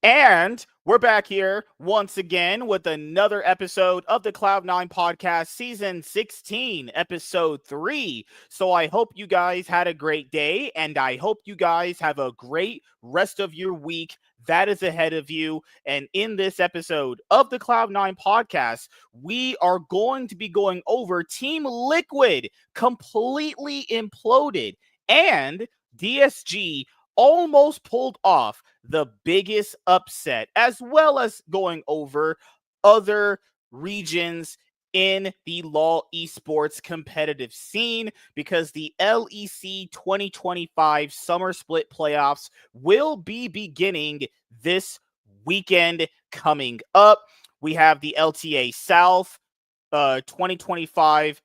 And we're back here once again with another episode of the Cloud9 podcast, season 16, episode 3. So I hope you guys had a great day, and I hope you guys have a great rest of your week that is ahead of you. And in this episode of the Cloud9 podcast, we are going to be going over Team Liquid completely imploded, and DSG almost pulled off the biggest upset, as well as going over other regions in the LoL esports competitive scene, because the LEC 2025 Summer Split Playoffs will be beginning this weekend coming up. We have the LTA South 2025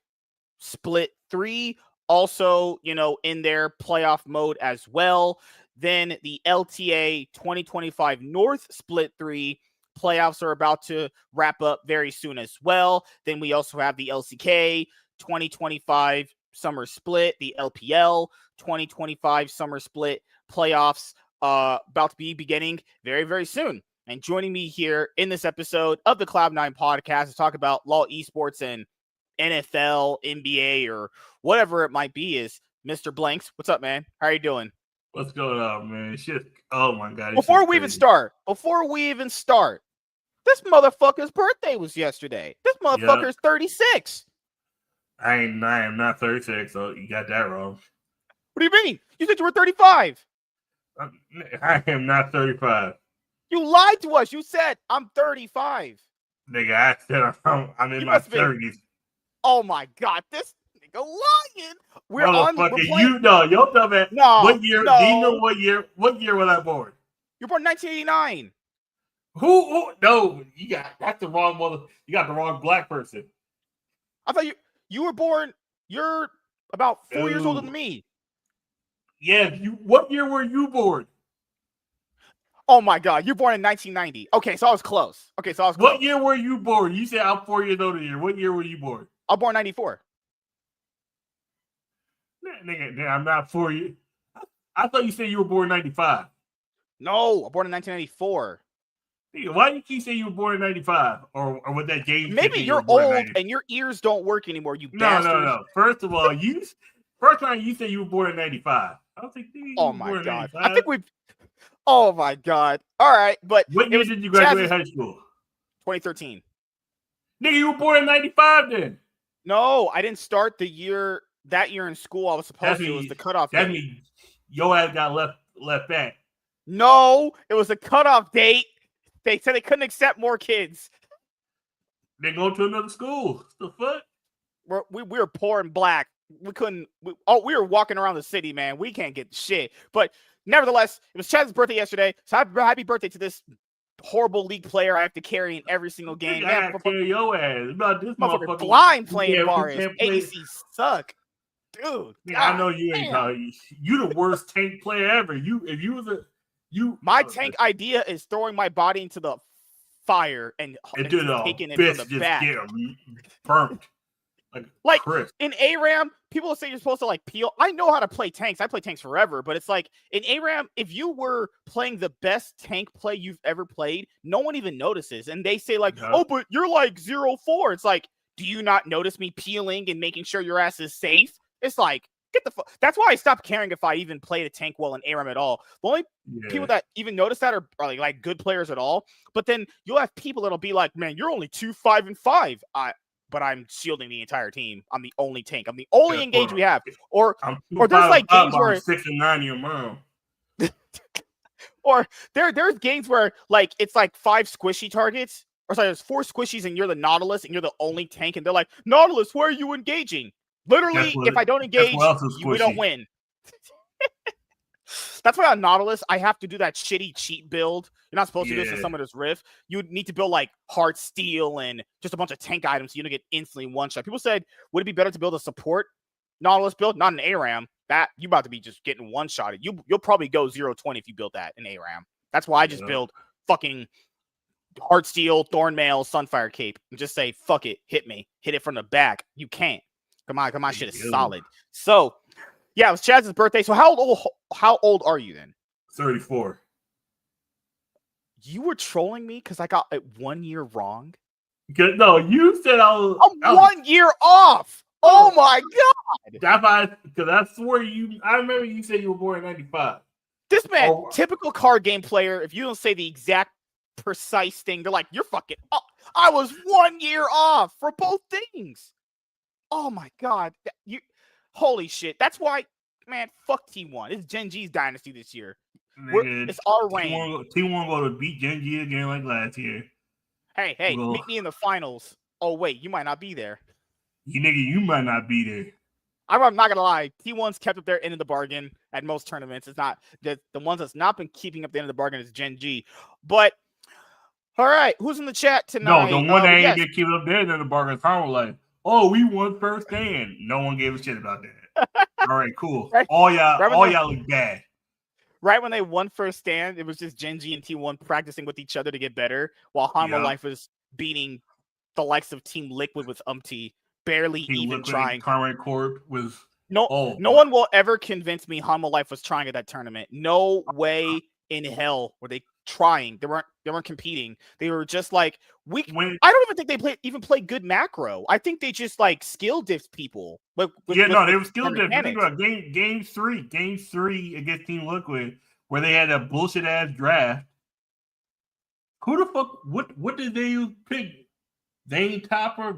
Split 3 also, in their playoff mode as well. Then the LTA 2025 North Split 3 playoffs are about to wrap up very soon as well. Then we also have the LCK 2025 Summer Split, the LPL 2025 Summer Split playoffs about to be beginning very, very soon. And joining me here in this episode of the Cloud9 podcast to talk about LoL esports and NFL, NBA, or whatever it might be is Mr. Blanks. What's up, man? How are you doing? What's going on, man? Shit. Oh my God. Before we even start, this motherfucker's birthday was yesterday. This motherfucker's 36. I am not 36, so you got that wrong. What do you mean? You said you were 35. I am not 35. You lied to us. You said I'm 35. Nigga, I said I'm in my 30s. Oh my God, this nigga lying. We're you know, your dumb ass. No. What year? No. Do you know what year? What year was I born? You're born in 1989. Who? No, that's the wrong mother. You got the wrong black person. I thought you were born. You're about 4 years older than me. Yeah. What year were you born? Oh my God, you're born in 1990. Okay, so I was close. What year were you born? You said I'm 4 years older than you. What year were you born? I was born in 94. Nigga, I'm not 4 years. I thought you said you were born in 95. No, I'm born in 1994. Nigga, why do you keep saying you were born in 95? Or with that game? Maybe you're old and your ears don't work anymore, you bastard. No. First of all, first time you said you were born in 95. I was like, oh my God. I think we've... Oh my God. All right, but... What year did you graduate high school? 2013. Nigga, you were born in 95 then. No, I didn't start that year in school. I was supposed to. It was the cutoff date. That means your ass got left back. No, it was the cutoff date. They said they couldn't accept more kids. They go to another school. The fuck? We were poor and black. We couldn't... we were walking around the city, man. We can't get shit. But... nevertheless, it was Chad's birthday yesterday, so happy birthday to this horrible league player I have to carry in every single game. I have to carry your ass. About this motherfucker blind playing Varus. AC suck. Dude. I know you ain't you the worst tank player ever. My tank idea is throwing my body into the fire and taking it from the back. Get burnt. Like in ARAM, people say you're supposed to like peel. I know how to play tanks. I play tanks forever, but it's like in ARAM, if you were playing the best tank play you've ever played, no one even notices. And they say like, oh, but you're like 0-4. It's like, do you not notice me peeling and making sure your ass is safe? It's like, get the fuck. That's why I stopped caring if I even played a tank well in ARAM at all. The only people that even notice that are like good players at all. But then you'll have people that'll be like, man, you're only 2-5-5. But I'm shielding the entire team. I'm the only tank. I'm the only engage we have. Or there's like games where 6-9 your mom. Or there's games where like it's like 5 squishy targets. Or sorry, there's 4 squishies and you're the Nautilus and you're the only tank, and they're like, Nautilus, where are you engaging? Literally, if I don't engage, we don't win. That's why on Nautilus, I have to do that shitty cheat build. You're not supposed to do this in Summoner's Rift. You need to build like Heart Steel and just a bunch of tank items so you don't get instantly one-shot. People said, would it be better to build a support Nautilus build? Not an ARAM. That you about to be just getting one-shotted. You'll probably go 0-20 if you build that in ARAM. That's why I just build fucking Heart Steel, Thornmail, Sunfire Cape, and just say, fuck it, hit me. Hit it from the back. You can't. Come on, shit is solid. So, yeah, it was Chaz's birthday. So how old are you then? 34. You were trolling me because I got it 1 year wrong? No, you said I'm 1 year off! Oh my God! That's why, because I swear I remember you said you were born in 95. This man, typical card game player, if you don't say the exact precise thing, they're like, you're fucking, I was 1 year off for both things. Oh my God. Holy shit. That's why, man, fuck T1. It's Gen G's dynasty this year. It's our reign. T1 going to beat Gen G again like last year. Hey, meet me in the finals. Oh, wait, you might not be there. You might not be there. I'm not gonna lie. T1's kept up their end of the bargain at most tournaments. It's not the ones that's not been keeping up the end of the bargain is Gen G. But all right, who's in the chat tonight? No, the one that ain't been keeping up their end of the bargain is Tom like, oh, we won first stand. No one gave a shit about that. All right, cool. Right, all y'all look bad. Right when they won first stand, it was just Gen G and T1 practicing with each other to get better, while Hanwha Life was beating the likes of Team Liquid with Umpty. Barely Team even Liquid trying. Current Corp was no one will ever convince me Hanwha Life was trying at that tournament. No way in hell were they trying. They weren't competing. They were just like I don't even think they even played good macro. I think they just like skill diffed people. They were skill diffed. Think about game three against Team Liquid, where they had a bullshit ass draft. Who the fuck? What did they pick? Vayne Topper.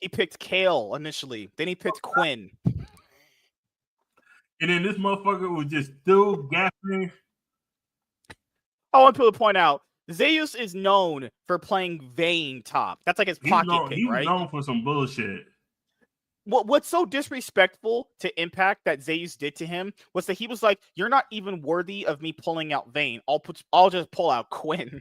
He picked Kale initially. Then he picked Quinn. And then this motherfucker was just still gapping. I want people to point out, Zeus is known for playing Vayne top. That's like his pocket pick, right? He's known for some bullshit. What's so disrespectful to Impact that Zeus did to him was that he was like, you're not even worthy of me pulling out Vayne. I'll just pull out Quinn.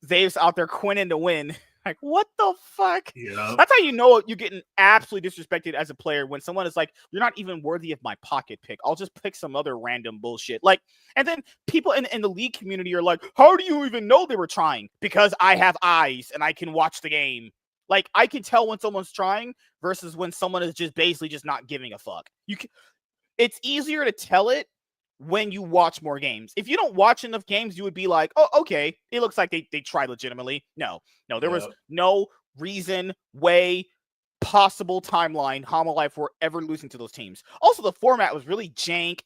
Zeus out there Quinning to win. Like, what the fuck? Yeah. That's how you know you're getting absolutely disrespected as a player when someone is like, you're not even worthy of my pocket pick. I'll just pick some other random bullshit. Like, and then people in the league community are like, how do you even know they were trying? Because I have eyes and I can watch the game. Like, I can tell when someone's trying versus when someone is just basically just not giving a fuck. It's easier to tell it when you watch more games. If you don't watch enough games, you would be like, oh, okay, it looks like they tried legitimately. No, there was no reason, way, possible timeline Hanwha Life were ever losing to those teams. Also, the format was really jank.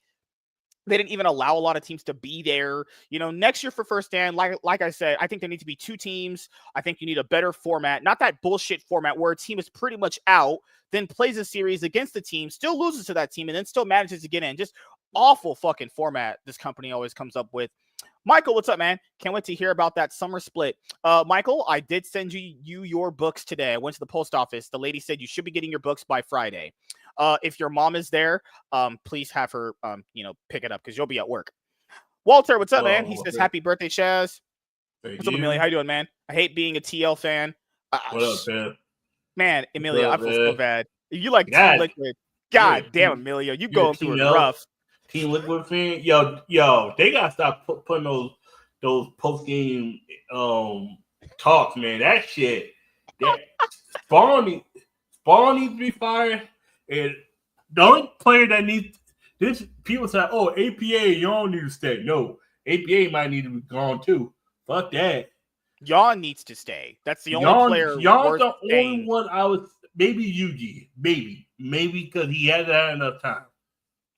They didn't even allow a lot of teams to be there. Next year for first stand, like I said, I think there need to be 2 teams. I think you need a better format, not that bullshit format where a team is pretty much out, then plays a series against the team, still loses to that team, and then still manages to get in. Just awful fucking format this company always comes up with. Michael, what's up, man? Can't wait to hear about that summer split. Michael, I did send you your books today. I went to the post office. The lady said you should be getting your books by Friday. If your mom is there, please have her, pick it up because you'll be at work. Walter, what's up, man? He says, happy birthday, Chaz. What's up, Amelia? How you doing, man? I hate being a TL fan. What up, man? Man, Amelia, I feel so bad. You like Team Liquid. God damn, Amelia, you going through it rough. Team Liquid fan, yo, they gotta stop putting those post game talks, man. That shit, Spawn needs to be fired, and the only player that needs this, people say, oh, APA, you don't need to stay. No, APA might need to be gone too. Fuck that. Yawn needs to stay. That's the only player. Yawn's the only one I was. Maybe Yuji, maybe because he hasn't had enough time.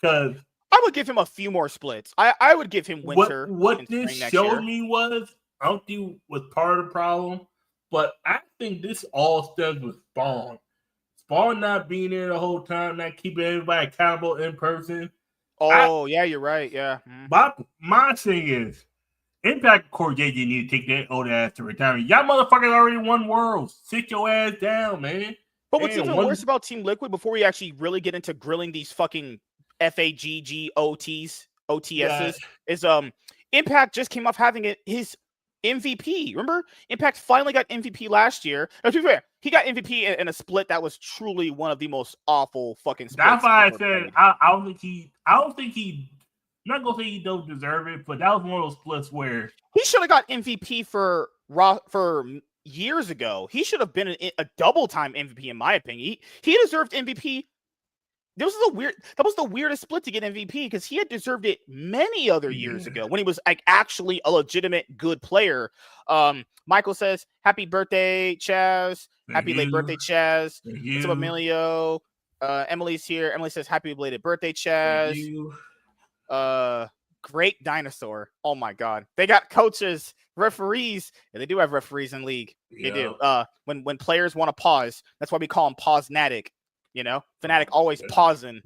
Because I would give him a few more splits. I would give him winter. What this showed me was, I don't think was part of the problem, but I think this all stems with Spawn. Spawn not being there the whole time, not keeping everybody accountable in person. Oh, yeah, you're right. Yeah. My thing is, Impact Core JJ need to take that old ass to retirement. Y'all motherfuckers already won Worlds. Sit your ass down, man. But what's even worse about Team Liquid, before we actually really get into grilling these fucking OTSs, is Impact just came off having his MVP. Remember? Impact finally got MVP last year. Now, to be fair, he got MVP in a split that was truly one of the most awful fucking splits. That's why I said I don't think he I'm not gonna say he don't deserve it, but that was one of those splits where he should have got MVP for years ago. He should have been a double time MVP in my opinion. He deserved MVP That was the weirdest split to get MVP because he had deserved it many other years ago when he was like actually a legitimate good player. Michael says, "Happy birthday, Chaz! Happy late birthday, Chaz! What's up, Emilio? Emily's here. Emily says, "Happy belated birthday, Chaz!" Great dinosaur. Oh my god, they got coaches, referees, and they do have referees in league. They do. When players want to pause, that's why we call them pause-natic. You know, Fnatic always pausing.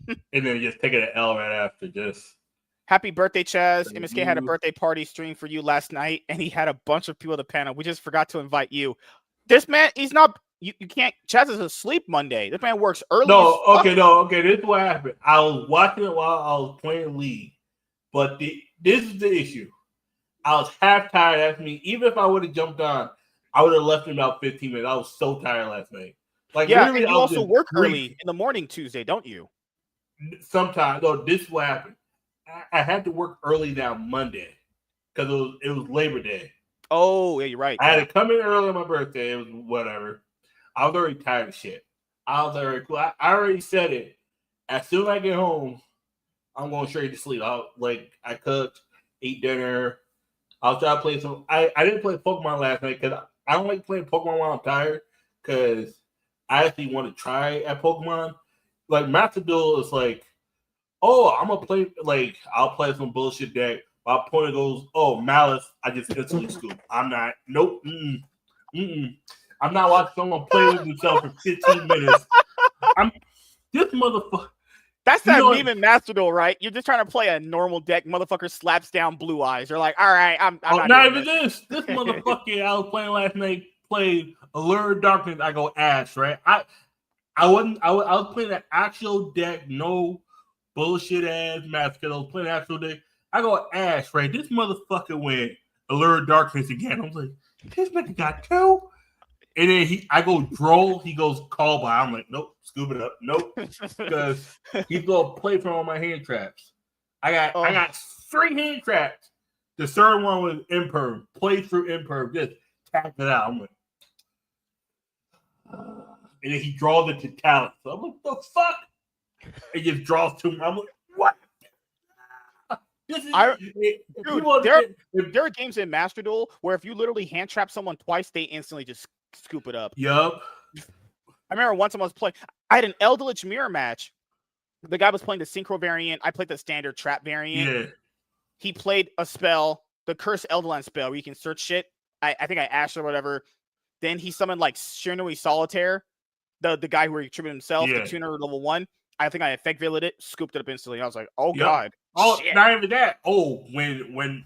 And then just taking an L right after. Just happy birthday, Chaz. MSK had a birthday party stream for you last night, and he had a bunch of people at the panel. We just forgot to invite you. This man, he's not. You can't. Chaz is asleep Monday. This man works early. Okay. This is what happened. I was watching it while I was playing League, but this is the issue. I was half tired after me. Even if I would have jumped on, I would have left in about 15 minutes. I was so tired last night. Like, yeah, and you also work early in the morning Tuesday, don't you? Sometimes. No, this is what happened. I had to work early down Monday because it was Labor Day. Oh, yeah, you're right. I had to come in early on my birthday. It was whatever. I was already tired of shit. I was already cool. I already said it. As soon as I get home, I'm going straight to sleep. I cooked, ate dinner. I'll try to play some. I didn't play Pokemon last night because I don't like playing Pokemon while I'm tired because I actually want to try at Pokemon. Like, Master Duel is like, oh, I'm going to play, like, I'll play some bullshit deck. My opponent goes, oh, Malice, I just instantly scoop. I'm not, nope, I'm not watching someone play with himself for 15 minutes. This motherfucker. That's that meme in Master Duel, right? You're just trying to play a normal deck. Motherfucker slaps down blue eyes. You're like, all right, I'm not even this. This motherfucker I was playing last night played Allure Darkness. I go Ash, right? I was playing an actual deck, no bullshit ass match. Because I was playing an actual deck. I go Ash, right? This motherfucker went Allure Darkness again. I was like, this nigga got two. And then I go Droll. He goes Call by. I'm like, nope, scoop it up. Nope. Because he's going to play from all my hand traps. I got 3 hand traps. The third one was Imperv. Play through Imperv. Just tap it out. I'm like, and then he draws it to talent. So I'm like, the fuck? It just draws to me. I'm like, what? There are games in Master Duel where if you literally hand trap someone twice, they instantly just scoop it up. Yup. I remember once I was playing, I had an Eldritch Mirror match. The guy was playing the Synchro variant. I played the standard trap variant. Yeah. He played a spell, the Curse Eldland spell, where you can search shit. I think I ashed or whatever. Then he summoned like Shinui Solitaire, the guy who attributed himself, the tuner level 1. I think I effect veiled it, scooped it up instantly. I was like, oh god. Oh, shit. Not even that. Oh, when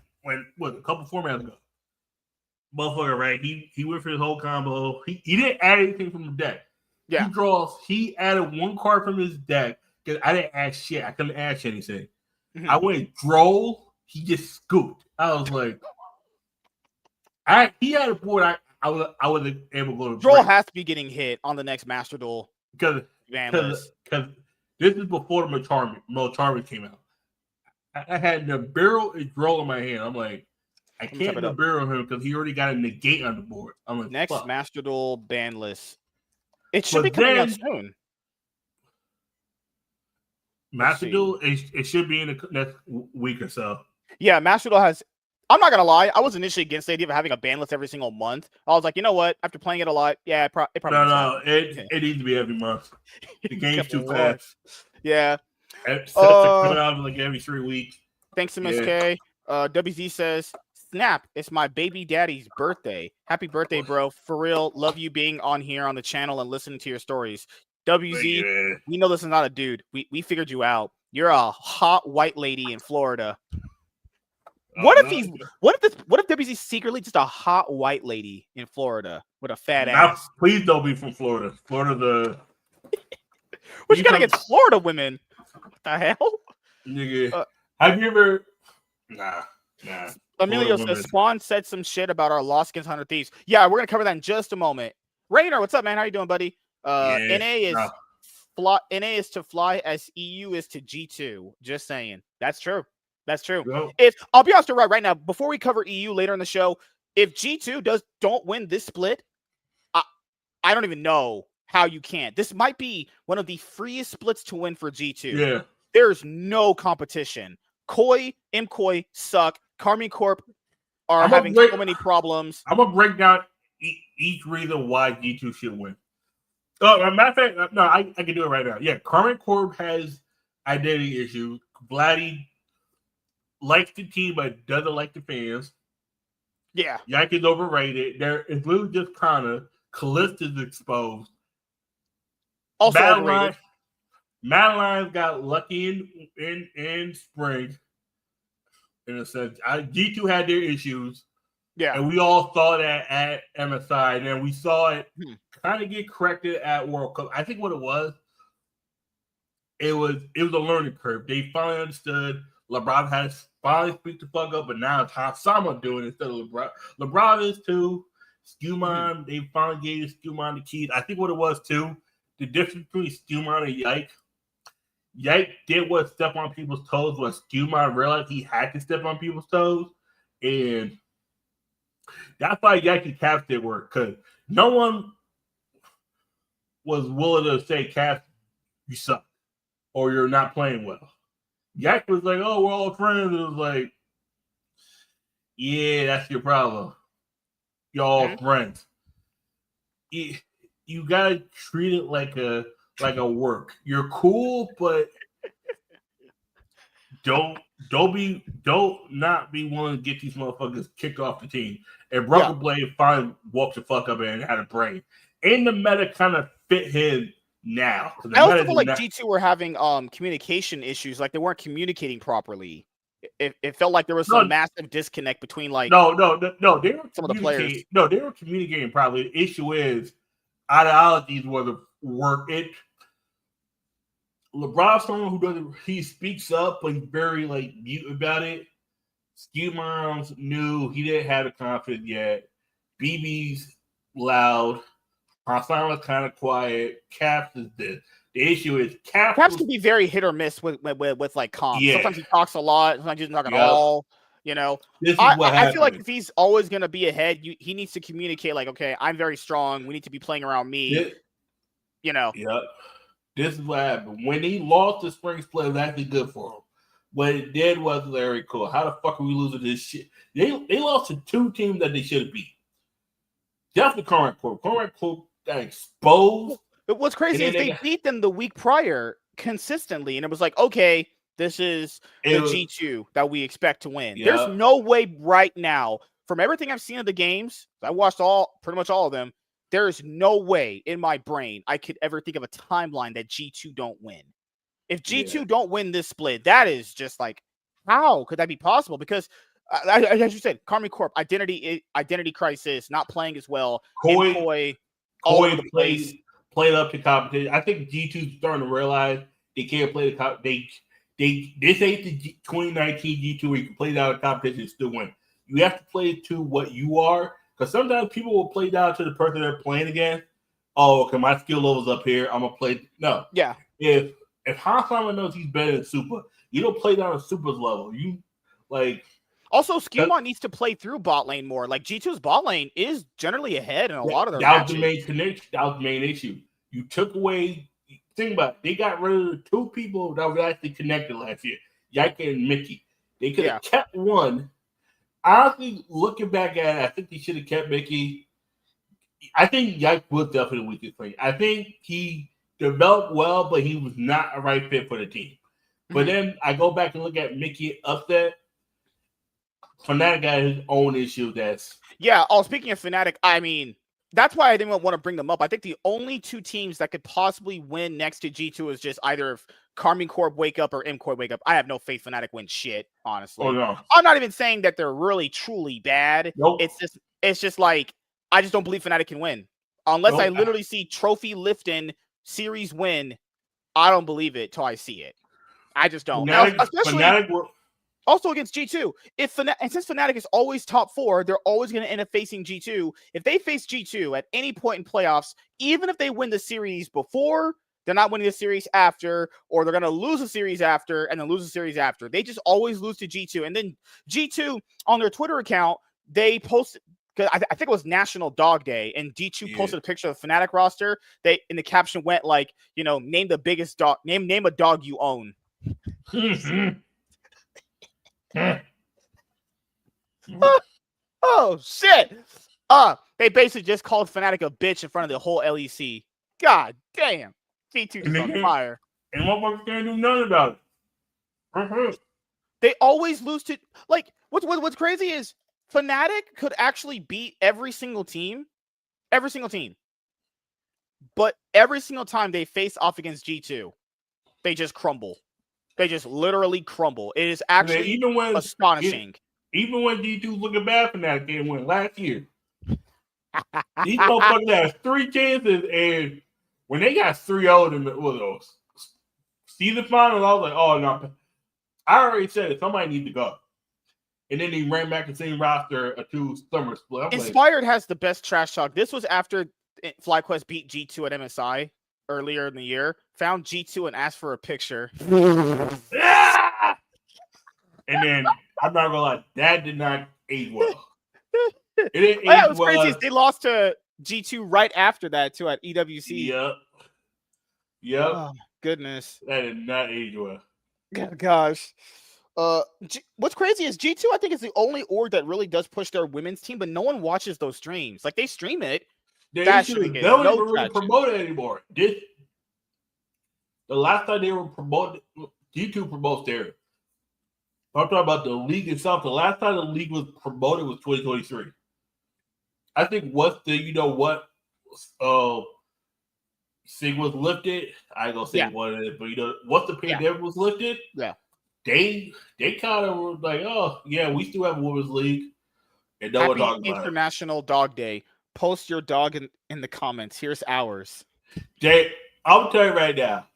what, a couple formats ago. Motherfucker, right? He went for his whole combo. He didn't add anything from the deck. Yeah. He added 1 card from his deck because I didn't add shit. I couldn't add anything. Mm-hmm. I went Droll. He just scooped. I was like, he had a board. I was able to go to Droll has to be getting hit on the next Master Duel because this is before the Melcharmy came out. I had the barrel and Droll in my hand. I'm like, I can't barrel him because he already got a negate on the board. I'm like, next fuck. Master Duel ban list. It should be coming out soon. Master Duel, it should be in the next week or so. Yeah, Master Duel has. I'm not gonna lie. I was initially against the idea of having a ban list every single month. I was like, you know what? After playing it a lot, yeah, it probably. It needs to be every month. The game's too fast. Yeah. Coming out like every 3 weeks. Thanks to MSK. WZ says, Snap, it's my baby daddy's birthday. Happy birthday, bro. For real, love you being on here on the channel and listening to your stories. WZ, we know this is not a dude. We figured you out. You're a hot white lady in Florida. What if WZ's secretly just a hot white lady in Florida with a fat ass? Please don't be from Florida. Florida What you got against Florida women? What the hell? Nigga. Have you ever Nah. Emilio says Spawn said some shit about our Lost against 100 Thieves. Yeah, we're gonna cover that in just a moment. Rainer, what's up, man? How you doing, buddy? NA is to fly as EU is to G2. Just saying. That's true. That's true. Well, I'll be honest right now, before we cover EU later in the show, if G2 don't win this split, I don't even know how you can't. This might be one of the freest splits to win for G2. Yeah. There's no competition. Koi, MKoi suck. Karmine Corp are having so many problems. I'm going to break down each reason why G2 should win. Oh, matter of fact, no, I can do it right now. Yeah, Karmine Corp has identity issues. Vladdy likes the team but doesn't like the fans. Yeah. Yak is overrated. It's literally just Kana. Callista's exposed. Also overrated. Madeline's got lucky in spring. In a sense, G2 had their issues. Yeah. And we all saw that at MSI. And then we saw it kind of get corrected at World Cup. I think what it was a learning curve. They finally understood. LeBron had to finally speak the fuck up, but now it's Hasama doing it instead of LeBron. LeBron is too. Skumon, they finally gave Skumon the keys. I think what it was too, the difference between Skumon and Yike. Yike did what step on people's toes, but Skumon realized he had to step on people's toes. And that's why Yike and Caps did work, because no one was willing to say, Caps, you suck, or you're not playing well. Yak was like, oh, we're all friends. It was like, yeah, that's your problem. Y'all friends. You gotta treat it like a work. You're cool, but don't not be willing to get these motherfuckers kicked off the team. And Broken Blade finally woke the fuck up and had a brain. And the meta kind of fit him now. I also feel like G2 were having communication issues, like they weren't communicating properly. It felt like there was some massive disconnect between like they were some of the players. No, they were communicating properly. The issue is ideologies were the work. LeBron's someone he speaks up, but he's very like mute about it. Skumons knew he didn't have the confidence yet. BB's loud. Hassan was kind of quiet. Caps is this. The issue is Caps can be very hit or miss with like comms. Yeah. Sometimes he talks a lot. Sometimes he's not talking at all. You know, I feel like if he's always going to be ahead, he needs to communicate like, okay, I'm very strong. We need to be playing around me. You know. Yep. This is what happened. When he lost the spring split, it was actually good for him. What it did was very cool. How the fuck are we losing this shit? They lost to two teams that they should have beat. Definitely Karmine Corp. Karmine Corp got exposed. But what's crazy is they beat them the week prior consistently, and it was like, okay, this is the G2 that we expect to win. Yeah. There's no way right now, from everything I've seen of the games, I watched pretty much all of them, there is no way in my brain I could ever think of a timeline that G2 don't win. If G2 don't win this split, that is just like, how could that be possible? Because, as you said, Karmine Corp, identity crisis, not playing as well. Koi all over the place. Played up to competition. I think G2's starting to realize they can't play the this ain't the 2019 G2 where you can play down the competition and still win. You have to play to what you are, because sometimes people will play down to the person they're playing against. Oh, okay, my skill level's up here. I'm gonna play. No, yeah. If Hansalma knows he's better than Super, you don't play down to Super's level. You like. Also, Skumon needs to play through bot lane more. Like G2's bot lane is generally ahead in a lot of their matches. That was the main issue. You took away. Think about it. They got rid of the two people that were actually connected last year, Yike and Mickey. They could have kept one. Honestly, looking back at it, I think they should have kept Mickey. I think Yike was definitely the weakest link. I think he developed well, but he was not a right fit for the team. But then I go back and look at Mickey upset. Fnatic got his own issue. Speaking of Fnatic, I mean, that's why I didn't want to bring them up. I think the only two teams that could possibly win next to G2 is just either if Karmine Corp wake up or MKoi wake up. I have no faith Fnatic win shit, honestly. Oh, no. I'm not even saying that they're really truly bad. Nope. It's just like I just don't believe Fnatic can win. Unless I literally see trophy lifting series win, I don't believe it till I see it. I just don't. Also against G2, and since Fnatic is always top 4, they're always going to end up facing G2. If they face G2 at any point in playoffs, even if they win the series before, they're not winning the series after, or they're going to lose the series after, and then lose the series after. They just always lose to G2. And then G2, on their Twitter account, they post because I think it was National Dog Day, and D2 posted a picture of the Fnatic roster. They in the caption went like, name the biggest dog, name a dog you own. Oh shit! They basically just called Fnatic a bitch in front of the whole LEC. God damn, G2 is on fire. And motherfuckers can't do nothing about it. They always lose to what's crazy is Fnatic could actually beat every single team, but every single time they face off against G2, they just crumble. They just literally crumble. It is actually astonishing. Even when G2 looking bad for that game win last year, these motherfuckers had 3 chances, and when they got 3-0 in the season finals, I was like, oh no, I already said it. Somebody needs to go. And then he ran back the same roster to summer split. Inspired has the best trash talk. This was after FlyQuest beat G2 at MSI earlier in the year. Found G2 and asked for a picture. And then I'm not gonna lie, that did not age well. It was crazy. They lost to G2 right after that too at EWC. Yep. Oh, goodness. That did not age well. Gosh. What's crazy is G2, I think, is the only org that really does push their women's team, but no one watches those streams. Like, they stream it. They don't even really promote it anymore. The last time they were promoted, G2 promotes theirs. I'm talking about the league itself. The last time the league was promoted was 2023. I think once SIG was lifted, I ain't gonna say what it is, but once the pandemic was lifted, they kind of were like, oh yeah, we still have a women's league, and no one talking about International Dog Day. Post your dog in the comments. Here's ours. I'll tell you right now,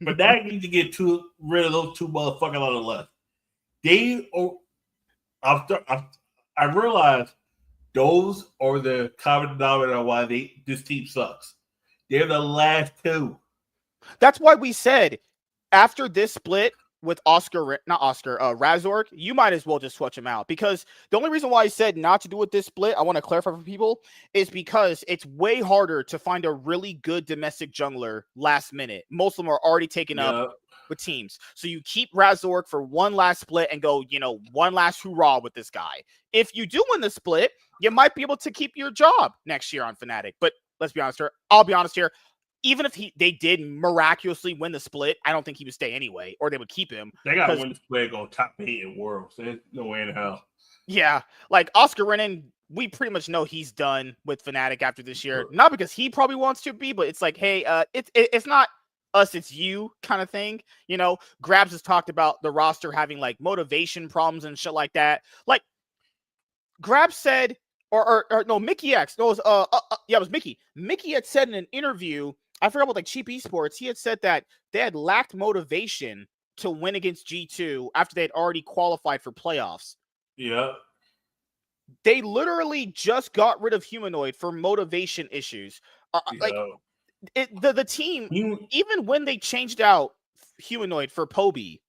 but that needs to get rid of those 2 motherfuckers on the left. I realized those are the common denominator why this team sucks. They're the last 2. That's why we said after this split with Razork, you might as well just switch him out, because the only reason why I said not to do with this split, I want to clarify for people, is because it's way harder to find a really good domestic jungler last minute. Most of them are already taken up with teams. So you keep Razork for one last split and go, one last hoorah with this guy. If you do win the split, you might be able to keep your job next year on Fnatic. But let's be honest here. I'll be honest here. Even if they did miraculously win the split, I don't think he would stay anyway, or they would keep him. They got to win the split, go top 8 in world. So there's no way in hell. Yeah, like Oscar Renan, we pretty much know he's done with Fnatic after this year. Not because he probably wants to be, but it's like, hey, it's not us, it's you kind of thing. Grabs has talked about the roster having like motivation problems and shit like that. Like Grabs said, or no, Mickey X. No, it was Mickey. Mickey had said in an interview, I forgot about like Cheap Esports, he had said that they had lacked motivation to win against G2 after they had already qualified for playoffs. Yeah. They literally just got rid of Humanoid for motivation issues. The team, even when they changed out Humanoid for Poby,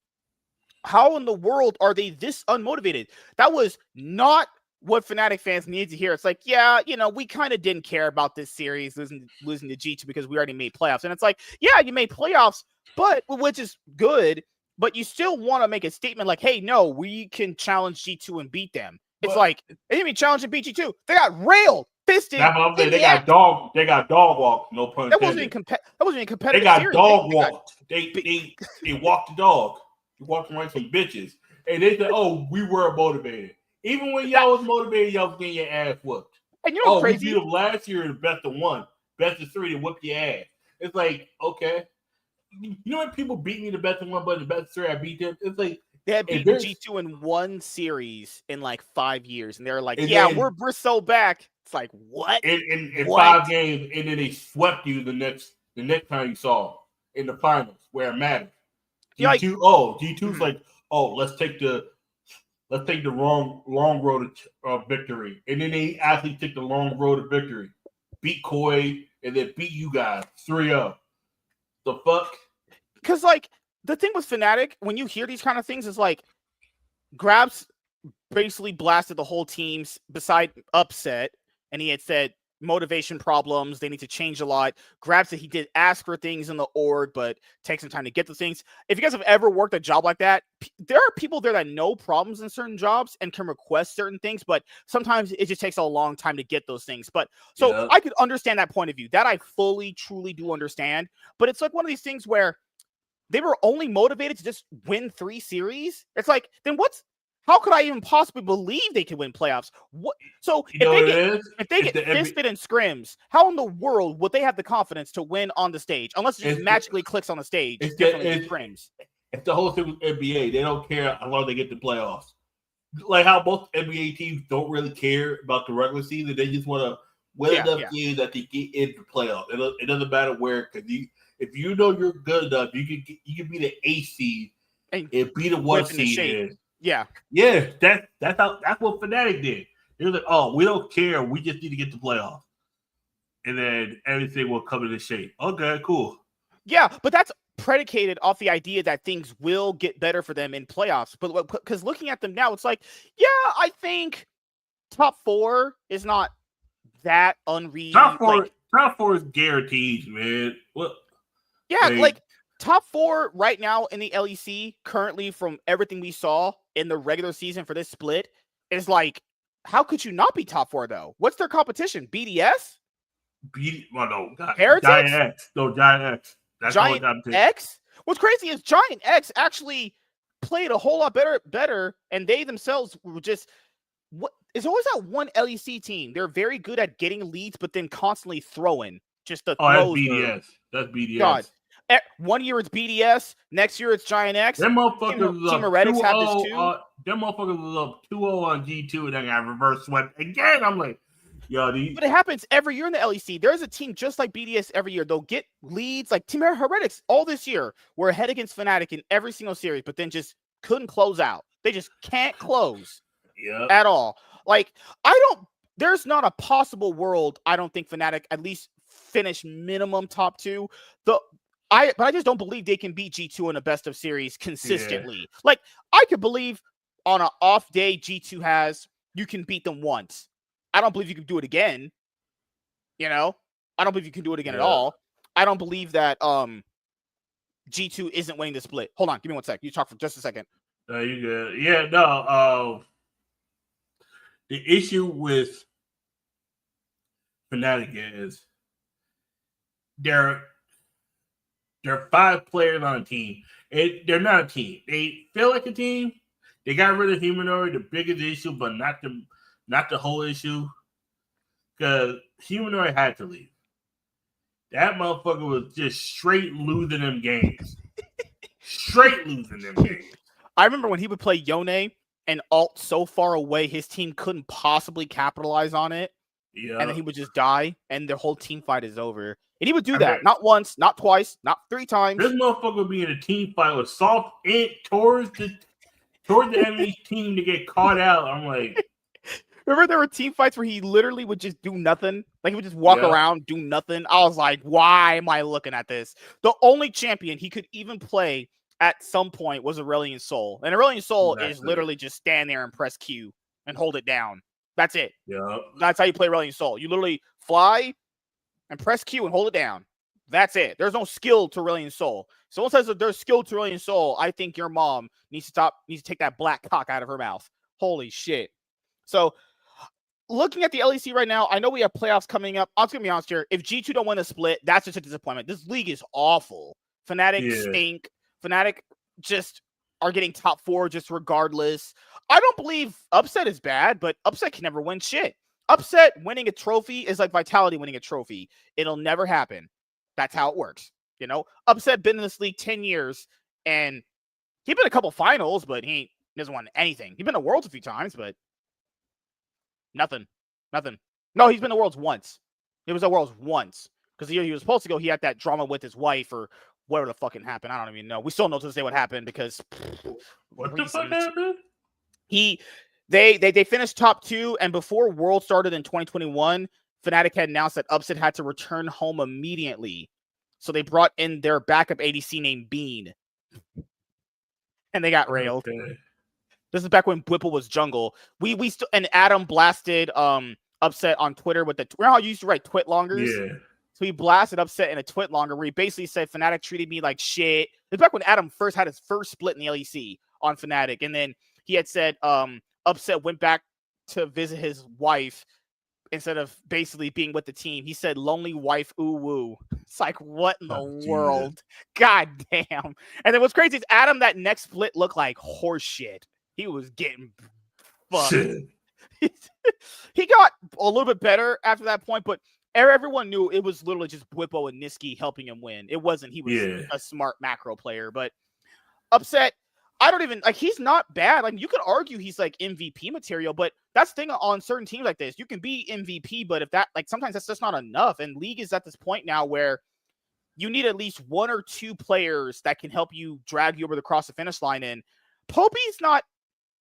how in the world are they this unmotivated? That was not what Fnatic fans need to hear. It's like, yeah, we kind of didn't care about this series losing to G2 because we already made playoffs. And it's like, yeah, you made playoffs, but which is good, but you still want to make a statement like, hey, no, we can challenge G2 and beat them. It's like, they didn't even challenge and beat G2. They got railed, fisted. They got dog walk. No pun intended. That wasn't even competitive. They got dog walk. They walked the dog. They walked around some bitches. And they said, oh, we were motivated. Even when y'all was motivated, y'all was getting your ass whooped. And you know what's crazy? We beat them last year in best of 1, best of 3, to whoop your ass. It's like, okay. You know when people beat me the best of 1, but the best of 3, I beat them? It's like, they had beaten G2 in 1 series in like 5 years. And they're like, we're so back. It's like, what? In 5 games, and then they swept you the next time you saw them in the finals where it mattered. G2's like, let's take the long road to victory. And then they actually took the long road to victory. Beat Koi and then beat you guys 3-0. The fuck? Because, like, the thing with Fnatic, when you hear these kind of things, is like, Grabs basically blasted the whole teams beside Upset, and he had said motivation problems, they need to change a lot. Grab said he did ask for things in the org, but takes some time to get the things. If you guys have ever worked a job like that, there are people there that know problems in certain jobs and can request certain things, but sometimes it just takes a long time to get those things. But so I could understand that point of view. That I fully, truly do understand. But it's like one of these things where they were only motivated to just win 3 series. It's like, then how could I even possibly believe they could win playoffs? What? So if they get fisted in scrims, how in the world would they have the confidence to win on the stage? Unless it just magically clicks on the stage differently than scrims. If the whole thing was NBA, they don't care how long they get the playoffs. Like how most NBA teams don't really care about the regular season. They just want to win enough games that they get into the playoffs. It doesn't matter where, because if you know you're good enough, you can be the 8th seed and be the 1 seed. Yeah, that's what Fnatic did. They were like, "Oh, we don't care. We just need to get the playoffs, and then everything will come into shape." Okay, cool. Yeah, but that's predicated off the idea that things will get better for them in playoffs. But because looking at them now, it's like, yeah, I think top 4 is not that unreal. Top four is guaranteed, man. Well, yeah, like top 4 right now in the LEC currently, from everything we saw in the regular season for this split, is like, how could you not be top 4 though? What's their competition? BDS? Heretics? Giant X. No, Giant X. That's Giant X? What's crazy is Giant X actually played a whole lot better, and they themselves were just it's always that one LEC team. They're very good at getting leads, but then constantly throwing. Just the throws. That's BDS. God. 1 year it's BDS, next year it's Giant X. Them motherfuckers Team Heretics have this too. Them motherfuckers was up 2-0 on G2 and then got reverse swept again. I'm like, yo, but it happens every year in the LEC. There's a team just like BDS every year. They'll get leads, like Team Heretics all this year were ahead against Fnatic in every single series, but then just couldn't close out. They just can't close at all. Like, there's not a possible world I don't think Fnatic at least finish minimum top 2. But I just don't believe they can beat G2 in a best of series consistently. Yeah. Like, I could believe on an off day G2 has, you can beat them once. I don't believe you can do it again. You know? I don't believe you can do it again at all. I don't believe that G2 isn't winning the split. Hold on, give me 1 sec. You talk for just a second. No, you good. Yeah, no. The issue with Fnatic is there are 5 players on a team. They're not a team. They feel like a team. They got rid of Humanoid, the biggest issue, but not the whole issue. Because Humanoid had to leave. That motherfucker was just straight losing them games. I remember when he would play Yone and ult so far away, his team couldn't possibly capitalize on it. Yeah. And then he would just die, and the whole team fight is over. And he would do that not once, not twice, not 3 times. This motherfucker would be in a team fight with soft it towards the enemy team to get caught out. I'm like, remember there were team fights where he literally would just do nothing? Like, he would just walk around, do nothing. I was like, why am I looking at this? The only champion he could even play at some point was Aurelion Sol. And Aurelion Sol is literally just stand there and press Q and hold it down. That's it. Yeah. That's how you play Aurelion Sol. You literally fly and press Q and hold it down. That's it. There's no skill to Aurelion Sol. Someone says that there's skill to Aurelion Sol, I think your mom needs to take that black cock out of her mouth. Holy shit. So, looking at the LEC right now, I know we have playoffs coming up. I'm just going to be honest here. If G2 don't win a split, that's just a disappointment. This league is awful. Fnatic stink. Fnatic just are getting top 4 just regardless. I don't believe Upset is bad, but Upset can never win shit. Upset winning a trophy is like Vitality winning a trophy. It'll never happen. That's how it works. You know, Upset been in this league 10 years, and he's been a couple finals, but he doesn't win anything. He's been to Worlds a few times, but nothing. No, he's been to Worlds once. It was at Worlds once. Because the year he was supposed to go, he had that drama with his wife or whatever the fucking happened. I don't even know. We still know to this day what happened because what the fuck happened? They finished top 2, and before World started in 2021, Fnatic had announced that Upset had to return home immediately. So they brought in their backup ADC named Bean. And they got railed. Okay. This is back when Whipple was jungle. We still, and Adam blasted Upset on Twitter with the, remember how you used to write twit longers? Yeah. So he blasted Upset in a twit longer where he basically said Fnatic treated me like shit. It's back when Adam first had his first split in the LEC on Fnatic, and then he had said Upset went back to visit his wife instead of basically being with the team. He said lonely wife ooh woo. It's like, what in the world? God damn. And then what's crazy is Adam, that next split looked like horse shit. He was getting fucked. He got a little bit better after that point, but everyone knew it was literally just Whippo and Niski helping him win. It wasn't he was a smart macro player, but Upset, I don't even, like, he's not bad. Like, you could argue he's like MVP material, but that's the thing on certain teams like this. You can be MVP, but if that, like, sometimes that's just not enough. And League is at this point now where you need at least one or two players that can help you drag you over the cross the finish line. And Popey's not,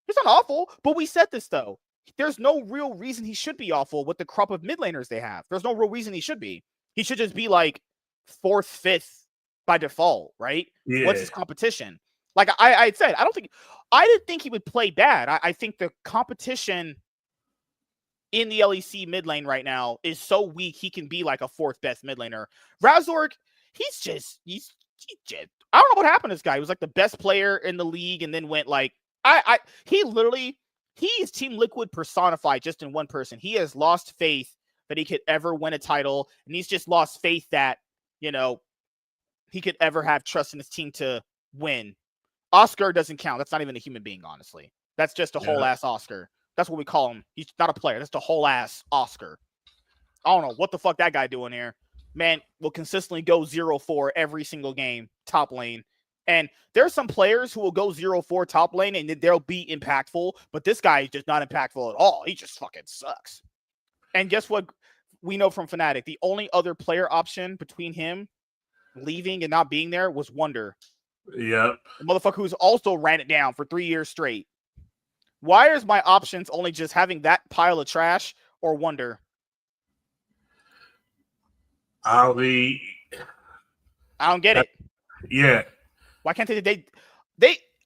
he's not awful, but we said this though. There's no real reason he should be awful with the crop of mid laners they have. There's no real reason he should be. He should just be like 4th, 5th by default, right? Yeah. What's his competition? Like I said, I didn't think he would play bad. I think the competition in the LEC mid lane right now is so weak he can be like a 4th best mid laner. Razork, he's just I don't know what happened to this guy. He was like the best player in the league and then went like he is Team Liquid personified just in one person. He has lost faith that he could ever win a title, and he's just lost faith that, you know, he could ever have trust in his team to win. Oscar doesn't count. That's not even a human being, honestly. That's just a whole ass Oscar. That's what we call him. He's not a player. That's the whole ass Oscar. I don't know what the fuck that guy doing here. Man will consistently go 0-4 every single game, top lane. And there's some players who will go 0-4 top lane and they'll be impactful, but this guy is just not impactful at all. He just fucking sucks. And guess what we know from Fnatic? The only other player option between him leaving and not being there was Wonder. Yep. The motherfucker who's also ran it down for 3 years straight. Why is my options only just having that pile of trash or Wonder? I don't get it. Yeah. Why can't they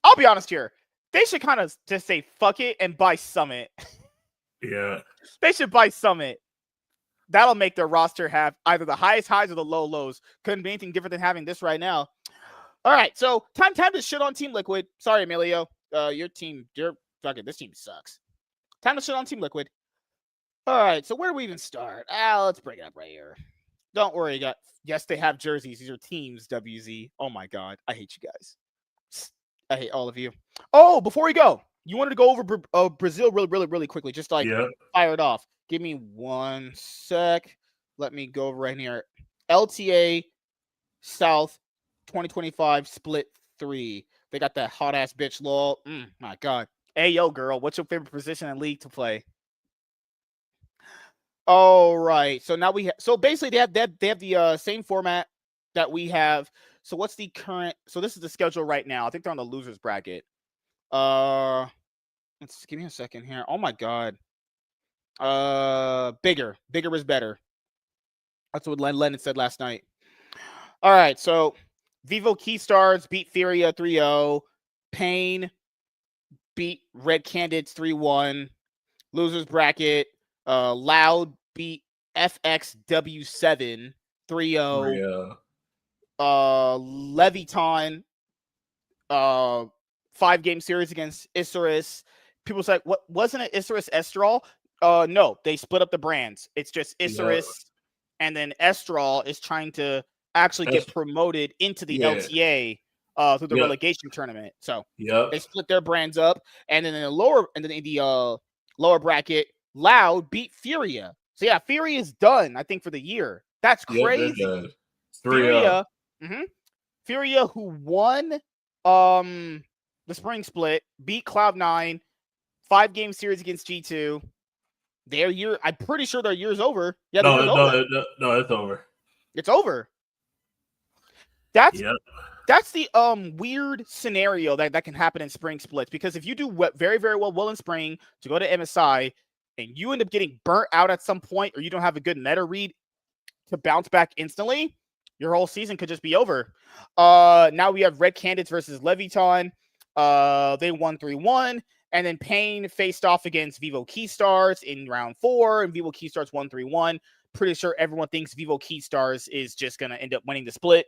I'll be honest here. They should kind of just say fuck it and buy Summit. Yeah. They should buy Summit. That'll make their roster have either the highest highs or the low lows. Couldn't be anything different than having this right now. All right, so time to shit on Team Liquid. Sorry, Emilio. This team sucks. Time to shit on Team Liquid. All right, so where do we even start? Let's bring it up right here. Don't worry, yes, they have jerseys. These are teams, WZ. Oh my god, I hate you guys. I hate all of you. Oh, before we go, you wanted to go over Brazil really quickly, just like fire it off. Give me 1 sec. Let me go over right here. LTA South 2025 split 3. They got that hot ass bitch lol. My god. Hey yo girl, what's your favorite position in league to play? All right. So now so basically they have the same format that we have. So what's the current? So this is the schedule right now. I think they're on the losers bracket. Let's give me a second here. Oh my god. Bigger is better. That's what Lennon said last night. All right. So Vivo Keystars beat Furia 3-0. Pain beat Red Candidates 3-1. Losers bracket. Loud beat FXW7 3-0. Leviton 5-game series against Isurus. People say, what wasn't it Isurus Estral? No, they split up the brands. It's just Isurus, and then Estral is trying to actually get promoted into the LTA through the relegation tournament. So they split their brands up, and then in the lower bracket, Loud beat Furia. So yeah, Furia is done, I think, for the year. That's crazy. Furia, Furia, who won the spring split, beat Cloud9, 5-game series against G2. Their year, I'm pretty sure their year's over. Yeah, no, it's over. It's over. That's the weird scenario that can happen in spring splits, because if you do very well in spring to go to MSI and you end up getting burnt out at some point, or you don't have a good meta read to bounce back instantly, your whole season could just be over. Now we have Red Candidates versus Leviton. They won 3-1. And then Pain faced off against Vivo Keystars in round 4, and Vivo Keystars won 3-1. Pretty sure everyone thinks Vivo Keystars is just going to end up winning the split.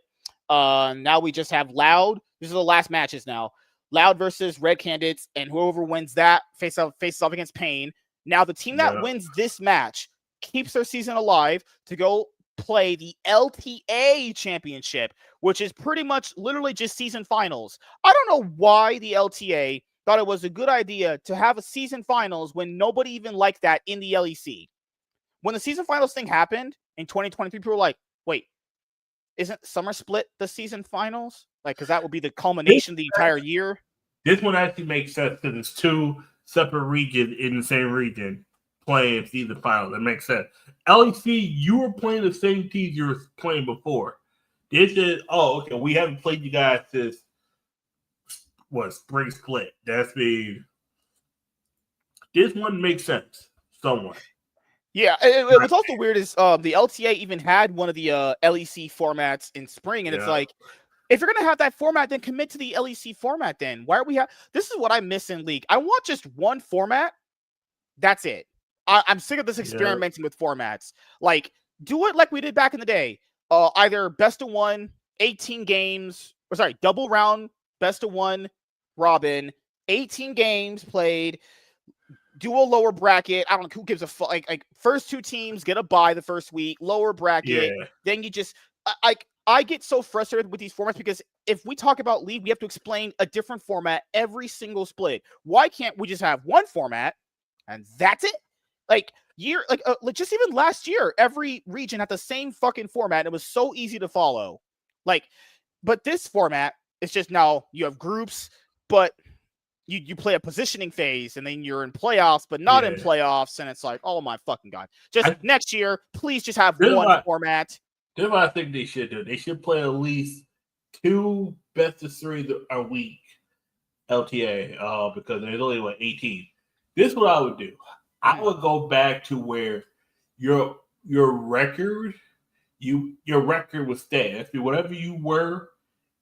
Now we just have Loud. These are the last matches now. Loud versus Red Candidates, and whoever wins that faces off against Pain. Now the team that wins this match keeps their season alive to go play the LTA championship, which is pretty much literally just season finals. I don't know why the LTA thought it was a good idea to have a season finals when nobody even liked that in the LEC. When the season finals thing happened in 2023, people were like, wait, isn't Summer Split the season finals? Like, because that would be the culmination of the entire year. This one actually makes sense because it's 2 separate regions in the same region playing season finals. That makes sense. LEC, you were playing the same teams you were playing before. This is, okay, we haven't played you guys since, spring split. That's the, this one makes sense somewhat. Yeah, what's also weird is the LTA even had one of the LEC formats in spring, and it's like, if you're gonna have that format, then commit to the LEC format. Then why are we this is what I miss in League. I want just one format. That's it. I'm sick of this experimenting with formats. Like, do it like we did back in the day. Either best of 1, 18 games, or sorry, double round, best of 1, Robin, 18 games played. Do a lower bracket. I don't know who gives a fuck. Like first 2 teams get a bye the first week. Lower bracket. Yeah. Then you just I get so frustrated with these formats because if we talk about League, we have to explain a different format every single split. Why can't we just have one format and that's it? Like just even last year, every region had the same fucking format. It was so easy to follow. Like, but this format is just now you have groups, but you play a positioning phase and then you're in playoffs, but not in playoffs. And it's like, oh my fucking God. Next year, please just have one format. This is what I think they should do. They should play at least 2 best of 3 a week LTA because there's only 18. This is what I would do. I would go back to where your record would stay. That's whatever you were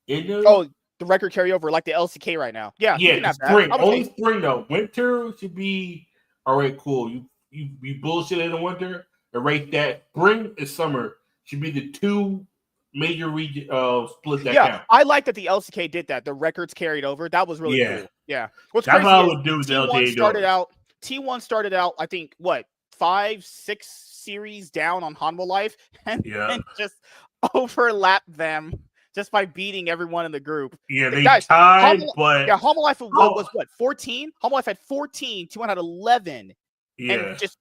in the the record carryover like the LCK right now. Yeah, you can have spring. Only spring though. Winter should be all right. Cool. You bullshit in the winter. Erase that. Spring and summer should be the 2 major region splits that count. I like that the LCK did that. The records carried over. That was really cool. Yeah. What's That's crazy what I would do with the LTA. T1 started out, I think, 5-6 series down on Hanwha Life and just overlapped them just by beating everyone in the group. Yeah, they tied, but Hanwha Life was 14? Hanwha Life had 14, T1 had 11. And just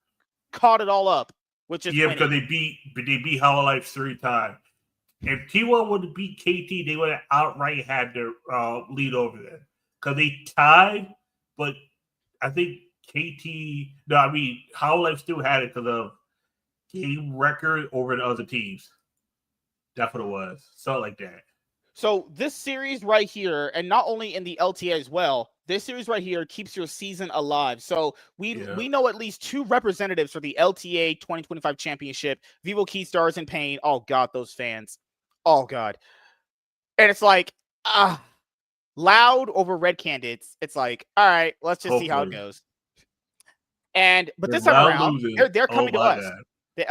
caught it all up. Because they beat Hanwha Life 3 times. If T1 would have beat KT, they would have outright had their lead over them. Because they tied, but I think Hanwha Life still had it because of game record over the other teams. That's what it was. Something like that. So this series right here, and not only in the LTA as well, this series right here keeps your season alive. So we know at least 2 representatives for the LTA 2025 championship, Vivo Keystars and Pain. Oh God, those fans. Oh God. And it's like, Loud over Red Candidates. It's like, all right, let's just see how it goes. But this time around, they're coming to us. God. The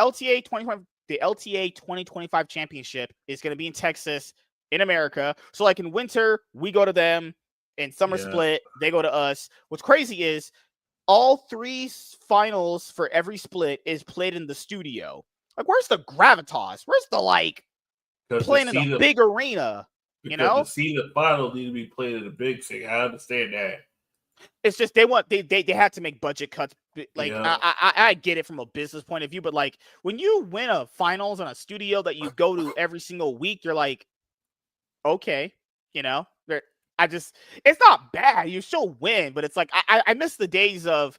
LTA 2025 championship is going to be in Texas, in America. So like in winter, we go to them. In summer split, they go to us. What's crazy is all 3 finals for every split is played in the studio. Like, where's the gravitas? Where's the playing in a big arena? Because the season finals need to be played in a big thing. I understand that. It's just they had to make budget cuts. Like I get it from a business point of view, but like when you win a finals on a studio that you go to every single week, you're like, okay, it's not bad. You still win, but it's like I miss the days of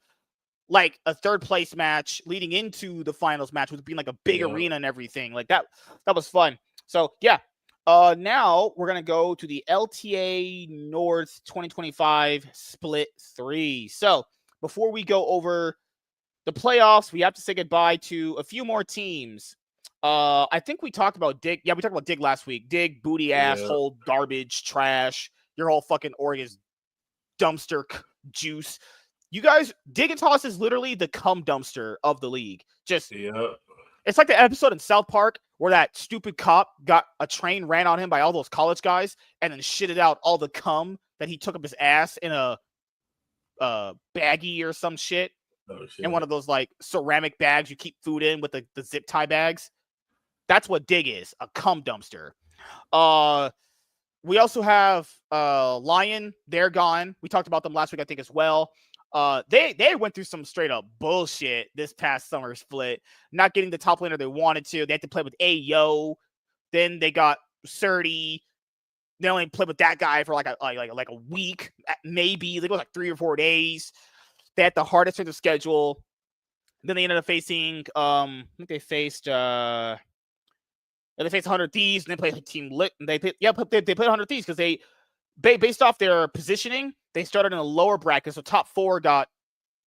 like a 3rd place match leading into the finals match with being like a big arena and everything. Like that was fun. So now we're gonna go to the LTA North 2025 Split 3. So before we go over the playoffs, we have to say goodbye to a few more teams. I think we talked about Dig. Yeah, we talked about Dig last week. Dig, booty asshole, garbage, trash. Your whole fucking org is dumpster juice. You guys, Dig and Toss is literally the cum dumpster of the league. Just Yeah. It's like the episode in South Park where that stupid cop got a train ran on him by all those college guys and then shitted out all the cum that he took up his ass in a baggie or some shit. Oh, shit. In one of those like ceramic bags you keep food in with the zip tie bags. That's what Dig is, a cum dumpster. We also have Lion. They're gone. We talked about them last week, I think, as well. They went through some straight up bullshit this past summer split, not getting the top laner they wanted to. They had to play with Ayo. Then they got Surdy. They only played with that guy for like a week, maybe. They go like 3 or 4 days. They had the hardest of the schedule. Then they ended up facing I think they faced 100 Thieves, and they played Team Lit. They played 100 Thieves because they based off their positioning, they started in a lower bracket. So top 4 got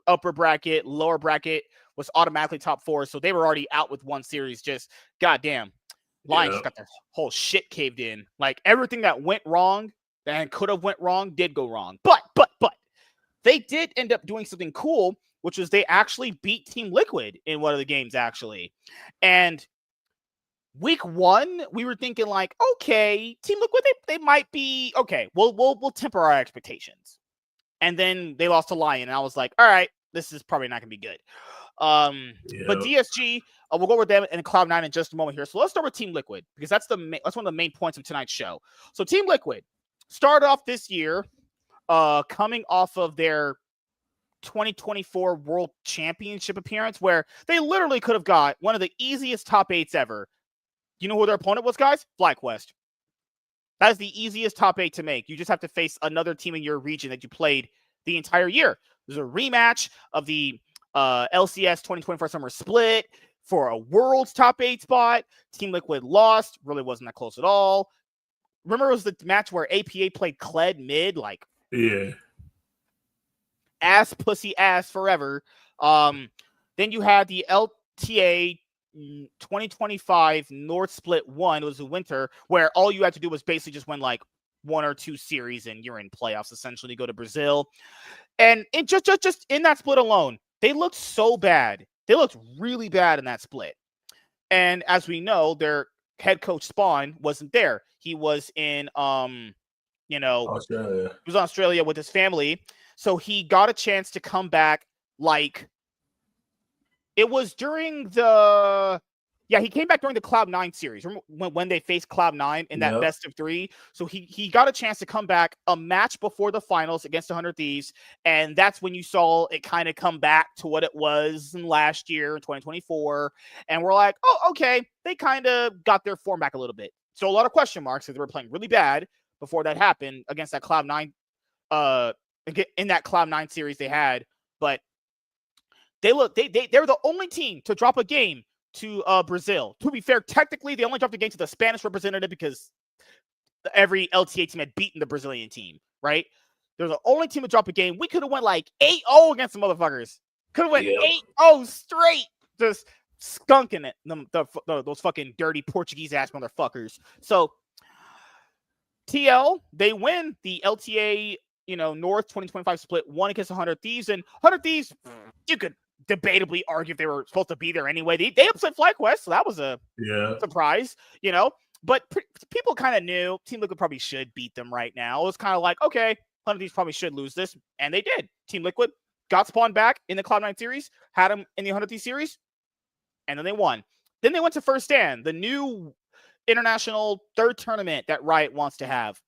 upper bracket, lower bracket was automatically top 4. So they were already out with one series. Just goddamn, Lions got their whole shit caved in. Like everything that went wrong and could have went wrong did go wrong. But they did end up doing something cool, which was they actually beat Team Liquid in one of the games, actually. And week 1, we were thinking like, okay, Team Liquid, they might be okay. We'll temper our expectations. And then they lost to Lion, and I was like, all right, this is probably not gonna be good. But DSG, we'll go with them and Cloud9 in just a moment here. So let's start with Team Liquid because that's one of the main points of tonight's show. So Team Liquid started off this year, coming off of their 2024 World Championship appearance, where they literally could have got one of the easiest top 8s ever. You know who their opponent was, guys? FlyQuest. That is the easiest top 8 to make. You just have to face another team in your region that you played the entire year. There's a rematch of the LCS 2024 Summer Split for a World's top 8 spot. Team Liquid lost. Really wasn't that close at all. Remember, it was the match where APA played Kled mid, like ass pussy ass forever. Then you had the LTA 2025 North Split 1. It was a winter where all you had to do was basically just win like 1 or 2 series and you're in playoffs essentially to go to Brazil. And it just in that split alone, they looked so bad. They looked really bad in that split. And as we know, their head coach Spawn wasn't there. He was in Australia. He was in Australia with his family. So he got a chance to come back like it was during he came back during the Cloud9 series when they faced Cloud9 in that best of 3. So he got a chance to come back a match before the finals against 100 Thieves. And that's when you saw it kind of come back to what it was in last year in 2024. And we're like, oh, okay. They kind of got their form back a little bit. So a lot of question marks because they were playing really bad before that happened against that Cloud9 in that Cloud9 series they had. But they're the only team to drop a game to Brazil. To be fair, technically, they only dropped a game to the Spanish representative because every LTA team had beaten the Brazilian team, right? They're the only team to drop a game. We could have went like 8-0 against the motherfuckers. Could have went 8-0 straight. Just skunking it. Those fucking dirty Portuguese-ass motherfuckers. So, TL, they win the LTA, North 2025 split 1 against 100 Thieves. And 100 Thieves, you could debatably argue if they were supposed to be there anyway. They upset FlyQuest, so that was a surprise, But people kind of knew Team Liquid probably should beat them right now. It was kind of like, okay, 100 Thieves probably should lose this, and they did. Team Liquid got spawned back in the Cloud9 series, had them in the 100 Thieves series, and then they won. Then they went to First Stand, the new international third tournament that Riot wants to have,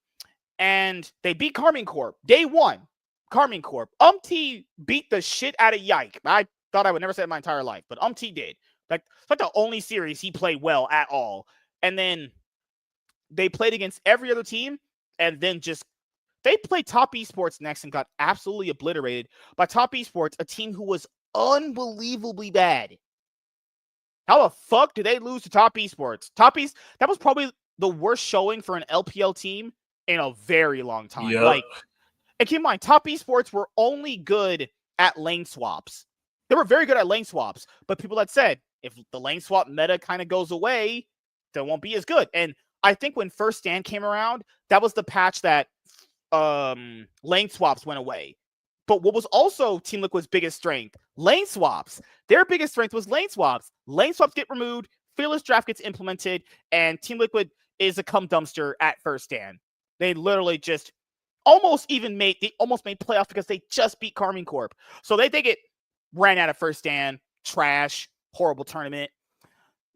and they beat Carmine Corp. Day 1, Carmine Corp. Beat the shit out of Yike. I thought I would never say it in my entire life, but did. Like, it's like the only series he played well at all. And then they played against every other team, and then they played Top Esports next and got absolutely obliterated by Top Esports, a team who was unbelievably bad. How the fuck did they lose to Top Esports? That was probably the worst showing for an LPL team in a very long time. Yep. And keep in mind, Top Esports were only good at lane swaps. They were very good at lane swaps, but people had said, if the lane swap meta kind of goes away, they won't be as good. And I think when First Stand came around, that was the patch that lane swaps went away. But what was also Team Liquid's biggest strength? Lane swaps. Their biggest strength was lane swaps. Lane swaps get removed, fearless draft gets implemented, and Team Liquid is a cum dumpster at first stand. They literally just almost made playoffs because they just beat Karmine Corp. So they get ran out of first stand, trash, horrible tournament.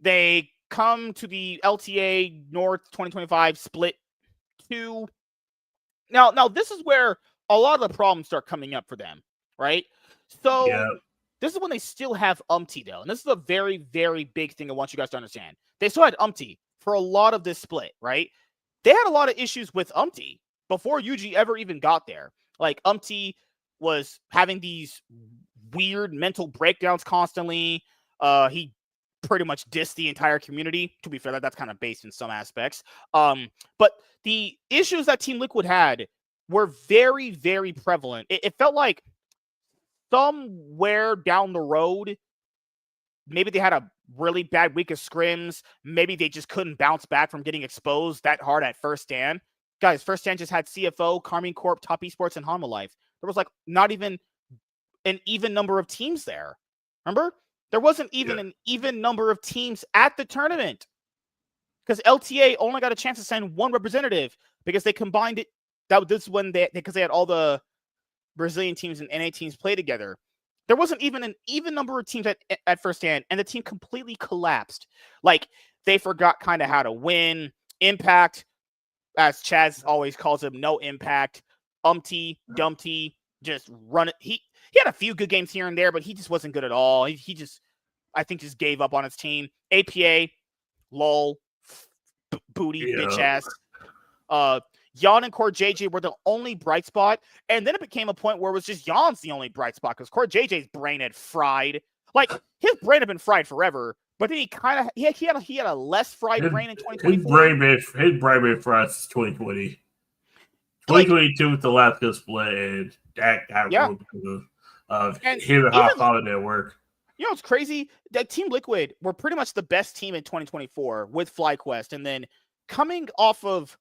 They come to the LTA North 2025 Split 2. Now this is where a lot of the problems start coming up for them, right? So this is when they still have Umpty, though. And this is a very, very big thing I want you guys to understand. They still had Umpty for a lot of this split, right? They had a lot of issues with Umpty before UG ever even got there. Like, Umpty was having these weird mental breakdowns constantly. He pretty much dissed the entire community. To be fair, that's kind of based in some aspects. But the issues that Team Liquid had were very, very prevalent. It felt like somewhere down the road, maybe they had a really bad week of scrims. Maybe they just couldn't bounce back from getting exposed that hard at first stand. Guys, first stand just had CFO, Karmine Corp, Top Esports, and Hanwha Life. There was like not even an even number of teams there. Remember? There wasn't even an even number of teams at the tournament because LTA only got a chance to send one representative because they combined it. This is when because they had all the Brazilian teams and NA teams play together. There wasn't even an even number of teams at first stand, and the team completely collapsed. Like, they forgot kind of how to win. Impact, as Chaz always calls him, no impact. Umpty, Dumpty, just run it. He had a few good games here and there, but he just wasn't good at all. He just, I think, just gave up on his team. APA, lol, booty, bitch ass. Yon and Core JJ were the only bright spot, and then it became a point where it was just Yon's the only bright spot because Core JJ's brain had fried. Like, his brain had been fried forever, but then he had a less fried brain in 2024. His brain been fried since 2020. 2022 with the last good split, and that got real of him and Hot Holiday at work. You know what's crazy? That Team Liquid were pretty much the best team in 2024 with FlyQuest, and then coming off of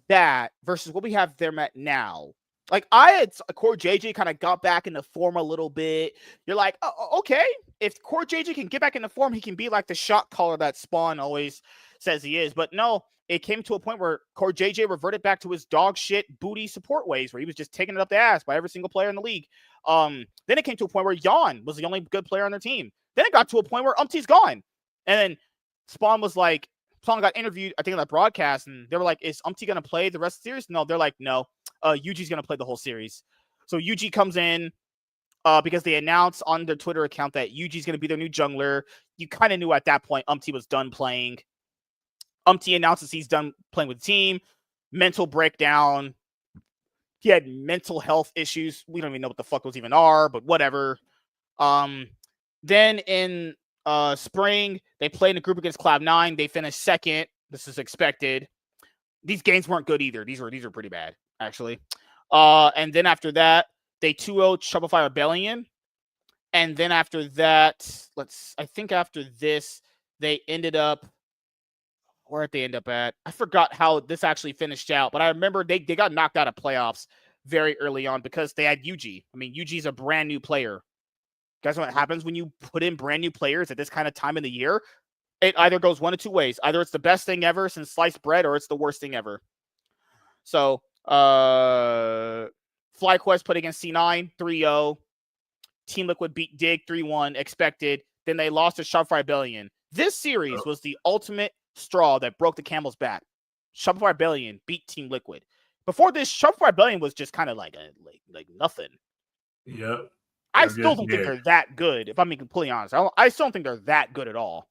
that versus what we have them at now. Like, I had Core JJ kind of got back into form a little bit. You're like, oh, okay, if Core JJ can get back into form, he can be like the shot caller that Spawn always says he is. But no, it came to a point where Core JJ reverted back to his dog shit booty support ways, where he was just taking it up the ass by every single player in the league. Then it came to a point where Yon was the only good player on their team. Then it got to a point where Umpty's gone. And then Spawn was like, Spawn got interviewed, I think, on that broadcast, and they were like, is Umpty going to play the rest of the series? No, they're like, no. UG's going to play the whole series. So UG comes in because they announced on their Twitter account that UG's going to be their new jungler. You kind of knew at that point Umpty was done playing. Umpty announces he's done playing with the team. Mental breakdown. He had mental health issues. We don't even know what the fuck those even are, but whatever. Then in spring, they played in a group against Cloud9. They finished second. This is expected. These games weren't good either. These were pretty bad, actually. And then after that, they 2-0'd Shopify Rebellion. And then after that, I think after this, they ended up, where did they end up at? I forgot how this actually finished out, but I remember they got knocked out of playoffs very early on because they had UG. I mean, UG's a brand new player. Guys, what happens when you put in brand new players at this kind of time in the year? It either goes one of two ways. Either it's the best thing ever since sliced bread, or it's the worst thing ever. So, FlyQuest played against C9, 3-0. Team Liquid beat Dig 3-1, expected. Then they lost to Shopify Rebellion. This series was the ultimate straw that broke the camel's back. Shopify Rebellion beat Team Liquid. Before this, Shopify Rebellion was just kind of like nothing. Yep. I still don't think they're that good, if I'm being completely honest. I still don't think they're that good at all.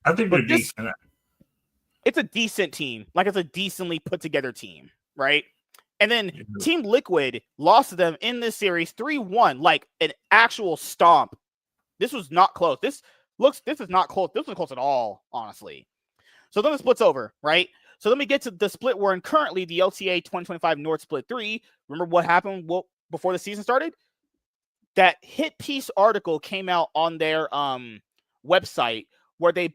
I think they're decent. It's a decent team. Like, it's a decently put together team, right? And then Team Liquid lost to them in this series 3-1, like an actual stomp. This was not close. This is not close. This wasn't close at all, honestly. So then the split's over, right? So let me get to the split we're in currently, the LTA 2025 North Split 3. Remember what happened before the season started? That hit piece article came out on their website where they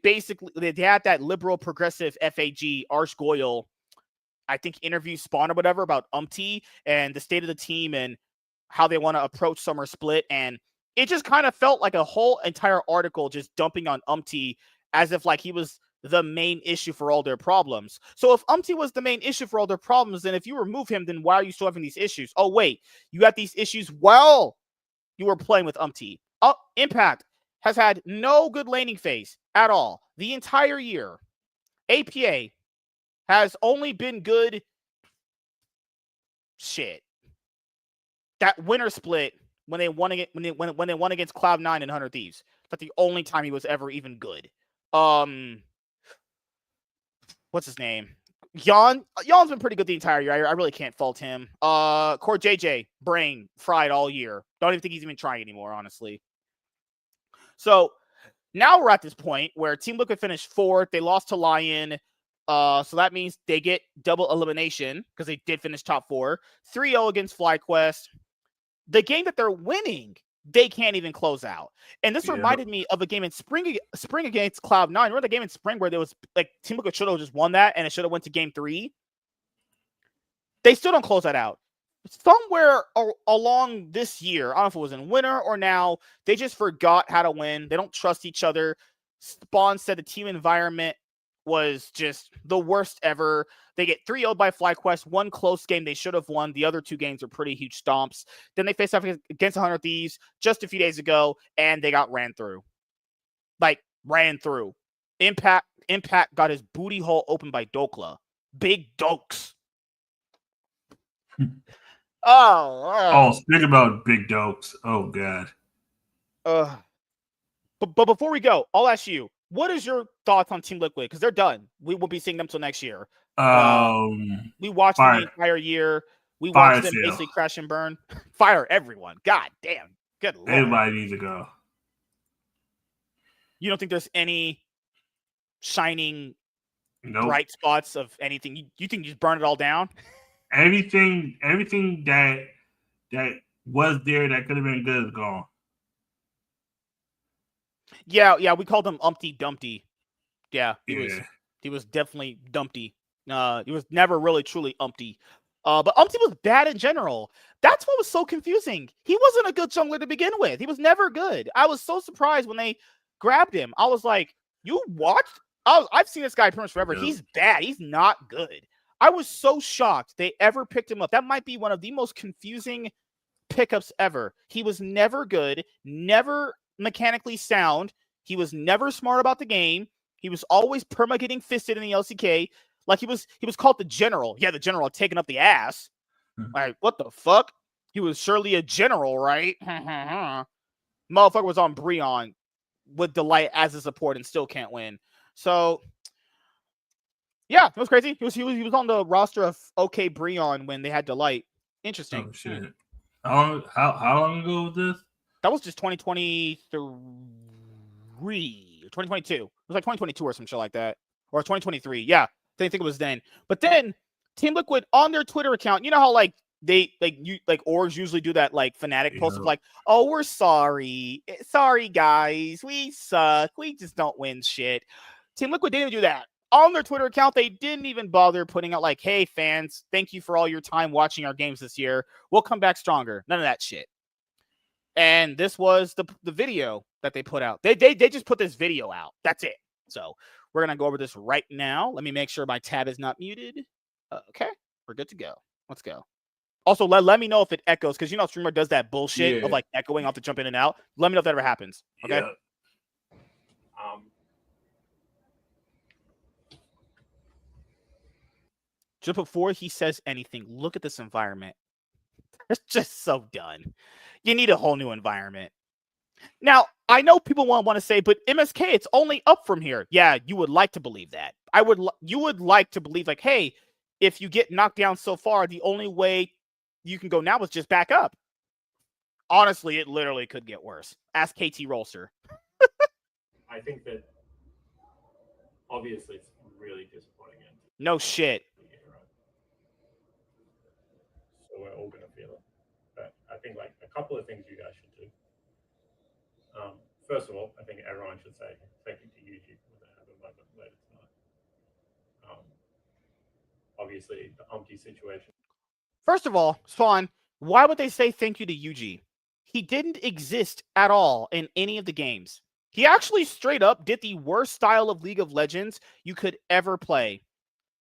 had that liberal progressive FAG, Arsh Goyle, I think, interview Spawn or whatever about Umpty and the state of the team and how they want to approach Summer Split, and it just kind of felt like a whole entire article just dumping on Umpty as if like he was the main issue for all their problems. So if Umpty was the main issue for all their problems, then if you remove him, then why are you still having these issues? Oh wait, you had these issues while you were playing with Umpty. Impact has had no good laning phase at all the entire year. APA has only been good shit. That winter split when they won against when they won against Cloud9 and 100 Thieves. That's the only time he was ever even good. What's his name? Yon's been pretty good the entire year. I really can't fault him. Core JJ, brain fried all year. Don't even think he's even trying anymore, honestly. So now we're at this point where Team Liquid finished 4th. They lost to Lion. So that means they get double elimination because they did finish top 4. 3-0 against FlyQuest. The game that they're winning, they can't even close out. And this reminded me of a game in spring against Cloud9. Remember the game in spring where there was like Team Liquid should have just won that and it should have went to game 3? They still don't close that out. Somewhere along this year, I don't know if it was in winter or now, they just forgot how to win. They don't trust each other. Spawn said the team environment was just the worst ever. They get 3-0 by FlyQuest. One close game they should have won. The other 2 games are pretty huge stomps. Then they faced off against 100 Thieves just a few days ago, and they got ran through. Like, ran through. Impact got his booty hole opened by Dokla. Big Dokes. Speaking about big dokes. Oh, God. But before we go, I'll ask you, what is your thoughts on Team Liquid? Because they're done. We won't be seeing them till next year. We watched them the entire year. We watched them basically crash and burn. Fire everyone. God damn. Good Lord. Everybody needs to go. You don't think there's any shining bright spots of anything? You think you just burn it all down? Everything that was there that could have been good is gone. Yeah, we called him Umpty Dumpty. Yeah, he was definitely Dumpty. He was never really truly Umpty. But Umpty was bad in general. That's what was so confusing. He wasn't a good jungler to begin with. He was never good. I was so surprised when they grabbed him. I was like, you watched? I've seen this guy pretty much forever. Yeah. He's bad. He's not good. I was so shocked they ever picked him up. That might be one of the most confusing pickups ever. He was never good, never mechanically sound. He was never smart about the game. He was always perma getting fisted in the LCK. Like he was called the general. Yeah, the general taking up the ass. Like, what the fuck? He was surely a general, right? Motherfucker was on Breon with Delight as a support and still can't win. So yeah, it was crazy. He was on the roster of OK Breon when they had Delight. Interesting. Oh shit. How long ago was this? That was just 2023 or 2022. It was like 2022 or some shit like that. Or 2023. Yeah. I think it was then. But then Team Liquid on their Twitter account, you know how like they orgs usually do that like fanatic post of like, oh, we're sorry. Sorry guys. We suck. We just don't win shit. Team Liquid didn't do that. On their Twitter account, they didn't even bother putting out like, hey, fans, thank you for all your time watching our games this year. We'll come back stronger. None of that shit. And this was the video that they put out. They just put this video out. That's it. So we're going to go over this right now. Let me make sure my tab is not muted. Okay, we're good to go. Let's go. Also, let me know if it echoes, because you know streamer does that bullshit of like echoing off to jump in and out. Let me know if that ever happens. Okay. Yeah. Just before he says anything, look at this environment. It's just so done. You need a whole new environment. Now, I know people want to say, but MSK, it's only up from here. Yeah, you would like to believe that. You would like to believe like, hey, if you get knocked down so far, the only way you can go now is just back up. Honestly, it literally could get worse. Ask KT Rolster. I think that obviously it's really disappointing. No shit. So we're all going to feel it. But I think like a couple of things you guys should do. First of all, I think everyone should say thank you to YouTube when they have a moment later tonight. Obviously, the Umpty situation. First of all, Spawn, Why would they say thank you to Yuji? He didn't exist at all in any of the games. He actually straight up did the worst style of League of Legends you could ever play.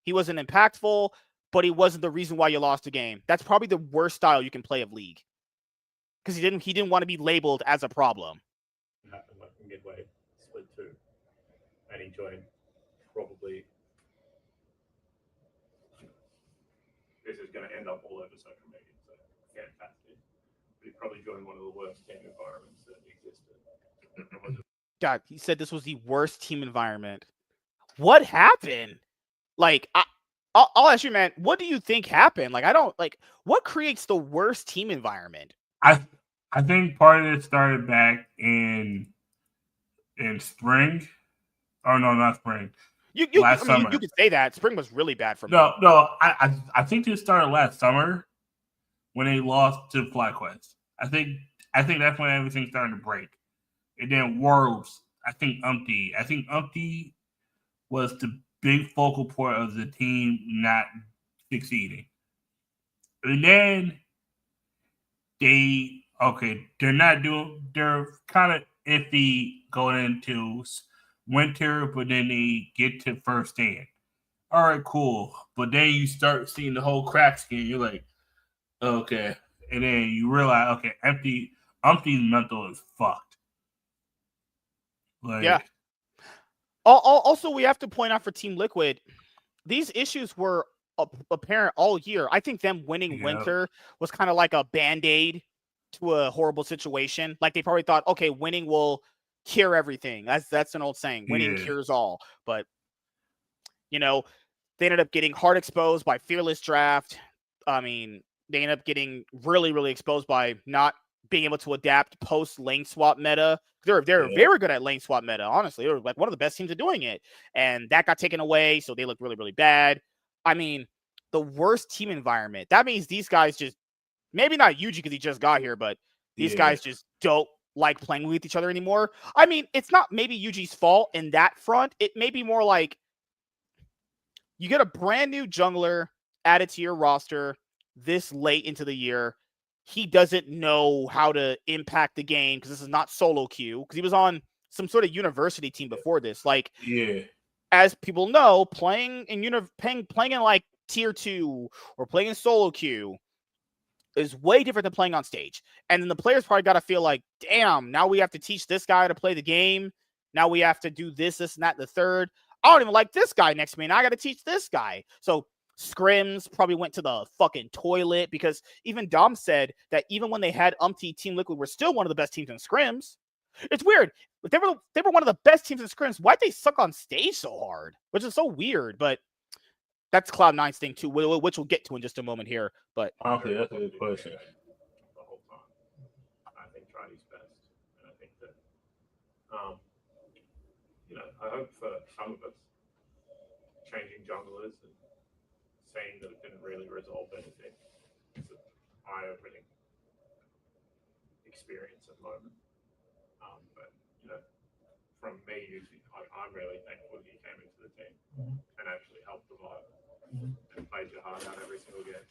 He wasn't impactful, but he wasn't the reason why you lost the game. That's probably the worst style you can play of League. Because he didn't want to be labeled as a problem. It happened like midway split 2. And he joined probably. This is going to end up all over social media, so fantastic. But he probably joined one of the worst team environments that existed. God, he said this was the worst team environment. What happened? Like, I'll ask you, man, what do you think happened? Like, I don't, like, what creates the worst team environment? I think part of it started back in spring. Oh, no, not spring. Last summer. You could say that. Spring was really bad for me. No, I think it started last summer when they lost to FlyQuest. I think that's when everything started to break. And then Worlds, I think Umpty was the big focal point of the team not succeeding. And then they're kind of iffy going into winter, but then they get to first stand. All right, cool. But then you start seeing the whole crack skin. You're like, okay. And then you realize, okay, Umpty's mental is fucked. Like, yeah. Also, we have to point out for Team Liquid, these issues were apparent all year. I think them winning winter was kind of like a Band-Aid to a horrible situation. Like they probably thought, okay, winning will cure everything. That's an old saying. Winning cures all. But you know, they ended up getting hard exposed by Fearless Draft. I mean, they ended up getting really, really exposed by not being able to adapt post lane swap meta. They're very good at lane swap meta. Honestly, they were like one of the best teams at doing it, and that got taken away, so they look really, really bad. I mean, the worst team environment. That means these guys just maybe not Yuji because he just got here, but these guys just don't like playing with each other anymore. I mean, it's not maybe Yuji's fault in that front. It may be more like you get a brand new jungler added to your roster this late into the year. He doesn't know how to impact the game because this is not solo queue because he was on some sort of university team before this. Like, as people know, playing in like tier 2 or playing in solo queue is way different than playing on stage. And then the players probably got to feel like, damn, now we have to teach this guy to play the game. Now we have to do this, and that, and the third. I don't even like this guy next to me, and I got to teach this guy. So scrims probably went to the fucking toilet because even Dom said that even when they had Umpty, Team Liquid were still one of the best teams in scrims. It's weird. If they were one of the best teams in scrims, why'd they suck on stage so hard? Which is so weird, but that's Cloud9's thing too, which we'll get to in just a moment here. But honestly, that's a good question. The whole time, I think Charlie's best, and I think that, I hope for some of us, changing junglers and saying that it didn't really resolve anything is an eye-opening experience at the moment. But from me, I'm really thankful he came into the team and actually helped the vibe and played your heart out every single game.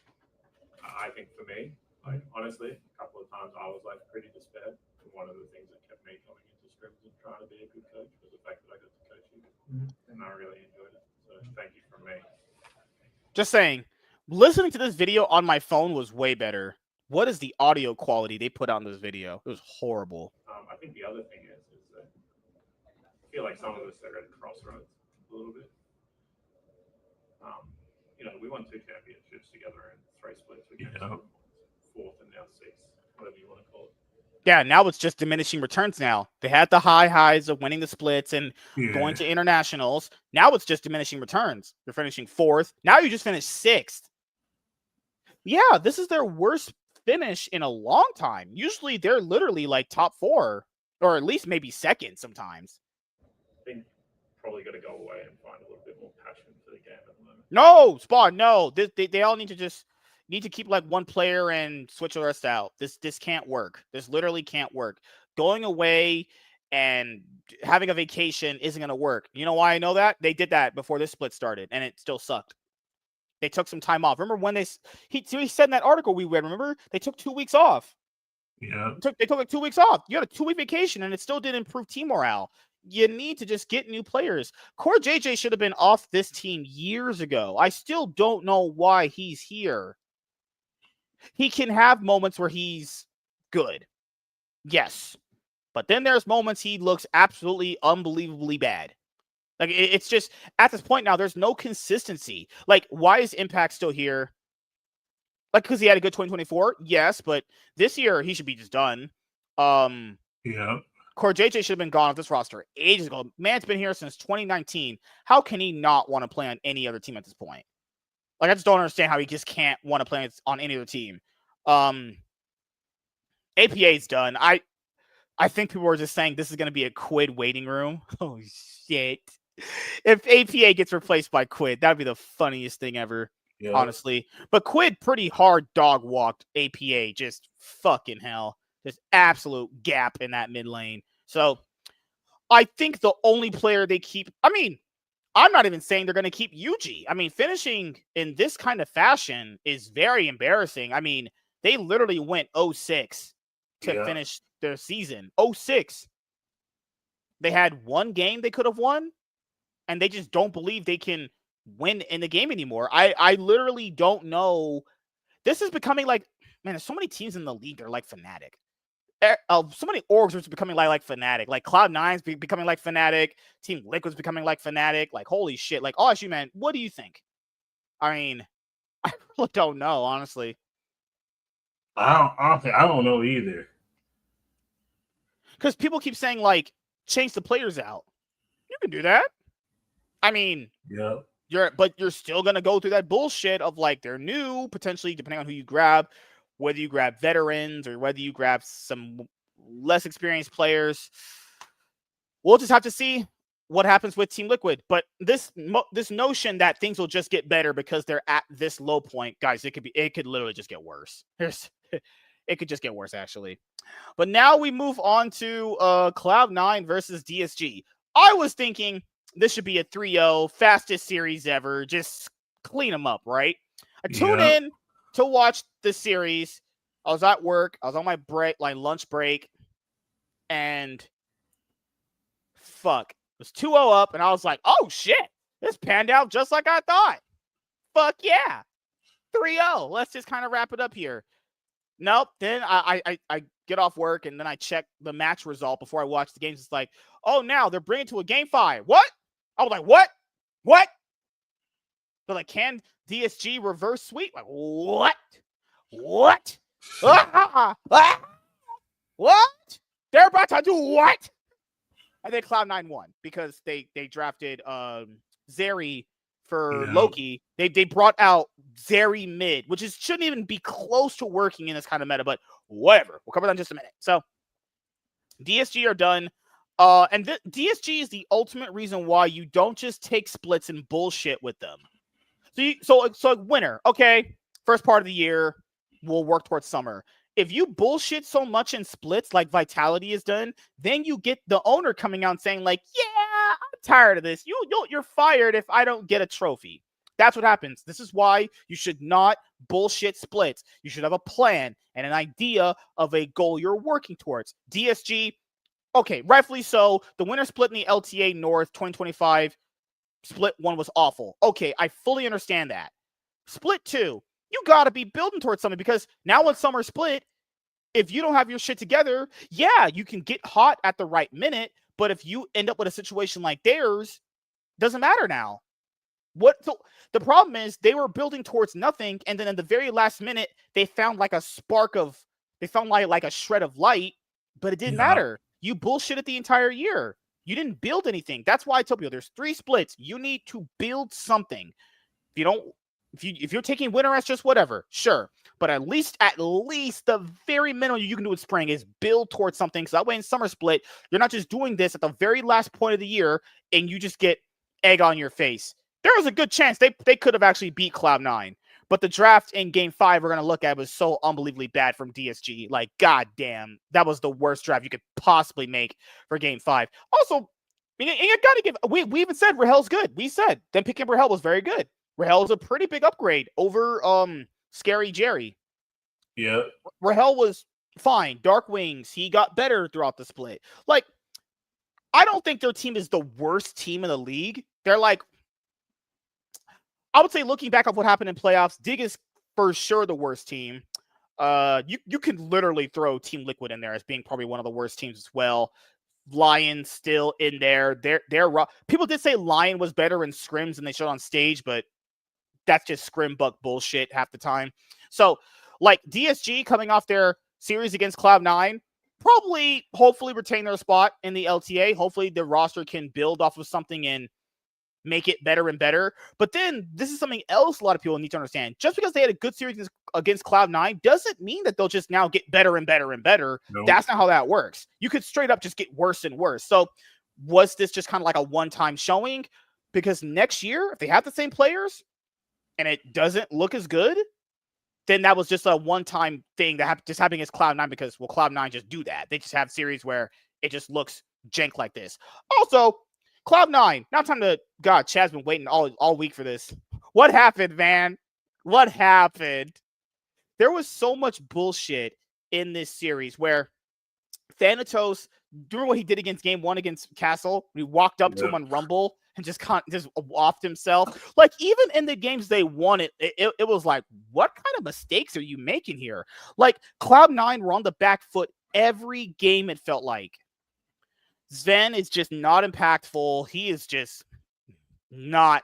I think for me, like honestly, a couple of times I was like pretty despaired. And one of the things that kept me coming into scrims and trying to be a good coach was the fact that I got to coach you, and I really enjoyed it. So thank you from me. Just saying, listening to this video on my phone was way better. What is the audio quality they put on this video? It was horrible. I think the other thing is that I feel like some of us are at crossroads a little bit. We won 2 championships together and 3 splits. We came 4th and now 6th, whatever you want to call it. Yeah, now it's just diminishing returns now. They had the highs of winning the splits and going to internationals. Now it's just diminishing returns. They're finishing 4th. Now you just finished 6th. Yeah, this is their worst finish in a long time. Usually they're literally like top 4 or at least maybe 2nd sometimes. I think probably got to go away and find a little bit more passion for the game at the moment. No, Spawn, no. They all need to keep like one player and switch the rest out. This can't work. This literally can't work. Going away and having a vacation isn't going to work. You know why I know that? They did that before this split started, and it still sucked. They took some time off. Remember when he said in that article we read, remember? They took 2 weeks off. Yeah. They took like 2 weeks off. You had a 2-week vacation, and it still didn't improve team morale. You need to just get new players. Core JJ should have been off this team years ago. I still don't know why he's here. He can have moments where he's good. Yes. But then there's moments he looks absolutely unbelievably bad. Like, it's just, at this point now, there's no consistency. Like, why is Impact still here? Like, because he had a good 2024? Yes, but this year, he should be just done. Yeah. Core JJ should have been gone off this roster ages ago. Man's been here since 2019. How can he not want to play on any other team at this point? Like, I just don't understand how he just can't want to play on any other team. APA's done. I think people were just saying this is going to be a Quid waiting room. Oh, shit. If APA gets replaced by Quid, that would be the funniest thing ever, honestly. But Quid pretty hard dog walked APA. Just fucking hell. Just absolute gap in that mid lane. So I think the only player they keep, I mean, I'm not even saying they're going to keep Yuji. I mean, finishing in this kind of fashion is very embarrassing. I mean, they literally went 0-6 to finish their season. 0-6. They had one game they could have won, and they just don't believe they can win in the game anymore. I literally don't know. This is becoming like, man, there's so many teams in the league that are like Fnatic. So many orgs are becoming like Fnatic. Like Cloud9's becoming like Fnatic. Team Liquid's becoming like Fnatic. Like, holy shit. Like, oh, actually, man, what do you think? I mean, I really don't know, honestly. I don't know either. Because people keep saying, like, change the players out. You can do that. I mean, you're still gonna go through that bullshit of like they're new, potentially, depending on who you grab, whether you grab veterans or whether you grab some less experienced players. We'll just have to see what happens with Team Liquid. But this notion that things will just get better because they're at this low point, guys, it could literally just get worse. It could just get worse, actually. But now we move on to Cloud9 versus DSG. I was thinking this should be a 3-0, fastest series ever. Just clean them up, right? I tuned in to watch the series. I was at work. I was on my break, like lunch break. And fuck. It was 2-0 up, and I was like, oh, shit. This panned out just like I thought. Fuck yeah. 3-0. Let's just kind of wrap it up here. Nope. Then I get off work, and then I check the match result before I watch the games. It's like, oh, now they're bringing to a game 5. What? I was like, what? What? They're like, can DSG reverse sweep? Like, what? What? What? They're about to do what? And then Cloud9 won because they drafted Zeri for Loki. They brought out Zeri mid, which shouldn't even be close to working in this kind of meta, but whatever. We'll cover that in just a minute. So DSG are done. And DSG is the ultimate reason why you don't just take splits and bullshit with them. So winter, okay, first part of the year, we'll work towards summer. If you bullshit so much in splits like Vitality has done, then you get the owner coming out and saying like, yeah, I'm tired of this. You're fired if I don't get a trophy. That's what happens. This is why you should not bullshit splits. You should have a plan and an idea of a goal you're working towards. DSG, okay, rightfully so. The winner split in the LTA North 2025 split 1 was awful. Okay, I fully understand that. Split 2, you got to be building towards something because now when summer split, if you don't have your shit together, yeah, you can get hot at the right minute, but if you end up with a situation like theirs, doesn't matter now. The problem is they were building towards nothing, and then in the very last minute, they found like a like a shred of light, but it didn't matter. You bullshitted the entire year. You didn't build anything. That's why I tell people there's 3 splits. You need to build something. If you're taking winter as just whatever, sure. But at least the very minimum you can do in spring is build towards something. So that way in summer split, you're not just doing this at the very last point of the year and you just get egg on your face. There was a good chance they could have actually beat Cloud9. But the draft in game 5 we're going to look at was so unbelievably bad from DSG. Like, goddamn, that was the worst draft you could possibly make for game 5. Also, you got to give, we even said Rahel's good. We said them picking Rahel was very good. Rahel's a pretty big upgrade over Scary Jerry. Yeah. Rahel was fine. Dark Wings, he got better throughout the split. Like, I don't think their team is the worst team in the league. They're like, I would say looking back on what happened in playoffs, Dig is for sure the worst team. You can literally throw Team Liquid in there as being probably one of the worst teams as well. Lion still in there. They're people did say Lion was better in scrims than they showed on stage, but that's just scrim buck bullshit half the time. So, like DSG coming off their series against Cloud9, probably hopefully retain their spot in the LTA. Hopefully the roster can build off of something and make it better and better. But then this is something else a lot of people need to understand. Just because they had a good series against Cloud9 doesn't mean that they'll just now get better and better and better. Nope. That's not how that works. You could straight up just get worse and worse. So was this just kind of like a one-time showing? Because next year, if they have the same players and it doesn't look as good, then that was just a one-time thing that just happening against Cloud9 because, well, Cloud9 just do that. They just have series where it just looks jank like this. Also, Cloud9, now time to, God, Chad's been waiting all week for this. What happened, man? What happened? There was so much bullshit in this series where Thanatos, doing what he did against game 1 against Castle, he walked up to him on Rumble and just offed himself. Like, even in the games they won, it was like, what kind of mistakes are you making here? Like, Cloud9 were on the back foot every game, it felt like. Sven is just not impactful. He is just not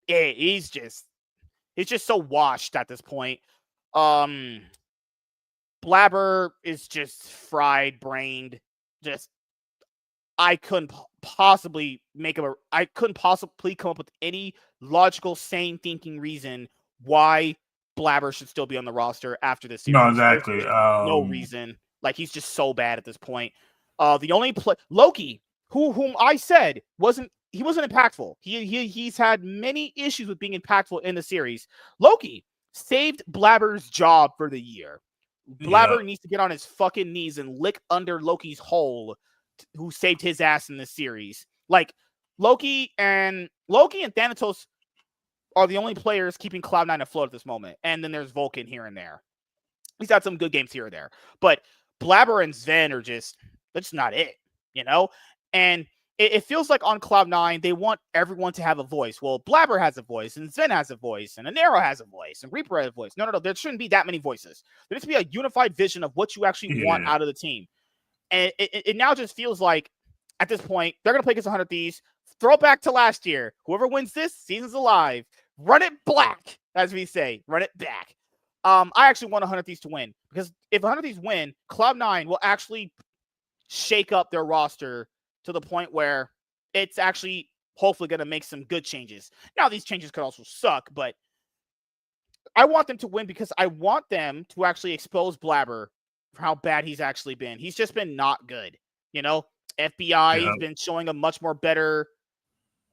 it. He's just so washed at this point. Blabber is just fried brained. Just I couldn't possibly come up with any logical, sane thinking reason why Blabber should still be on the roster after this series. No, exactly. No reason. Like, he's just so bad at this point. The only Loki, whom I said wasn't impactful. He's had many issues with being impactful in the series. Loki saved Blabber's job for the year. Blabber needs to get on his fucking knees and lick under Loki's hole, who saved his ass in this series. Like, Loki and Thanatos are the only players keeping Cloud9 afloat at this moment. And then there's Vulcan here and there. He's had some good games here or there. But Blabber and Sven are that's not it, you know? And it feels like on Cloud9, they want everyone to have a voice. Well, Blabber has a voice, and Sven has a voice, and Anero has a voice, and Reaper has a voice. No. There shouldn't be that many voices. There needs to be a unified vision of what you actually want out of the team. And it now just feels like, at this point, they're going to play against 100 Thieves. Throw it back to last year. Whoever wins this, season's alive. Run it black, as we say. Run it back. I actually want 100 Thieves to win. Because if 100 Thieves win, Cloud9 will actually shake up their roster to the point where it's actually hopefully going to make some good changes. Now, these changes could also suck, but I want them to win because I want them to actually expose Blabber for how bad he's actually been. He's just been not good. You know, FBI has been showing a much more better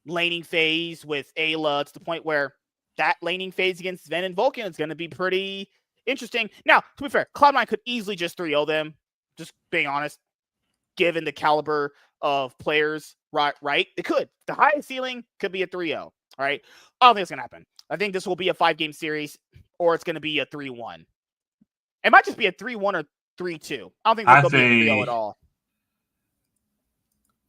laning phase with Ayla to the point where that laning phase against Sven and Vulcan is going to be pretty interesting. Now, to be fair, Cloud9 could easily just 3-0 them, just being honest. Given the caliber of players, right? It could. The highest ceiling could be a 3-0, all right? I don't think it's going to happen. I think this will be a 5-game series, or it's going to be a 3-1. It might just be a 3-1 or 3-2. I don't think there'll be a 3-0 at all.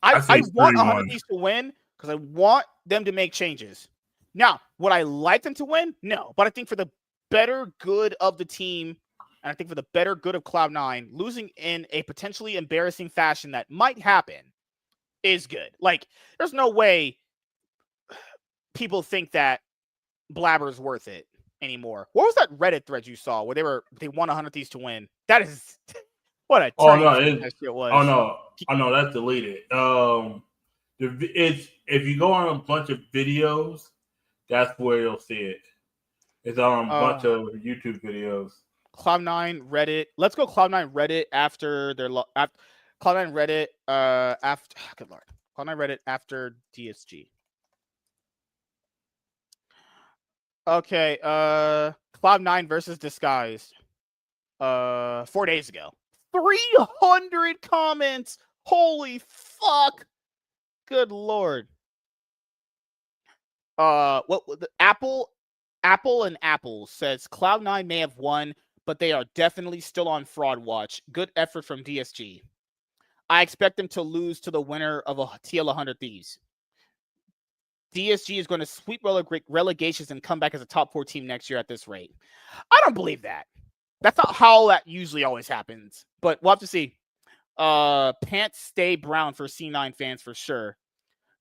I want 100 Thieves to win because I want them to make changes. Now, would I like them to win? No. But I think for the better good of the team, and I think for the better good of Cloud9, losing in a potentially embarrassing fashion that might happen is good. Like, there's no way people think that Blabber's worth it anymore. What was that Reddit thread you saw where they won 100 Thieves to win? That is what a that shit was. Oh no, that's deleted. It's if you go on a bunch of videos, that's where you'll see it. It's on a bunch of YouTube videos. Cloud9 Reddit. Let's go Cloud9 Reddit after their Cloud9 Reddit after good lord. Cloud9 Reddit after DSG. Okay, Cloud9 versus Disguised. 4 days ago. 300 comments. Holy fuck. Good lord. The Apple and Apple says Cloud9 may have won, but they are definitely still on fraud watch. Good effort from DSG. I expect them to lose to the winner of a TL 100 Thieves. DSG is going to sweep relegations and come back as a top 4 team next year at this rate. I don't believe that. That's not how that usually always happens. But we'll have to see. Pants stay brown for C9 fans for sure.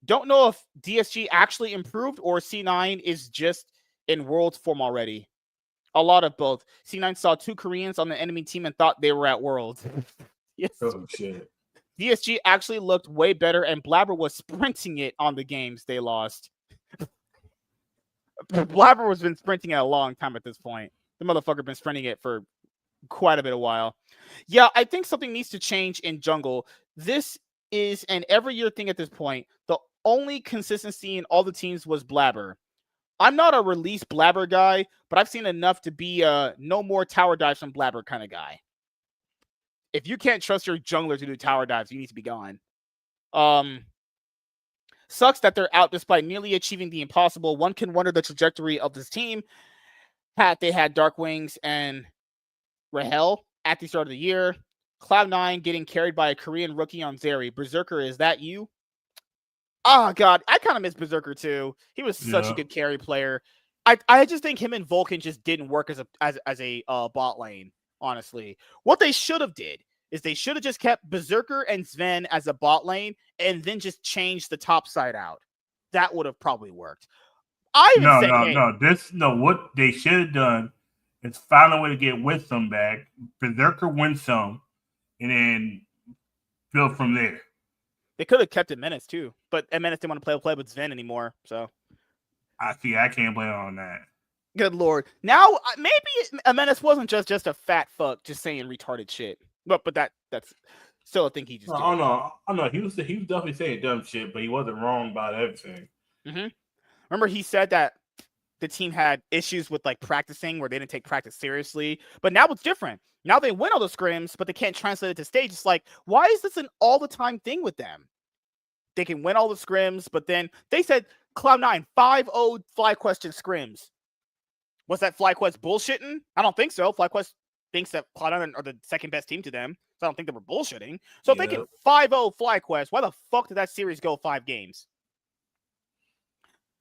Don't know if DSG actually improved or C9 is just in Worlds form already. A lot of both. C9 saw 2 Koreans on the enemy team and thought they were at Worlds. Yes. Oh shit. DSG actually looked way better, and Blabber was sprinting it on the games they lost. Blabber has been sprinting it a long time at this point. The motherfucker been sprinting it for quite a bit of while. Yeah, I think something needs to change in jungle. This is an every year thing at this point. The only consistency in all the teams was Blabber. I'm not a release Blabber guy, but I've seen enough to be a no more tower dives from Blabber kind of guy. If you can't trust your jungler to do tower dives, you need to be gone. Sucks that they're out despite nearly achieving the impossible. One can wonder the trajectory of this team. They had Dark Wings and Rahel at the start of the year. Cloud9 getting carried by a Korean rookie on Zeri. Berserker, is that you? Oh, God. I kind of miss Berserker, too. He was such a good carry player. I just think him and Vulcan just didn't work as a bot lane, honestly. What they should have did is they should have just kept Berserker and Sven as a bot lane and then just changed the top side out. That would have probably worked. What they should have done is find a way to get Wisdom back, Berserker win some, and then build from there. They could have kept it Menace too, but Menace didn't want to play with Sven anymore. So I can't blame on that. Good Lord. Now maybe Menace wasn't just a fat fuck just saying retarded shit. But that's still a thing he just did. Oh no. He was definitely saying dumb shit, but he wasn't wrong about everything. Mm-hmm. Remember he said that the team had issues with like practicing where they didn't take practice seriously. But now it's different. Now they win all the scrims, but they can't translate it to stage. It's like, why is this an all the time thing with them? They can win all the scrims, but then they said Cloud9 5-0 FlyQuest scrims. Was that FlyQuest bullshitting? I don't think so. FlyQuest thinks that Cloud9 are the second best team to them. So I don't think they were bullshitting. So if they can 5-0 FlyQuest, why the fuck did that series go 5 games?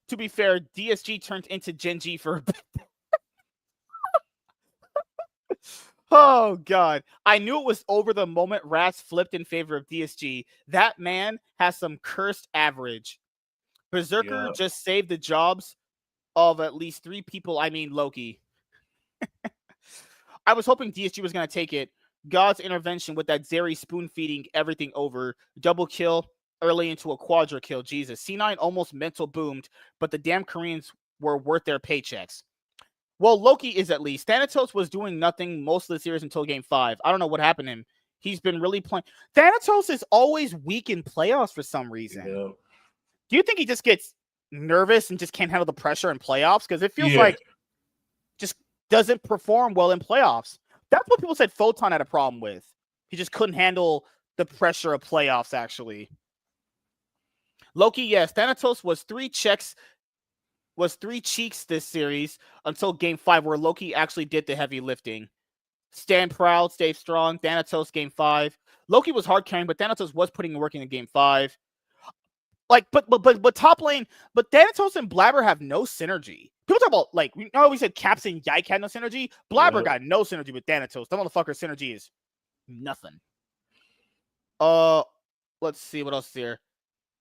To be fair, DSG turned into Gen G for a bit. Oh, God. I knew it was over the moment Rats flipped in favor of DSG. That man has some cursed average. Berserker just saved the jobs of at least 3 people. I mean, Loki. I was hoping DSG was going to take it. God's intervention with that Zeri spoon feeding everything over. Double kill early into a quadra kill. Jesus. C9 almost mental boomed, but the damn Koreans were worth their paychecks. Well, Loki is at least. Thanatos was doing nothing most of the series until game 5. I don't know what happened to him. He's been really playing. Thanatos is always weak in playoffs for some reason. Yeah. Do you think he just gets nervous and just can't handle the pressure in playoffs? Because it feels like just doesn't perform well in playoffs. That's what people said Photon had a problem with. He just couldn't handle the pressure of playoffs, actually. Loki, yes. Thanatos was 3 cheeks this series until game 5, where Loki actually did the heavy lifting. Stand proud, stay strong. Thanatos game 5. Loki was hard carrying, but Thanatos was putting in work in game 5. Like, but top lane, but Thanatos and Blabber have no synergy. People talk about, like, we always said Caps and Yike had no synergy. Blabber got no synergy with Thanatos. That motherfucker synergy is nothing. Let's see what else is here.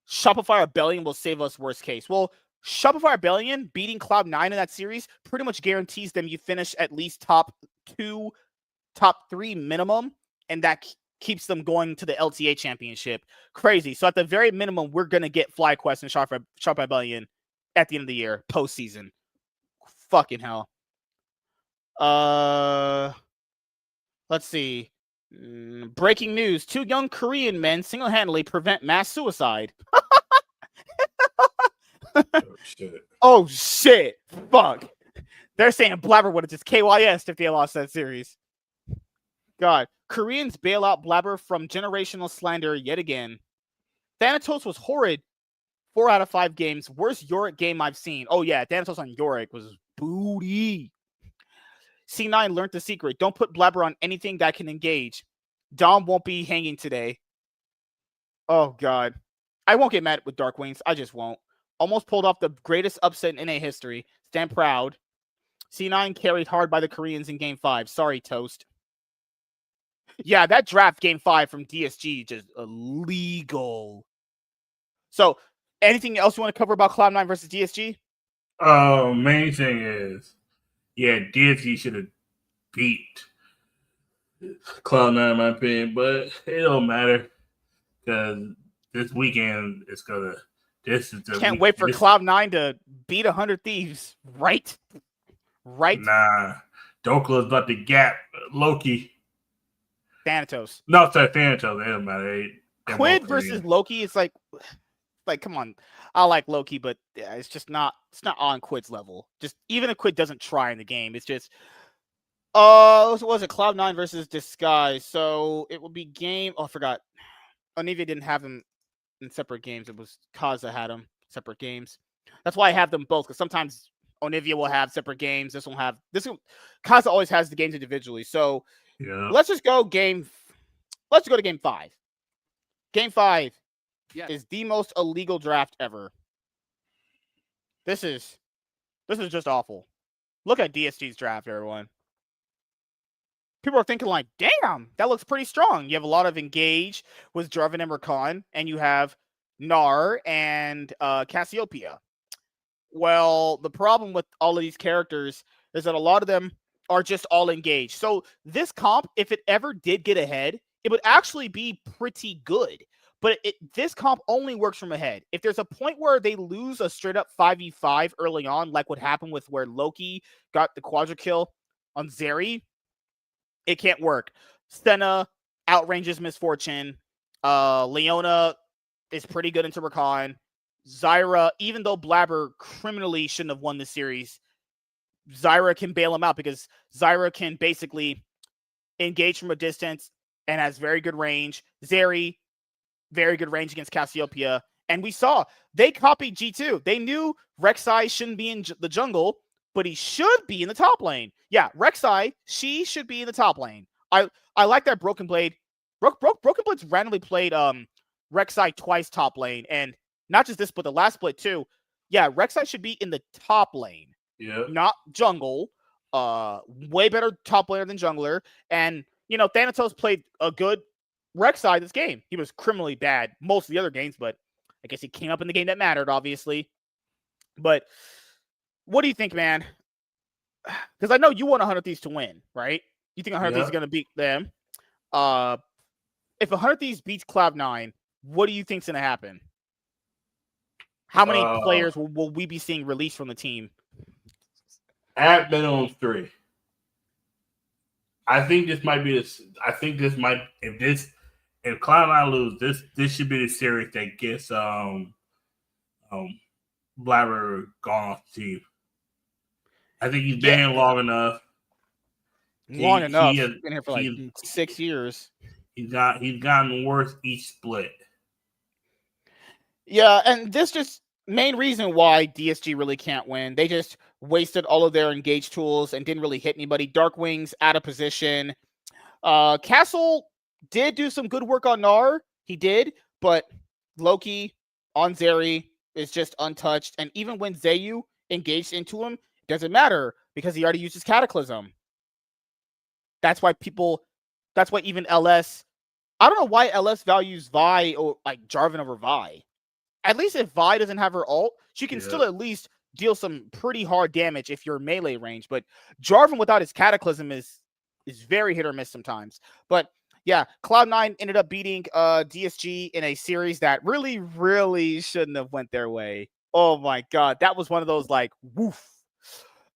Shopify Rebellion will save us worst case. Well, Shopify Rebellion beating Cloud9 in that series pretty much guarantees them you finish at least top 2, top 3 minimum, and that keeps them going to the LTA championship. Crazy. So at the very minimum, we're going to get FlyQuest and Shopify Rebellion at the end of the year, postseason. Fucking hell. Let's see. Breaking news. 2 young Korean men single-handedly prevent mass suicide. Oh, shit. Fuck. They're saying Blabber would have just KYS'd if they lost that series. God. Koreans bail out Blabber from generational slander yet again. Thanatos was horrid 4 out of 5 games. Worst Yorick game I've seen. Oh yeah, Thanatos on Yorick was booty. C9 learned the secret. Don't put Blabber on anything that can engage. Dom won't be hanging today. Oh god. I won't get mad with Dark Wings. I just won't. Almost pulled off the greatest upset in NA history. Stand proud. C9 carried hard by the Koreans in Game 5. Sorry, Toast. Yeah, that draft Game 5 from DSG just illegal. So, anything else you want to cover about Cloud9 versus DSG? Main thing is, yeah, DSG should have beat Cloud9 in my opinion, but it don't matter because this weekend it's gonna. This is the Can't wait for Cloud9 to beat 100 Thieves, right? Right? Nah, Dokla's about to gap Loki. Thanatos. No, sorry, Thanatos. It don't matter. Quid versus Loki. It's like, come on. I like Loki, but yeah, it's just not. It's not on Quid's level. Just even if Quid doesn't try in the game, it's just. What was it? Cloud9 versus Disguise. So it would be game. Oh, I forgot. Onivia didn't have them in separate games. It was Kaza had them separate games. That's why I have them both, because sometimes Onivia will have separate games. This will have Kaza always has the games individually. So yeah. let's just go game. Let's go to game 5. Game 5 is the most illegal draft ever. This is just awful. Look at DSG's draft, everyone. People are thinking like, damn, that looks pretty strong. You have a lot of engage with Jarvan and Rakan, and you have Gnar and Cassiopeia. Well, the problem with all of these characters is that a lot of them are just all engaged. So this comp, if it ever did get ahead, it would actually be pretty good. But this comp only works from ahead. If there's a point where they lose a straight up 5v5 early on, like what happened with where Loki got the quadra kill on Zeri, it can't work. Senna outranges Misfortune. Leona is pretty good into Rakan. Zyra, even though Blabber criminally shouldn't have won the series, Zyra can bail him out because Zyra can basically engage from a distance and has very good range. Zeri, very good range against Cassiopeia. And we saw they copied G2. They knew Rek'Sai shouldn't be in the jungle, but he should be in the top lane. Yeah, Rek'Sai, she should be in the top lane. I like that Broken Blade. Broken Blade's randomly played Rek'Sai twice top lane, and not just this, but the last split too. Yeah, Rek'Sai should be in the top lane. Yeah. Not jungle. Way better top laner than jungler. And you know, Thanatos played a good Rek'Sai this game. He was criminally bad most of the other games, but I guess he came up in the game that mattered, obviously. But what do you think, man? Because I know you want 100 Thieves to win, right? You think 100 Thieves is going to beat them? If 100 Thieves beats Cloud9, what do you think's going to happen? How many players will we be seeing released from the team? At minimum 3. I think this might be this. I think this might if Cloud9 lose, this should be the series that gets Blabber gone off the team. I think he's been here long enough. Long enough. He's been here for like 6 years. He's gotten worse each split. Yeah, and this just main reason why DSG really can't win. They just wasted all of their engage tools and didn't really hit anybody. Dark Wings out of position. Castle did do some good work on Gnar. He did, but Loki on Zeri is just untouched. And even when Zayu engaged into him, it doesn't matter because he already used his Cataclysm. That's why even LS, I don't know why LS values Vi or like Jarvan over Vi. At least if Vi doesn't have her ult, she can still at least deal some pretty hard damage if you're melee range. But Jarvan without his Cataclysm is very hit or miss sometimes. But yeah, Cloud9 ended up beating DSG in a series that really, really shouldn't have went their way. Oh my god, that was one of those like woof.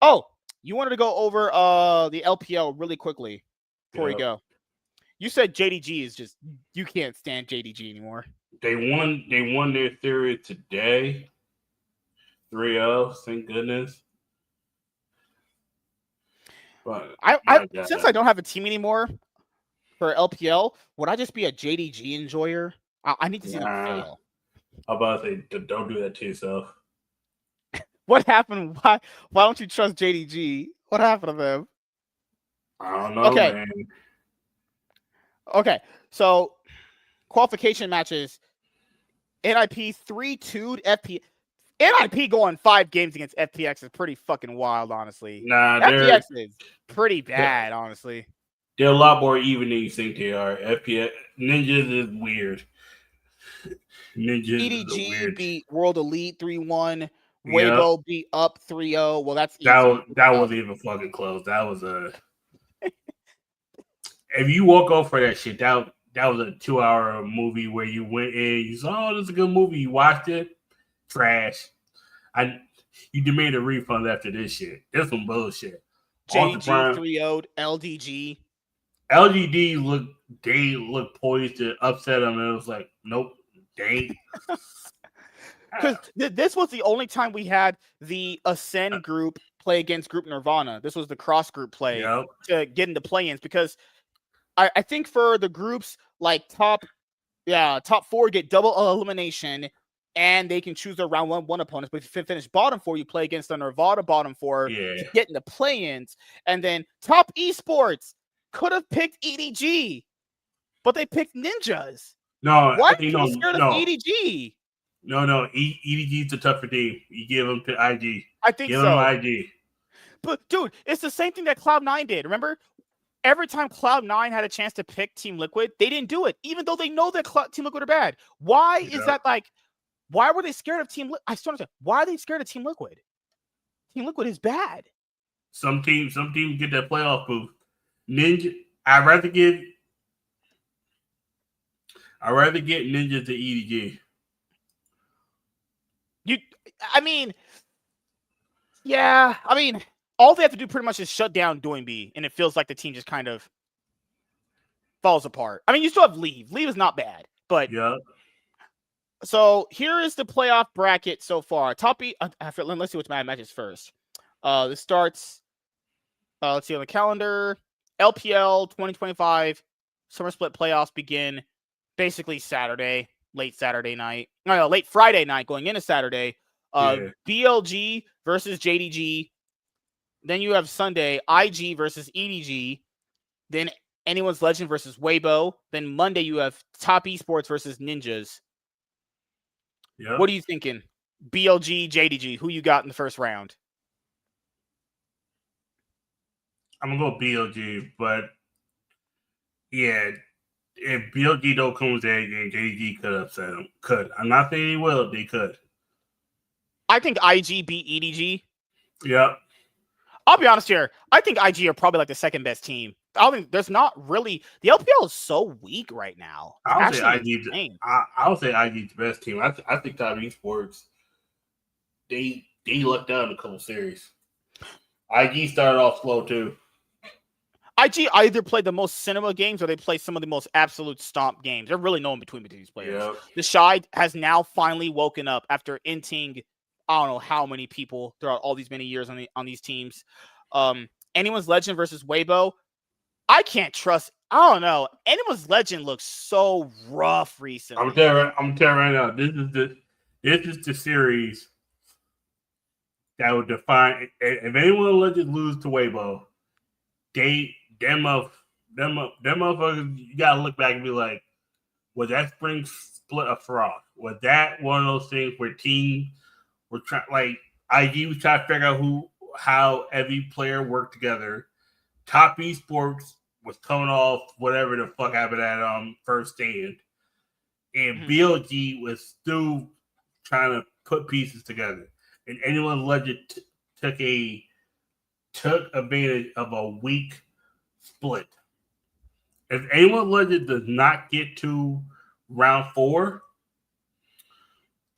Oh, you wanted to go over the LPL really quickly before we go. You said JDG is just, you can't stand JDG anymore. They won their series today. 3-0, thank goodness. But since I don't have a team anymore for LPL, would I just be a JDG enjoyer? I need to see them fail. I'm about to say, don't do that to yourself. What happened? Why don't you trust JDG? What happened to them? I don't know, Okay. man. Okay, so qualification matches. NIP 3-2'd FP. NIP going 5 games against FPX is pretty fucking wild, honestly. Nah, FPX is pretty bad, honestly. They're a lot more even than you think they are. FPX Ninjas is weird. Ninjas is EDG weird. beat World Elite 3-1. Yep. Weibo beat up 3-0. Well, that's easy. That wasn't even fucking close. That was a. If you woke up for that shit, that was a 2-hour movie where you went in, you saw, oh, this is a good movie. You watched it, trash. You demanded a refund after this shit. This some bullshit. JDG 3-0'd LDG. LGD look poised to upset them, and it was like, nope, they ain't. Because this was the only time we had the Ascend group play against Group Nirvana. This was the cross group play to get into play-ins, because I think for the groups, like top 4 get double elimination, and they can choose their round one opponents. But if you finish bottom 4, you play against the Nirvana bottom 4 to get into play-ins. And then top esports could have picked EDG, but they picked Ninjas. No, why are you scared of EDG? No, EDG's a tougher team. You give them to IG. I think give so. Them IG. But dude, it's the same thing that Cloud9 did. Remember? Every time Cloud9 had a chance to pick Team Liquid, they didn't do it, even though they know that Team Liquid are bad. Why is that like? Why were they scared of Team Liquid? I still don't understand. Why are they scared of Team Liquid? Team Liquid is bad. Some teams get that playoff boost. Ninja, I'd rather get Ninja to EDG. All they have to do pretty much is shut down Doing B, and it feels like the team just kind of falls apart. I mean, you still have Leave. Leave is not bad, but So here is the playoff bracket so far. Let's see which matches first. This starts. Let's see on the calendar. LPL 2025 Summer Split playoffs begin basically Saturday, late Friday night, going into Saturday. BLG versus JDG. Then you have Sunday, IG versus EDG. Then Anyone's Legend versus Weibo. Then Monday you have Top Esports versus Ninjas. What are you thinking? BLG, JDG, who you got in the first round? I'm going to go BLG, but yeah, if BLG don't come with that game, JDG could upset them. I'm not saying he will, they could. I think IG beat EDG. Yep. I'll be honest here. I think IG are probably like the second best team. I think there's not really. The LPL is so weak right now. I would say IG's the best team. I think Top Esports, they lucked out in a couple series. IG started off slow too. IG either play the most cinema games or they play some of the most absolute stomp games. There's really no in between these players. Yep. The Shy has now finally woken up after inting I don't know how many people throughout all these many years on these teams. Anyone's Legend versus Weibo. I can't trust. I don't know. Anyone's Legend looks so rough recently. I'm telling you right now. This is the series that would define. If Anyone's Legend lose to Weibo, them motherfuckers. You gotta look back and be like, was that spring split a fraud? Was that one of those things where teams were trying, like IG was trying to figure out how every player worked together. Top Esports was coming off whatever the fuck happened at first stand, and BLG was still trying to put pieces together. And Anyone's Legend took advantage of a weak split. If Anyone's Legend does not get to round 4,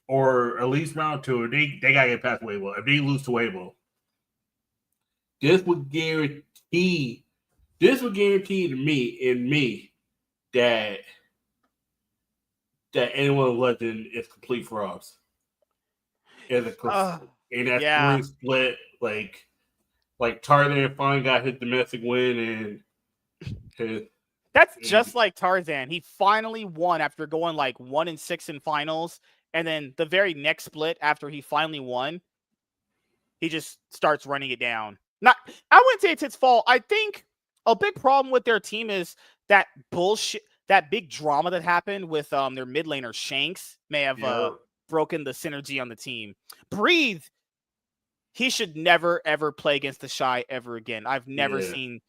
or at least round 2, they gotta get past Weibo. If they lose to Weibo, this would guarantee to me that Anyone's Legend is complete frauds. In that spring split, like Tarzan finally got his domestic win, and that's just like Tarzan. He finally won after going like 1-6 in finals, And then the very next split after he finally won, he just starts running it down. I wouldn't say it's his fault. I think a big problem with their team is that bullshit, that big drama that happened with their mid laner Shanks may have broken the synergy on the team. Breathe. He should never ever play against the Shy ever again. I've never seen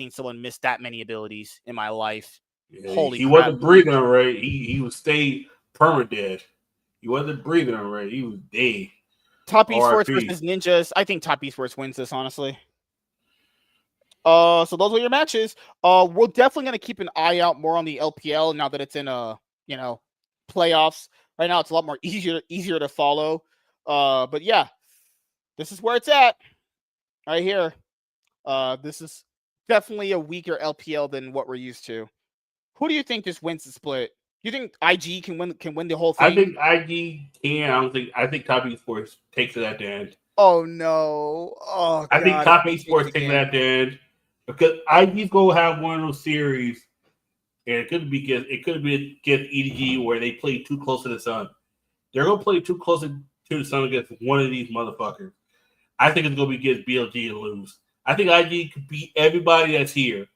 someone miss that many abilities in my life. Yeah, Holy he crap. wasn't breathing right. He was stay permadead. He wasn't breathing right. He was dead. Top Esports versus Ninjas. I think Top Esports wins this, honestly. So those are your matches. We're definitely gonna keep an eye out more on the LPL now that it's in playoffs. Right now it's a lot more easier to follow. But yeah, this is where it's at. Right here. This is definitely a weaker LPL than what we're used to. Who do you think just wins the split? Do you think IG can win the whole thing? I think IG can. I think Top Esports takes it at the end. Oh no! Oh, I think Top Esports takes it at the end because IG's gonna have one of those series, and it could be against EDG where they play too close to the sun. They're gonna play too close to the sun against one of these motherfuckers. I think it's gonna be against BLG and lose. I think IG could beat everybody that's here.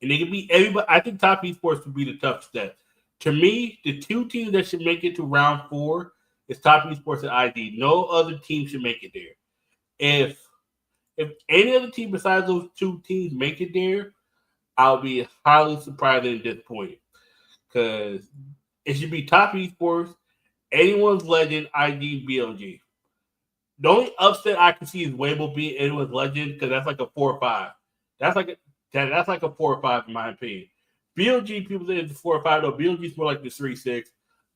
And they can beat everybody. I think Top Esports would be the tough step. To me, the two teams that should make it to round 4 is Top Esports and ID. No other team should make it there. If any other team besides those two teams make it there, I'll be highly surprised and disappointed. Because it should be Top Esports, anyone's legend, ID, BLG. The only upset I can see is Weibo being anyone's legend because that's like a 4 or 5. That's like a 4 or 5 in my opinion. BLG, people say it's a 4 or 5. No, BLG is more like the 3-6.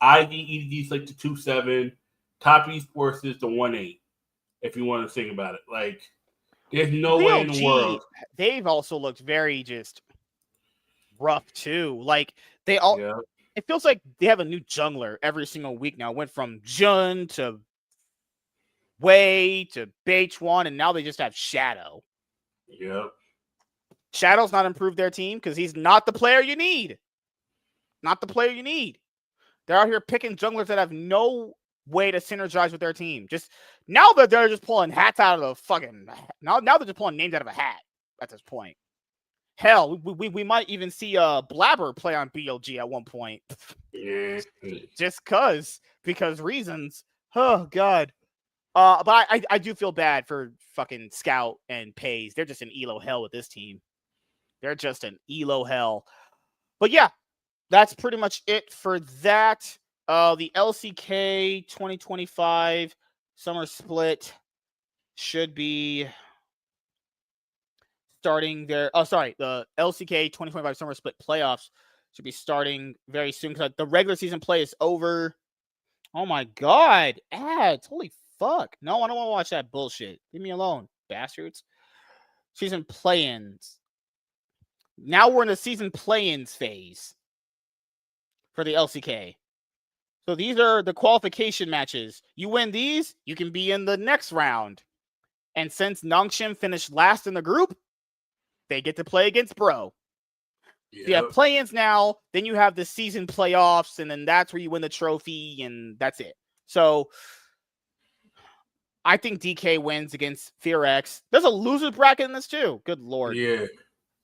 ID, EDG is like the 2-7. Top Esports is the 1-8. If you want to think about it. Like, there's no way in the world. They've also looked very just rough too. Like, they all... Yeah. It feels like they have a new jungler every single week now. It went from Jun to Wei to H1, and now they just have Shadow. Yep. Shadow's not improved their team because he's not the player you need. Not the player you need. They're out here picking junglers that have no way to synergize with their team. Just now that they're just pulling hats out of the fucking... Now they're just pulling names out of a hat at this point. Hell, we might even see Blabber play on BLG at one point. Yeah. Just because reasons. Oh, God. But I do feel bad for fucking Scout and Pays. They're just an elo hell with this team. They're just an elo hell. But yeah, that's pretty much it for that. The LCK 2025 summer split should be starting their... the LCK 2025 summer split playoffs should be starting very soon because the regular season play is over. Oh my God, ads! Holy fuck! No, I don't want to watch that bullshit. Leave me alone, bastards. Season play-ins. Now we're in the season play-ins phase for the LCK. So these are the qualification matches. You win these, you can be in the next round. And since Nongshim finished last in the group, they get to play against Bro. Yep. So you have play-ins now, then you have the season playoffs, and then that's where you win the trophy, and that's it. So I think DK wins against FearX. There's a loser's bracket in this too. Good Lord. Yeah.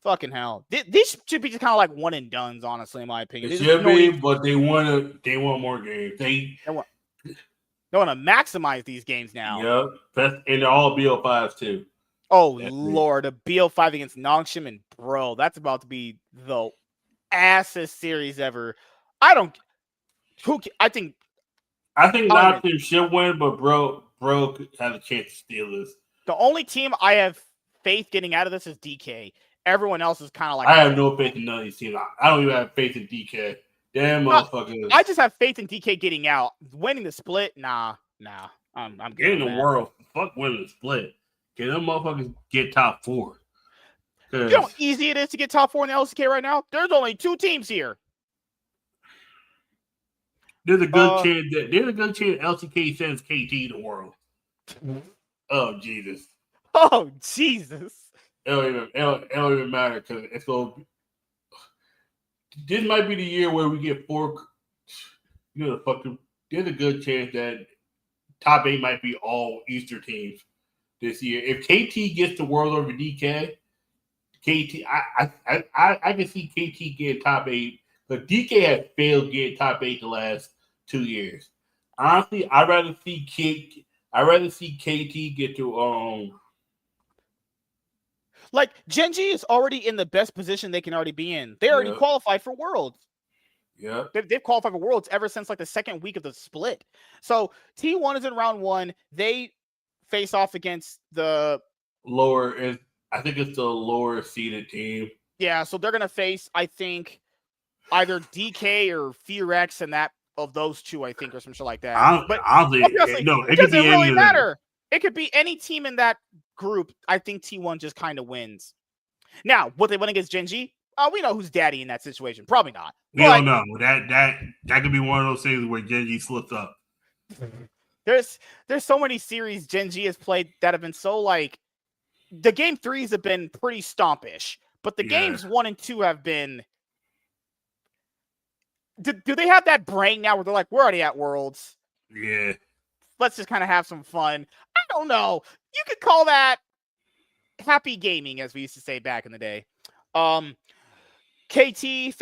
Fucking hell. These should be just kind of like one and dones, honestly, in my opinion. It should be, but they want more games. They want to maximize these games now. Yep. And they're all BO5s too. Oh, Lord. A BO5 against Nongshim and Bro. That's about to be the assest series ever. I think Nongshim should win, but Bro has a chance to steal this. The only team I have faith getting out of this is DK. Everyone else is kind of like... I have no faith in none of these teams. I don't even have faith in DK. Damn motherfuckers. I just have faith in DK getting out. Winning the split? Nah. I'm getting the world. Fuck winning the split. Can them motherfuckers get top 4? You know how easy it is to get top 4 in the LCK right now? There's only 2 teams here. There's a good chance LCK sends KT to the world. Oh, Jesus. Oh, Jesus. It don't even matter because it's going to... This might be the year where we get 4 there's a good chance that top 8 might be all Easter teams this year. If KT gets the world over DK, I can see KT getting top 8, but DK has failed getting top 8 the last 2 years. Honestly, I'd rather see KT get to Like Gen.G is already in the best position they can already be in. They already qualified for Worlds. Yeah, they've qualified for Worlds ever since like the second week of the split. So T1 is in round 1. They face off against the lower. I think it's the lower seeded team. Yeah, so they're gonna face, I think, either DK or Fearex and that of those two, I think, or some shit like that. But obviously, it doesn't really matter. It could be any team in that group. I think T1 just kind of wins. Now, would they win against Gen.G? We know who's daddy in that situation. Probably not. We don't know. That could be one of those things where Gen.G slips up. There's so many series Gen.G has played that have been so like the game 3s have been pretty stompish, but the games 1 and 2 have been. Do they have that brain now where they're like, we're already at Worlds? Yeah. Let's just kind of have some fun. I don't know. You could call that happy gaming, as we used to say back in the day. KT's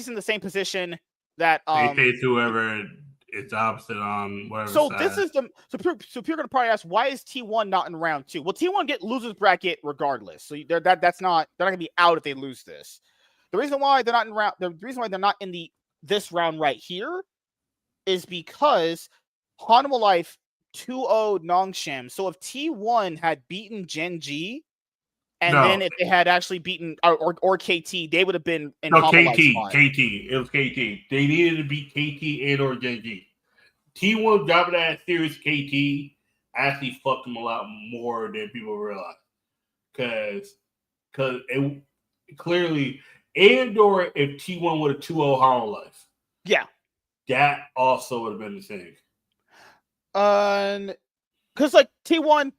in the same position that they face whoever it's opposite on whatever. So side. This is so people are gonna probably ask, why is T1 not in round 2? Well, T1 get losers bracket regardless, so they're not gonna be out if they lose this. The reason why they're not in this round right here is because Hanwha Life 2-0'd Nongshim. So if T1 had beaten Gen.G, and then if they had actually beaten or KT, they would have been in Hanwha Life's spot. KT. It was KT. They needed to beat KT and or Gen.G. T1 dropping that series KT actually fucked them a lot more than people realize. Because it clearly, and or if T1 would have 2-0 Hanwha Life. Yeah. That also would have been the same. Because like T1,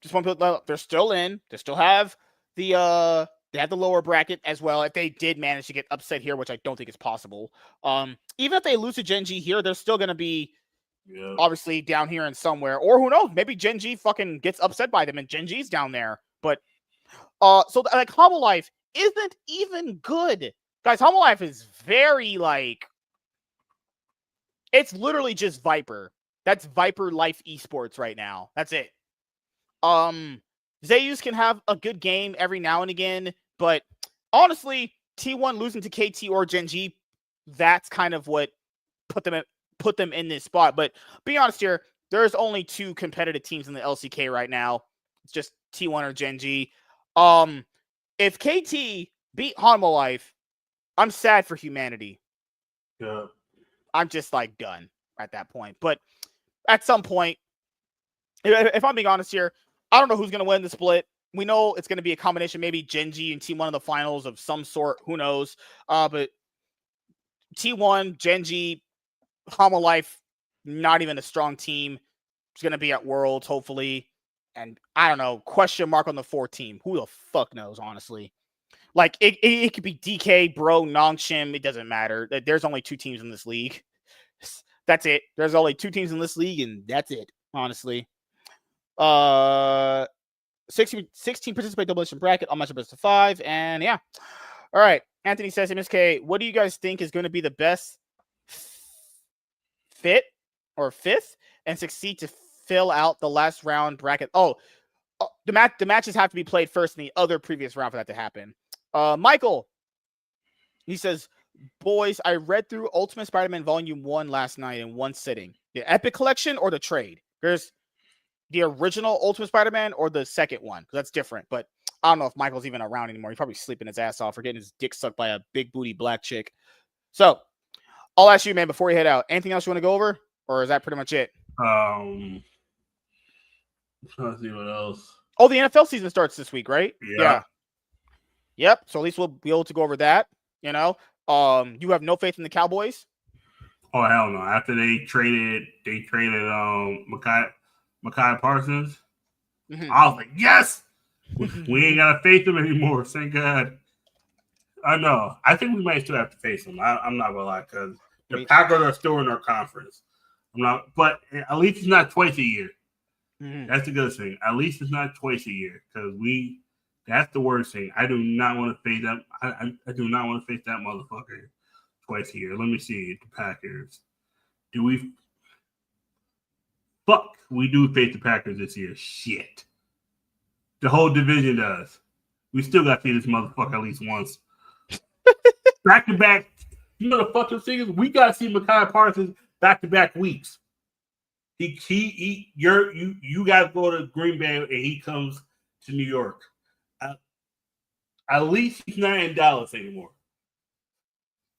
just want to put, they're still in. They still have they have the lower bracket as well. If they did manage to get upset here, which I don't think is possible. Even if they lose to Gen.G here, they're still gonna be obviously down here and somewhere. Or who knows? Maybe Gen.G fucking gets upset by them and Gen.G's down there. But so like Hanwha Life isn't even good, guys. Hanwha Life is very like. It's literally just Viper. That's Viper Life Esports right now. That's it. Zeus can have a good game every now and again, but honestly, T1 losing to KT or Gen.G, that's kind of what put them in this spot. But be honest here, there's only 2 competitive teams in the LCK right now. It's just T1 or Gen.G. If KT beat Hanwha Life, I'm sad for humanity. Yeah. I'm just like done at that point. But at some point, if I'm being honest here, I don't know who's going to win the split. We know it's going to be a combination, maybe Gen.G and T1 in the finals of some sort. Who knows? But T1, Gen.G, Hanwha Life, not even a strong team. It's going to be at Worlds, hopefully. And I don't know, question mark on the 4th team. Who the fuck knows, honestly? Like, it could be DK, Bro, Nongshim. It doesn't matter. There's only 2 teams in this league. That's it. There's only 2 teams in this league, and that's it, honestly. 16 participate double elimination bracket. All matchup best of 5, and yeah. All right. Anthony says, MSK, what do you guys think is going to be the best fit or 5th and succeed to fill out the last round bracket? The matches have to be played first in the other previous round for that to happen. Michael, he says, boys, I read through Ultimate Spider-Man Volume 1 last night in one sitting. The Epic Collection or the trade? There's the original Ultimate Spider-Man or the second one, because that's different. But I don't know if Michael's even around anymore. He's probably sleeping his ass off or getting his dick sucked by a big booty black chick. So I'll ask you, man, before you head out, anything else you want to go over? Or is that pretty much it? I'm trying to see what else. Oh, the NFL season starts this week, right? Yeah. Yep. So at least we'll be able to go over that. You know, you have no faith in the Cowboys? Oh, hell no. After they traded Mekhi Parsons, I was like, yes! We ain't got to face them anymore. Thank God. I know. I think we might still have to face them. I'm not going to lie, because The Packers are still in our conference. But at least it's not twice a year. Mm-hmm. That's the good thing. At least it's not twice a year because that's the worst thing. I do not want to face that. I do not want to face that motherfucker twice a year. Let me see the Packers. Do we? Fuck, we do face the Packers this year. Shit. The whole division does. We still got to see this motherfucker at least once. Back to back. You know the fucking thing is, we got to see Micah Parsons back to back weeks. You got to go to Green Bay and he comes to New York. At least he's not in Dallas anymore.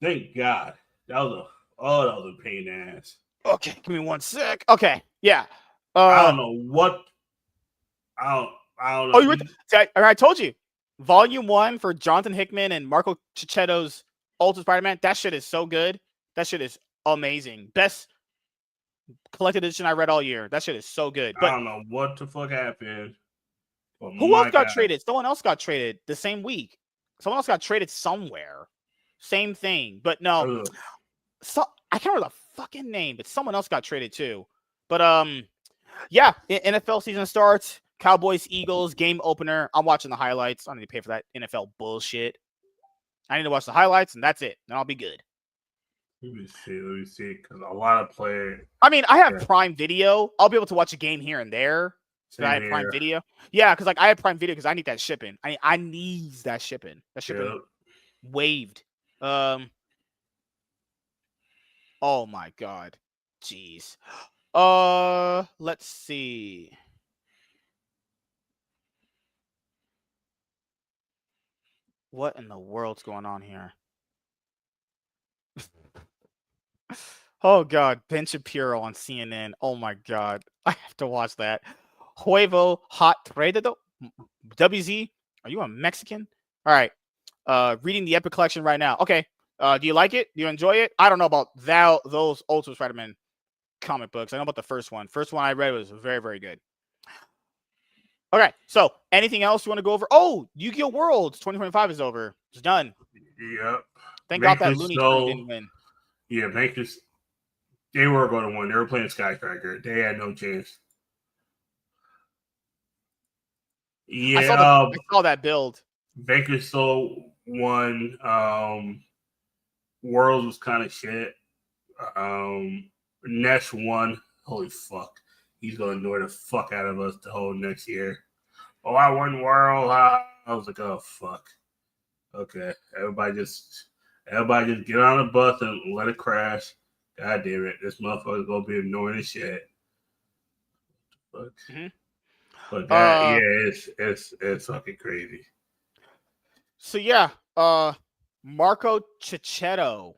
Thank God. That was a pain in the ass. Okay, give me 1 sec. Okay, yeah. I don't know what. I don't know. Oh, you were I told you. Volume 1 for Jonathan Hickman and Marco Cicchetto's Ultimate Spider-Man. That shit is so good. That shit is amazing. Best collected edition I read all year. That shit is so good. But I don't know what the fuck happened. Who else got traded? Someone else got traded the same week. Someone else got traded somewhere. Same thing. But no. So I can't remember the fucking name, but someone else got traded too. But yeah, NFL season starts. Cowboys, Eagles, game opener. I'm watching the highlights. I don't need to pay for that NFL bullshit. I need to watch the highlights, and that's it. Then I'll be good. Let me see. Because a lot of players. I mean, I have Prime Video. I'll be able to watch a game here and there. So I have Prime Video. Yeah, because I have Prime Video because I need that shipping. I need that shipping. That shipping waived. Oh my God. Jeez. Let's see. What in the world's going on here? Oh God, Ben Shapiro on CNN. Oh my God, I have to watch that. Huevo hot tradedo. WZ, are you a Mexican? All right. Reading the Epic Collection right now. Okay. Do you like it? Do you enjoy it? I don't know about those Ultimate Spider-Man comic books. I know about the first one. First one I read was very, very good. Okay, so anything else you want to go over? Oh, Yu-Gi-Oh! Worlds 2025 is over. It's done. Yep. Thank God that Looney Tunes didn't win. Yeah, Makers. They were going to win. They were playing Skycracker. They had no chance. Yeah, I saw that build. Baker Soul won. Worlds was kind of shit. Nesh won. Holy fuck. He's going to annoy the fuck out of us the whole next year. Oh, I won World. I was like, oh, fuck. Okay. Everybody just get on the bus and let it crash. God damn it. This motherfucker's going to be annoying as shit. Fuck. Mm-hmm. But that, it's fucking crazy. So, yeah. Marco Cicchetto.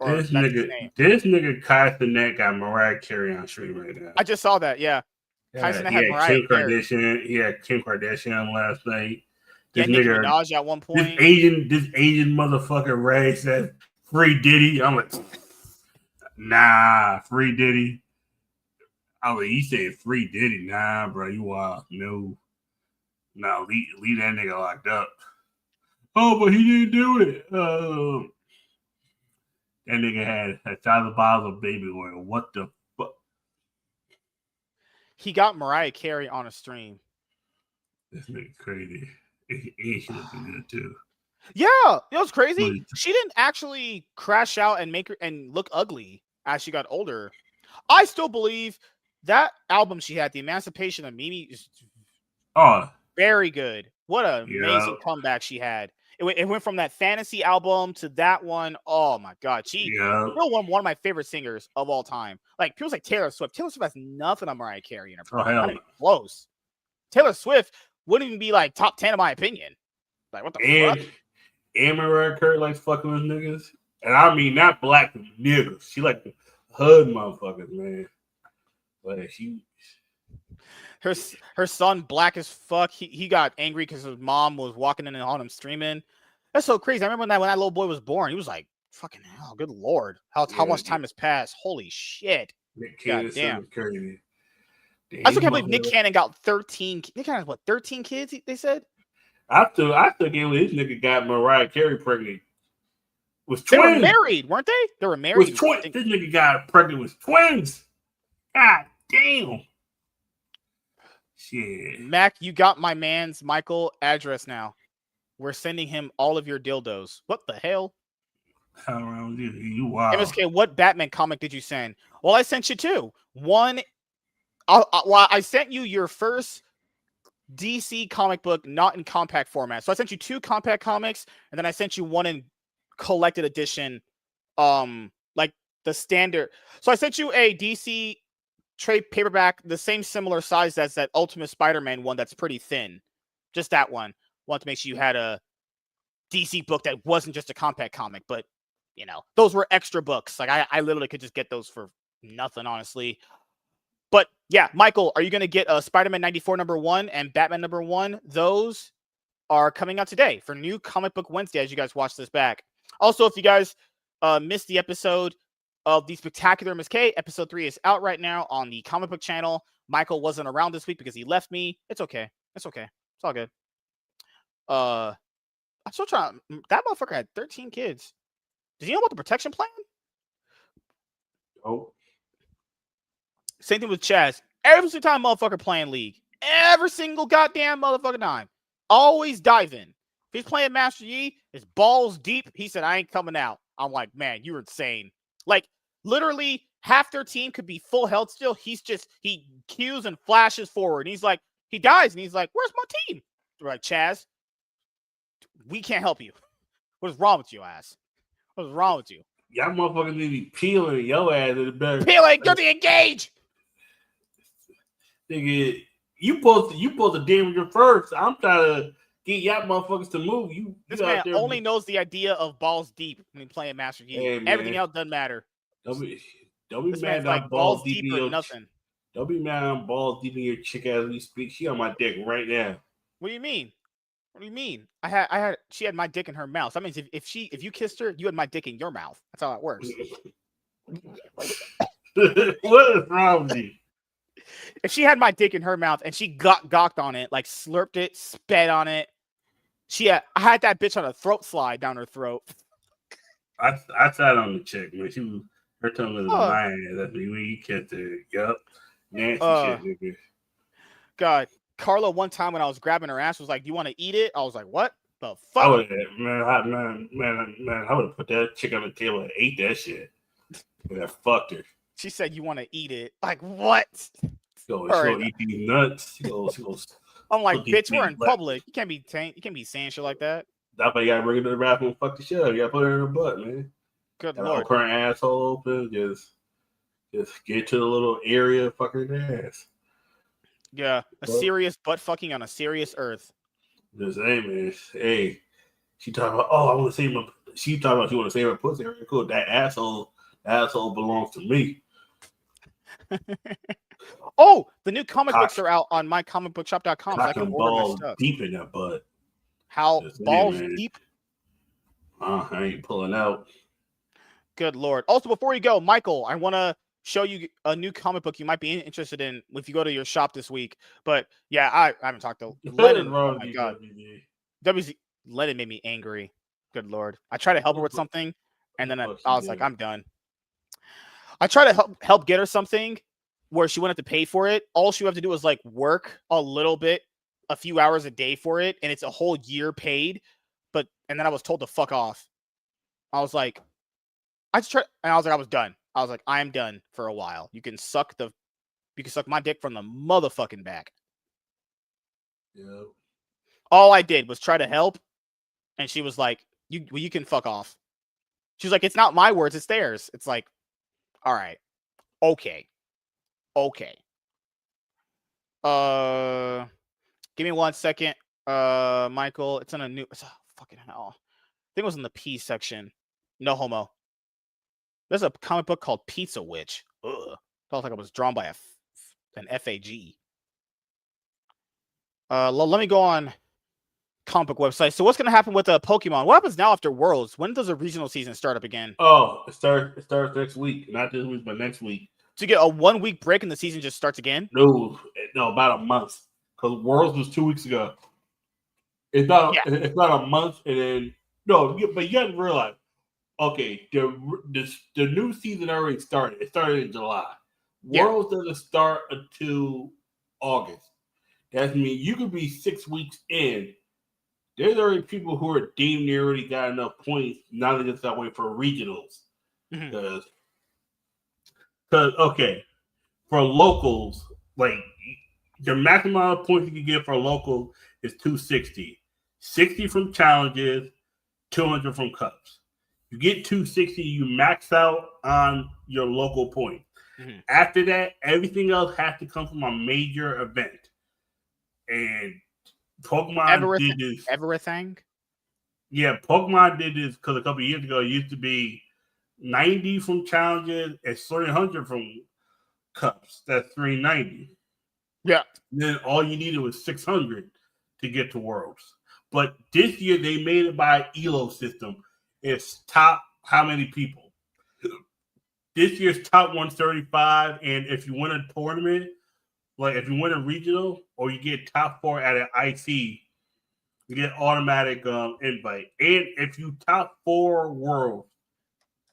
This nigga Kai Cenat got Mariah Carey on stream right now. I just saw that, yeah. Kai Cenat had Mariah Carey. He had Kim Kardashian last night. This Nicki Minaj at one point. This Asian motherfucker Ray said free Diddy. I'm like, nah, free Diddy. I was like, he said free Diddy. Nah, bro, you wild. No, leave that nigga locked up. Oh, but he didn't do it. That nigga had 1,000 bottles of baby oil. What the fuck? He got Mariah Carey on a stream. This nigga crazy. He should have been good too. Yeah, it was crazy. She didn't actually crash out and make her and look ugly as she got older. I still believe that album she had, The Emancipation of Mimi, is very good. What an amazing comeback she had. It went from that fantasy album to that one. Oh my God, she still one of my favorite singers of all time. Like people like Taylor Swift. Taylor Swift has nothing on Mariah Carey in her. Not even close. Taylor Swift wouldn't even be like top 10 in my opinion. Like what the fuck? And Mariah Carey likes fucking with niggas, and I mean not black niggas. She like the hood motherfuckers, man. Like she. Her son, black as fuck, he got angry because his mom was walking in on him streaming. That's so crazy. I remember when that little boy was born, he was like, fucking hell, good Lord. How much time has passed? Holy shit. God damn. Crazy. I still can't believe Nick Cannon got 13. Nick Cannon has what, 13 kids, they said? I still can't believe this nigga got Mariah Carey pregnant. Was They were twins. married, weren't they? They were married. Was twins. This nigga got pregnant with twins. God damn. Shit. Mac, you got my man's Michael address now. We're sending him all of your dildos. What the hell? You wow. MSK, what Batman comic did you send? Well, I sent you two. One, I sent you your first DC comic book, not in compact format. So I sent you two compact comics, and then I sent you one in collected edition, like the standard. So I sent you a DC trade paperback, the same similar size as that Ultimate Spider-Man one that's pretty thin. Just that one. Want to make sure you had a DC book that wasn't just a compact comic, but you know, those were extra books. Like I literally could just get those for nothing, honestly. But yeah, Michael, are you going to get Spider-Man 94 #1 and Batman #1? Those are coming out today for New Comic Book Wednesday as you guys watch this back. Also, if you guys missed the episode of the Spectacular MSK, episode 3 is out right now on the comic book channel. Michael wasn't around this week because he left me. It's okay. It's okay. It's all good. I'm still trying. That motherfucker had 13 kids. Does he know about the protection plan? Oh. Same thing with Chaz. Every single time motherfucker playing League. Every single goddamn motherfucking time. Always dive in. If he's playing Master Yi, it's balls deep. He said, I ain't coming out. I'm like, man, you're insane. Like, literally, half their team could be full health still. He cues and flashes forward. And he's like, he dies. And he's like, where's my team? We're like, Chaz, we can't help you. What is wrong with you, ass? What is wrong with you? Y'all motherfuckers need to be peeling your ass in the back. Peeling, go to engage. Nigga, you supposed to damage your first. I'm trying to get y'all motherfuckers to move. This man only knows the idea of balls deep when playing Master Yi. Hey, everything else doesn't matter. Don't be This mad like at balls deep in or your nothing. Don't be mad at balls deep in your chick as we speak. She on my dick right now. What do you mean? What do you mean? She had my dick in her mouth. That means if you kissed her, you had my dick in your mouth. That's how it works. What is wrong with you? If she had my dick in her mouth and she gawked on it, like slurped it, spat on it, I had that bitch on a throat slide down her throat. I sat on the chick, man. Her tongue was mine. That's me when you kissed her. Yup. Nasty shit, nigga. God. Carla, one time when I was grabbing her ass, was like, "You want to eat it?" I was like, "What the fuck?" I would have put that chick on the table and ate that shit. And I fucked her. She said, "You want to eat it?" Like what? She gonna eat these nuts. She goes. I'm like, bitch, we're in public. You can't be saying shit like that. That's why you gotta bring her to the bathroom and fuck the shit up. You gotta put her in her butt, man. Good and lord. Her asshole open. Just get to the little area, fuck her in the ass. Yeah, serious butt fucking on a serious earth. Just hey man, hey. She talking about I want to save my. She talking about she want to save her pussy. Cool. That asshole belongs to me. Oh, the new comic books are out on mycomicbookshop.com. So I can order my stuff. Deep in that butt. How just balls deep? I ain't pulling out. Good lord. Also, before you go, Michael, I want to show you a new comic book you might be interested in if you go to your shop this week. But yeah, I haven't talked to Lennon. Oh my god, WZ Lennon made me angry. Good lord. I tried to help her with something, and then I was like, I'm done. I tried to help get her something where she wouldn't have to pay for it. All she would have to do was like work a little bit, a few hours a day for it, and it's a whole year paid. And then I was told to fuck off. I was like, I was done. I was like, I am done for a while. You can suck my dick from the motherfucking back. Yeah. All I did was try to help, and she was like, you can fuck off. She's like, it's not my words, it's theirs. It's like, all right. Okay. Give me 1 second. Michael, it's in a new fucking hell. I think it was in the P section. No homo. There's a comic book called Pizza Witch. Ugh. Felt like it was drawn by an FAG. Let me go on comic book website. So what's going to happen with Pokemon? What happens now after Worlds? When does the regional season start up again? Oh, it starts next week. Not this week, but next week. So you get a 1 week break and the season just starts again? No, about a month. Because Worlds was 2 weeks ago. It's not a month, and then but you got to realize Okay, the new season already started. It started in July. Yeah. Worlds doesn't start until August. That means you could be 6 weeks in. There's already people who are damn near already got enough points. Now they just got to wait for regionals. Because okay, for locals, like the maximum amount of points you can get for a local is 260. 60 from challenges, 200 from cups. You get 260, you max out on your local point. After that, everything else has to come from a major event. And Pokemon did this. Everything? Yeah, Pokemon did this because a couple of years ago it used to be 90 from challenges and 300 from cups. That's 390. Yeah. And then all you needed was 600 to get to Worlds. But this year they made it by ELO system. It's top how many people. This year's top 135, and if you win a tournament, like if you win a regional or you get top 4 at an IC, you get automatic invite. And if you top 4 Worlds,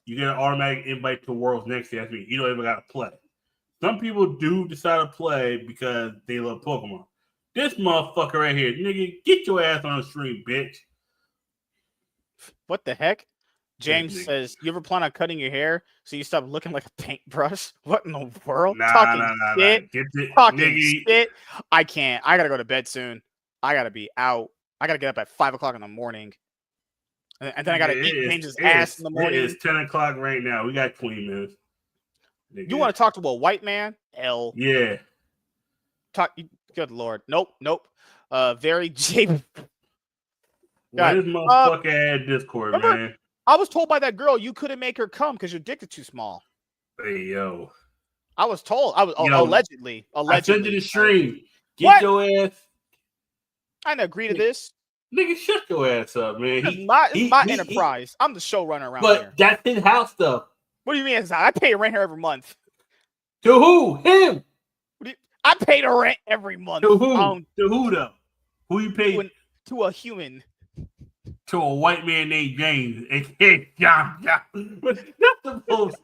you get an automatic invite to Worlds next year. That means you don't even got to play. Some people do decide to play because they love Pokemon. This motherfucker right here, nigga, get your ass on the stream, bitch. What the heck? James says, you ever plan on cutting your hair so you stop looking like a paintbrush? What in the world? Talking shit. I can't. I got to go to bed soon. I got to be out. I got to get up at 5 o'clock in the morning. And then I got to eat James's ass in the morning. It is 10 o'clock right now. We got 20 minutes. You want to talk to a white man? Hell. Yeah. Good Lord. Nope. Very James. Why this motherfucker add Discord, remember, man? I was told by that girl you couldn't make her come because your dick is too small. Hey, yo. I was told. Allegedly. I sent you the stream. Get your ass. I didn't agree to this. Nigga, shut your ass up, man. It's my enterprise. I'm the showrunner around here. But that's his house stuff. What do you mean? I pay rent here every month. To who? Him. I pay the rent every month. To who? To who though? Who you pay? To a human. To a white man named James, aka John. That's the most.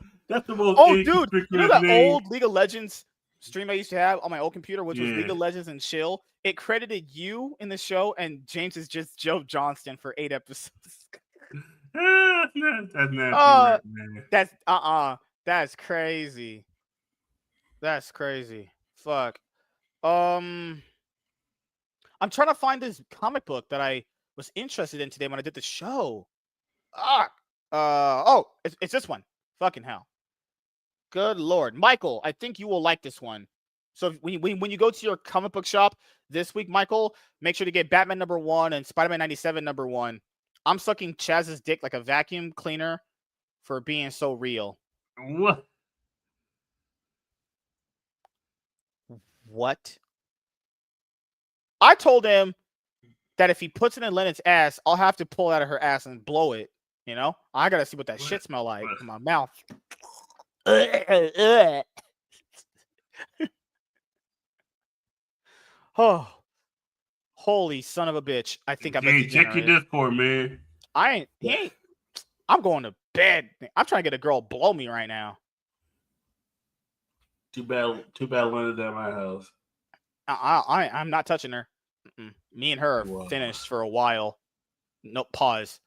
Oh, dude! You know that name? old League of Legends stream I used to have on my old computer, which was League of Legends and Chill. It credited you in the show, and James is just Joe Johnston for 8 episodes. That's not man. That's crazy. That's crazy. Fuck. I'm trying to find this comic book that I was interested in today when I did the show. It's this one. Fucking hell. Good Lord. Michael, I think you will like this one. So when you go to your comic book shop this week, Michael, make sure to get Batman #1 and Spider-Man 97 #1. I'm sucking Chaz's dick like a vacuum cleaner for being so real. What? I told him that if he puts it in Lennon's ass, I'll have to pull it out of her ass and blow it. You know? I gotta see what that shit smell like in my mouth. Oh, holy son of a bitch! I think I bet. Check your Discord, man. He ain't. I'm going to bed. I'm trying to get a girl blow me right now. Too bad Lennon's at my house. I'm not touching her. Me and her are finished for a while. No, pause.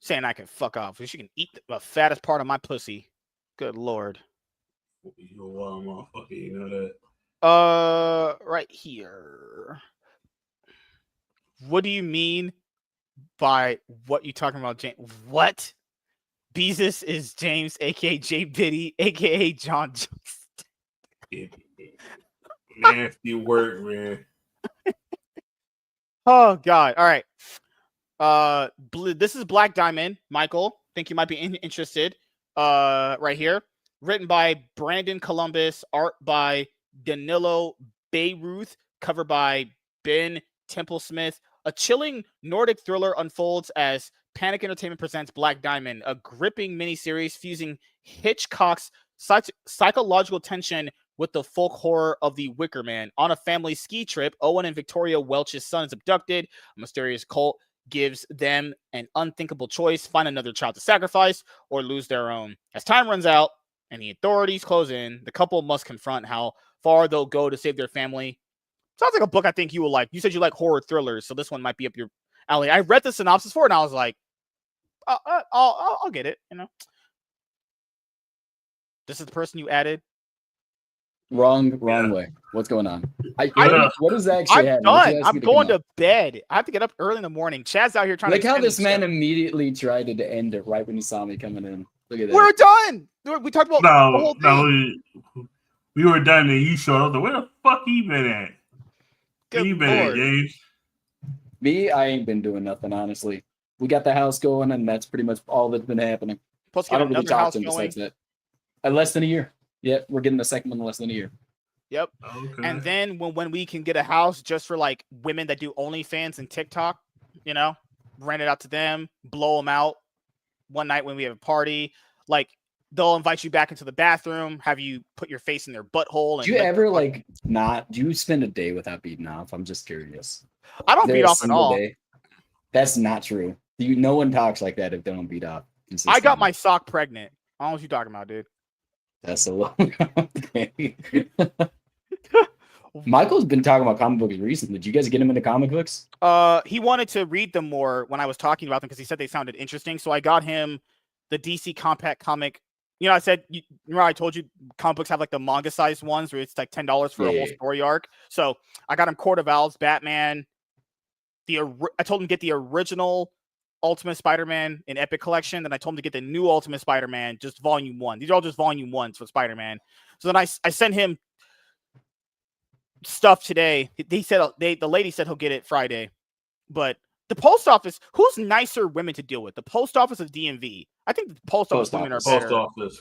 Saying I can fuck off. She can eat the fattest part of my pussy. Good Lord. You're a wild motherfucker, you know that. Right here. What do you mean by what you talking about, James? What? Beezus is James, aka J Biddy, aka John Jones. Nasty work, man. Oh God! All right. This is Black Diamond, Michael. Think you might be interested. Right here, written by Brandon Columbus, art by Danilo Beyruth, cover by Ben Templesmith. A chilling Nordic thriller unfolds as Panic Entertainment presents Black Diamond, a gripping miniseries fusing Hitchcock's psychological tension with the folk horror of The Wicker Man. On a family ski trip, Owen and Victoria Welch's son is abducted. A mysterious cult gives them an unthinkable choice: find another child to sacrifice or lose their own. As time runs out and the authorities close in, the couple must confront how far they'll go to save their family. Sounds like a book I think you will like. You said you like horror thrillers, so this one might be up your alley. I read the synopsis for it, and I was like, I'll get it. You know, this is the person you added. Wrong way. What's going on? What is I'm actually happening? done. I'm going to bed. I have to get up early in the morning. Chad's out here trying like to. Like how this man immediately tried to end it right when he saw me coming in. Look at that. We're done. We talked about the whole thing. We were done, and you showed up. Where the fuck you been at? Where you been at, James? Me, I ain't been doing nothing, honestly. We got the house going, and that's pretty much all that's been happening. Plus, I don't really talk to him besides that. Less than a year. Yeah, we're getting the second one in less than a year. Yep. Okay. And then when we can get a house just for like women that do OnlyFans and TikTok, you know, rent it out to them, blow them out one night when we have a party. Like they'll invite you back into the bathroom, have you put your face in their butthole. And do you ever do you spend a day without beating off? I'm just curious. I don't beat off at all. Day? That's not true. No one talks like that if they don't beat off. I got my sock pregnant. I don't know what you talking about, dude. That's a long okay. Michael's been talking about comic books recently. Did you guys get him into comic books? He wanted to read them more when I was talking about them because he said they sounded interesting. So I got him the DC Compact comic. You know, I said, remember I told you comic books have like the manga sized ones where it's like $10 for a whole story arc. So I got him Court of Owls, Batman. I told him to get the original Ultimate Spider-Man in Epic Collection. Then I told him to get the new Ultimate Spider-Man, just Volume 1. These are all just Volume 1s for Spider-Man. So then I sent him stuff today. He said the lady said he'll get it Friday. But the post office, who's nicer women to deal with? The post office or DMV? I think the post office women are better.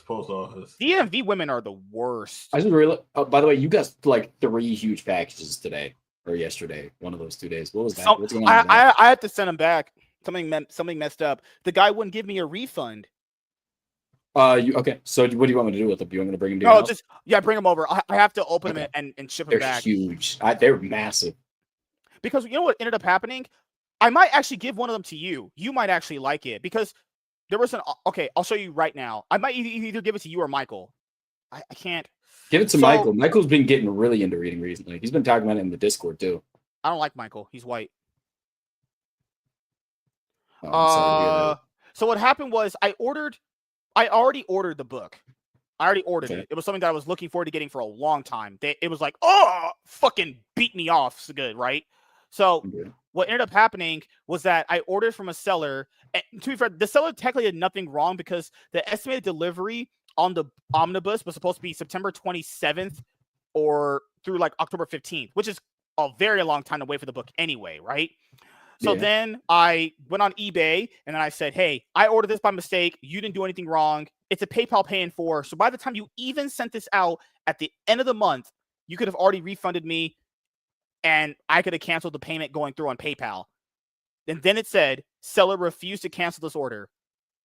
Post office. DMV women are the worst. I just really. By the way, you got like 3 huge packages today or yesterday. One of those 2 days. What was that? What's going on? I had to send them back. Something messed up. The guy wouldn't give me a refund. Okay. So what do you want me to do with them? Do you want me to bring them down? Bring them over. I have to open them and ship them back. They're huge. They're massive. Because you know what ended up happening? I might actually give one of them to you. You might actually like it because there was I'll show you right now. I might either give it to you or Michael. I can't. Give it to Michael. Michael's been getting really into reading recently. He's been talking about it in the Discord too. I don't like Michael. He's white. Oh, so what happened was I already ordered the book. I already ordered it. It was something that I was looking forward to getting for a long time. It was like, fucking beat me off so good, right? So what ended up happening was that I ordered from a seller. And to be fair, the seller technically did nothing wrong because the estimated delivery on the omnibus was supposed to be September 27th or through like October 15th, which is a very long time to wait for the book anyway, right? So then I went on eBay and then I said, hey, I ordered this by mistake. You didn't do anything wrong. It's a PayPal pay in 4. So by the time you even sent this out at the end of the month, you could have already refunded me and I could have canceled the payment going through on PayPal. And then it said, seller refused to cancel this order.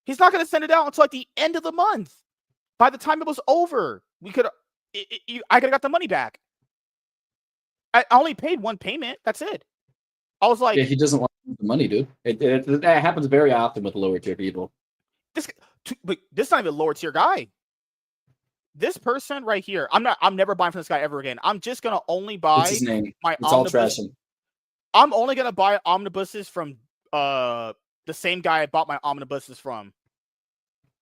He's not going to send it out until like the end of the month. By the time it was over, I could have got the money back. I only paid one payment. That's it. I was like, he doesn't want the money, dude. It happens very often with lower tier people. This is not even a lower tier guy. This person right here, I'm never buying from this guy ever again. I'm just gonna only buy What's his name? my it's omnibus. All trashing. I'm only gonna buy omnibuses from the same guy I bought my omnibuses from.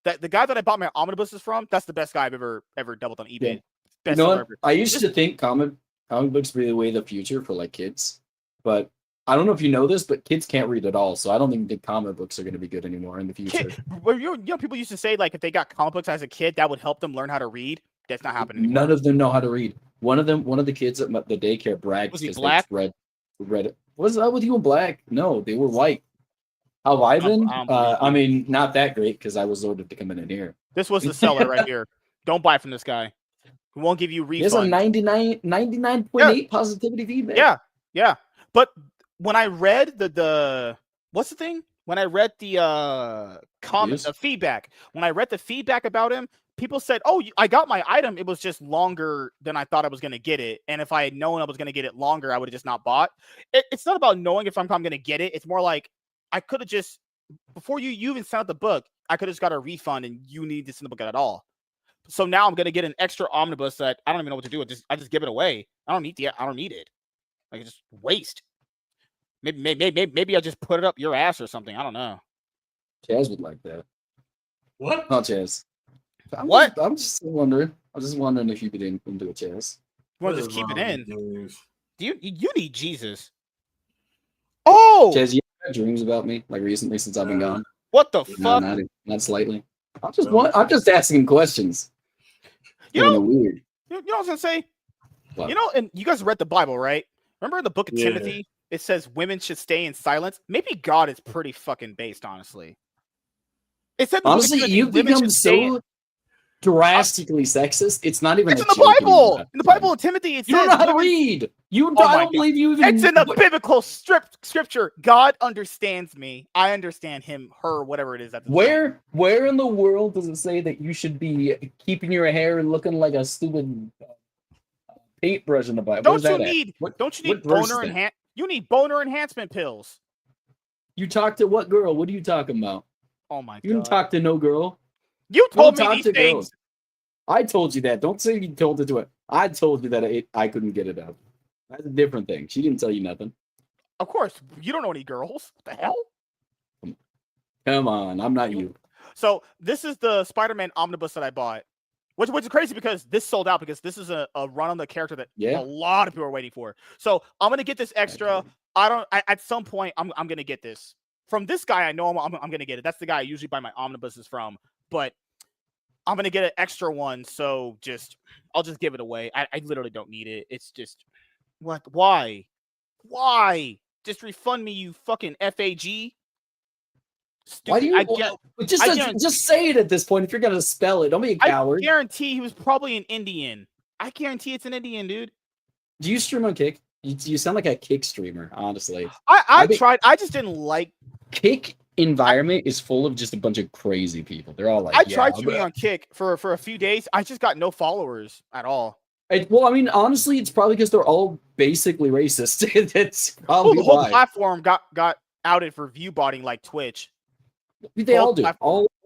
The guy that I bought my omnibuses from, that's the best guy I've ever doubled on eBay. Yeah. You know what? I used to think comic books were the way of the future for like kids, but I don't know if you know this, but kids can't read at all, so I don't think the comic books are going to be good anymore in the future. People used to say like if they got comic books as a kid, that would help them learn how to read. That's not happening anymore. None of them know how to read. One of the kids at the daycare bragged because he black? Read it. What's up with you in black? No, they were white. How have I been? I mean, not that great because I was ordered to come in here. This was the seller right here. Don't buy from this guy. We won't give you refunds. There's a 99.8 positivity feedback. Yeah. But when I read the what's the thing? When I read the comments, the feedback, when I read the feedback about him, people said, "Oh, I got my item. It was just longer than I thought I was going to get it. And if I had known I was going to get it longer, I would have just not bought." It's not about knowing if I'm going to get it. It's more like I could have just before you even sent out the book, I could have just got a refund and you need to send the book out at all. So now I'm gonna get an extra omnibus that I don't even know what to do with. I just give it away. I don't need it. Like just waste. Maybe I just put it up your ass or something. I don't know. Chaz would like that. What? Not Chaz. I'm just wondering. I'm just wondering if you could into a Chaz. You want to just keep it in? News? Do you need Jesus? Oh, Chaz, you had dreams about me like recently since I've been gone. what the No, fuck? not slightly. I'm just asking questions. You know, weird. you know what I was gonna say? What? You know, and you guys read the Bible, right? Remember in the book of Yeah. Timothy, it says women should stay in silence. Maybe God is pretty fucking based, honestly. It said in the book of Honestly, Timothy, you've women become should stay in- so drastically sexist. It's not even. It's a in the joke Bible. anymore. In the Bible of Timothy, it You says don't know how to women- read. You Oh my I don't God. believe you even. It's in the biblical scripture. God understands me. I understand him, her, whatever it is. At the time. Where in the world does it say that you should be keeping your hair and looking like a stupid paintbrush in the Bible? Don't you need what boner verse is that? You need boner enhancement pills. You talk to what girl? What are you talking about? Oh my You didn't God. talk to no girl. You Don't told me talk these to things. girls. I told you that. Don't say you told it to her. I told you that I couldn't get it out. That's a different thing. She didn't tell you nothing. Of course, you don't know any girls. What the hell? Come on, I'm not you. So this is the Spider-Man omnibus that I bought, which is crazy because this sold out because this is a run on the character that Yeah. a lot of people are waiting for. So I'm gonna get this extra. At some point I'm gonna get this from this guy. I know I'm gonna get it. That's the guy I usually buy my omnibuses from, but I'm gonna get an extra one. So I'll just give it away. I literally don't need it. It's just what? Why? Just refund me, you fucking FAG. Stupid. Why do you just say it at this point if you're gonna spell it? Don't be a coward. I guarantee he was probably an Indian. I guarantee it's an Indian, dude. Do you stream on Kick? You sound like a Kick streamer, honestly. I tried. I just didn't like Kick environment is full of just a bunch of crazy people. They're all like, I tried streaming on Kick for a few days. I just got no followers at all. Well, I mean, honestly, it's probably because they're all basically racist. That's probably the whole why. platform got outed for view botting like Twitch. They all do.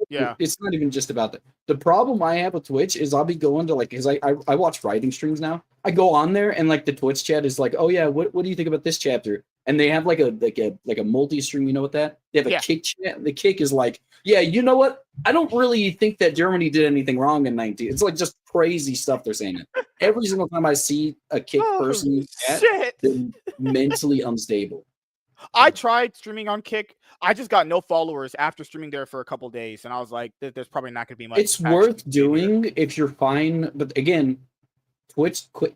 Yeah. It's not even just about that. The problem I have with Twitch is I'll be going to because I watch writing streams now. I go on there and like the Twitch chat is like, oh yeah, what do you think about this chapter? And they have like a multi-stream, you know what that? They have a Kick chat. The Kick is like, yeah, you know what? I don't really think that Germany did anything wrong in 19. It's like just crazy stuff they're saying. Every single time I see a Kick person chat, they're mentally unstable. I tried streaming on Kick. I just got no followers after streaming there for a couple days, and I was like, "There's probably not going to be much." It's worth doing if you're fine, but again,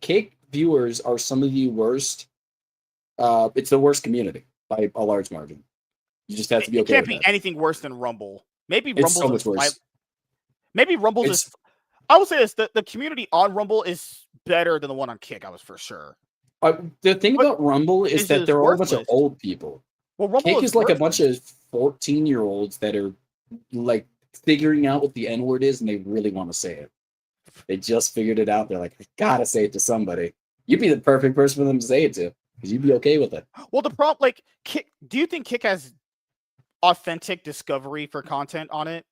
Kick viewers are some of the worst. It's the worst community by a large margin. You just have to be okay. It can't be anything worse than Rumble. Maybe Rumble's so much worse. Maybe Rumble's is. I will say this: the community on Rumble is better than the one on Kick. I was for sure. The thing about Rumble is that they're all a bunch of old people. Well, Rumble Kick is like a bunch of 14-year-olds that are like figuring out what the N-word is, and they really want to say it. They just figured it out. They're like, I gotta say it to somebody. You'd be the perfect person for them to say it to, because you'd be okay with it. Well, the problem, like, Kick. Do you think Kick has authentic discovery for content on it?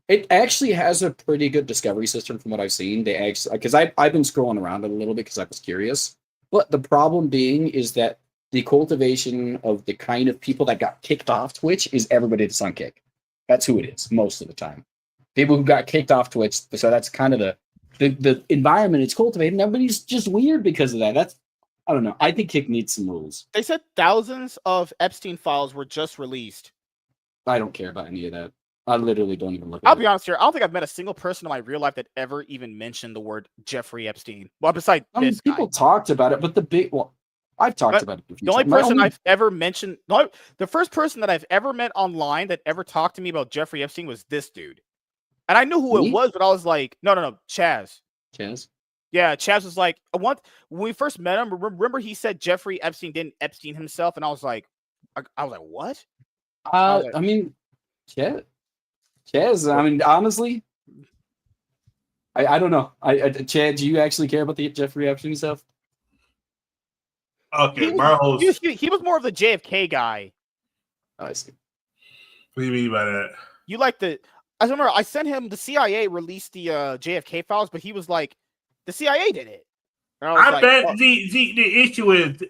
It actually has a pretty good discovery system from what I've seen. They actually, because I've been scrolling around it a little bit because I was curious. But the problem being is that the cultivation of the kind of people that got kicked off Twitch is everybody that's on Kick. That's who it is most of the time. People who got kicked off Twitch. So that's kind of the environment it's cultivating. Everybody's just weird because of that. I don't know. I think Kick needs some rules. They said thousands of Epstein files were just released. I don't care about any of that. I literally don't even look at it. I'll be honest here. I don't think I've met a single person in my real life that ever even mentioned the word Jeffrey Epstein. Well, besides this guy. People talked about it, but I've talked about it. The only person I've ever mentioned, the first person that I've ever met online that ever talked to me about Jeffrey Epstein was this dude. And I knew who it was, but I was like, no, Chaz. Chaz? Yeah, Chaz was like, when we first met him, remember he said Jeffrey Epstein didn't Epstein himself? And I was like, what? I mean, Chaz, I mean, honestly, I don't know. Chad, do you actually care about the Jeffrey Epstein stuff? Okay, he was more of the JFK guy. I see. What do you mean by that? You like the? I remember I sent him the CIA released the JFK files, but he was like, the CIA did it. And I was like, bet oh. the issue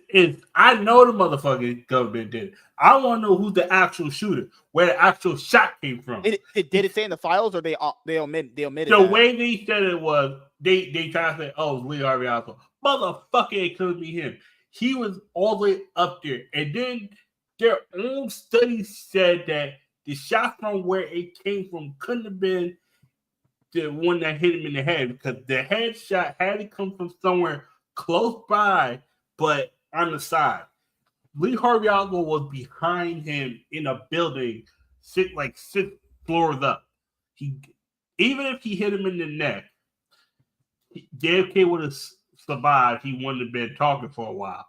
is I know the motherfucking government did it. I want to know who's the actual shooter, where the actual shot came from. Did it say in the files, or they omitted the that? way they said it was they tried to say, oh, it's Lee Harvey Oswald. Motherfucker, it couldn't be him. He was all the way up there. And then their own studies said that the shot from where it came from couldn't have been the one that hit him in the head, because the headshot had to come from somewhere close by, but on the side. Lee Harvey Oswald was behind him in a building, six floors up. Even if he hit him in the neck, JFK would have survived. He wouldn't have been talking for a while.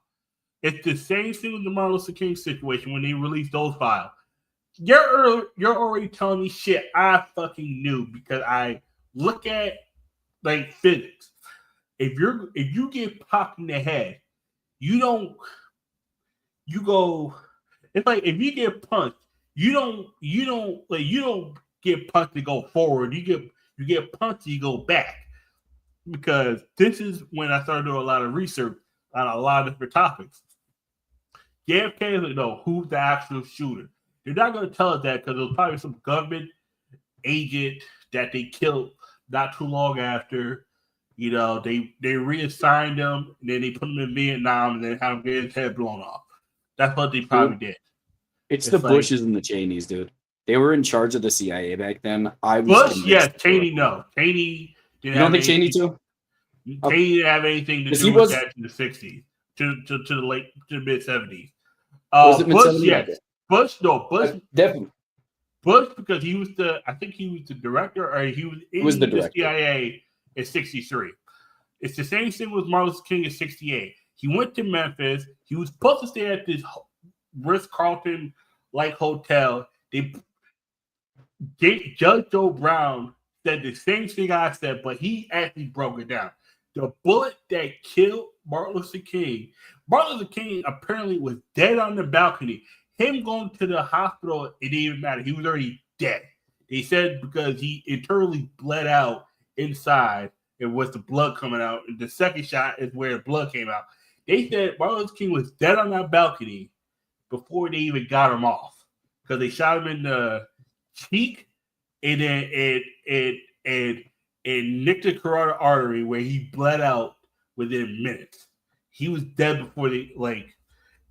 It's the same thing with the Martin Luther King situation when they released those files. You're already telling me shit I fucking knew, because I look at like physics. If you get popped in the head, you go. It's like if you get punched, you don't get punched to go forward. You get punched, you go back. Because this is when I started doing a lot of research on a lot of different topics. JFK is like, no, who's the actual shooter? They're not going to tell us that, because it was probably some government agent that they killed not too long after. You know, they reassigned him, and then they put him in Vietnam, and then had him get his head blown off. That's what they probably did. It's the Bushes and the Cheneys, dude. They were in charge of the CIA back then. Bush, yes. Cheney, no. Cheney didn't. You don't think Cheney too? Cheney didn't have anything to do with that in the 60s to the mid 70s. Bush, yes. Bush, no. Bush, definitely. Bush, because he was I think he was the director, or he was in the CIA in 63. It's the same thing with Martin Luther King in 68. He went to Memphis. He was supposed to stay at this Ritz-Carlton like hotel. Judge Joe Brown said the same thing I said, but he actually broke it down. The bullet that killed Martin Luther King apparently was dead on the balcony. Him going to the hospital, it didn't even matter. He was already dead. They said because he internally bled out inside, and was the blood coming out. And the second shot is where the blood came out. They said Martin Luther King was dead on that balcony before they even got him off, because they shot him in the cheek, and then it nicked the carotid artery where he bled out within minutes. He was dead before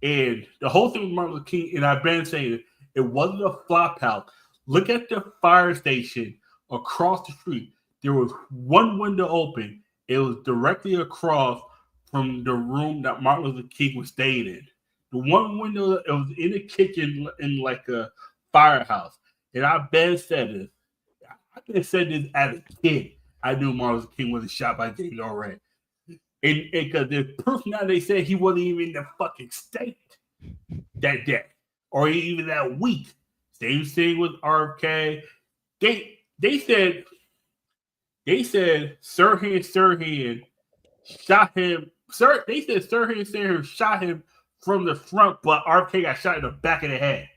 and the whole thing with Martin Luther King, and I've been saying it wasn't a flop house. Look at the fire station across the street. There was one window open. It was directly across from the room that Martin Luther King was staying in. The one window, it was in the kitchen in like a firehouse. And I've been said this. I've been said this as a kid. I knew Martin Luther King wasn't shot by James O'Reilly. And because the proof now, they said he wasn't even in the fucking state that day, or even that week. Same thing with RFK. They said Sirhan shot him. They said Sirhan shot him from the front, but RFK got shot in the back of the head.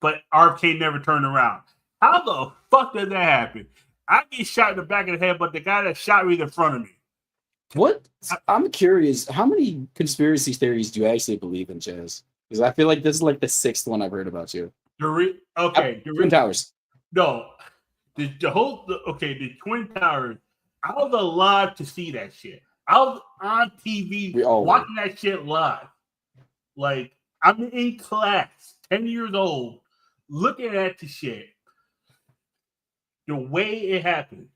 But RFK never turned around. How the fuck did that happen? I get shot in the back of the head, but the guy that shot me is in front of me. What? I'm curious. How many conspiracy theories do you actually believe in, Chaz? Because I feel like this is like the 6th one I've heard about you. The Twin Towers. No, the Twin Towers. I was alive to see that shit. I was on TV watching that shit live. Like, I'm in class, 10 years old, looking at the shit. The way it happened,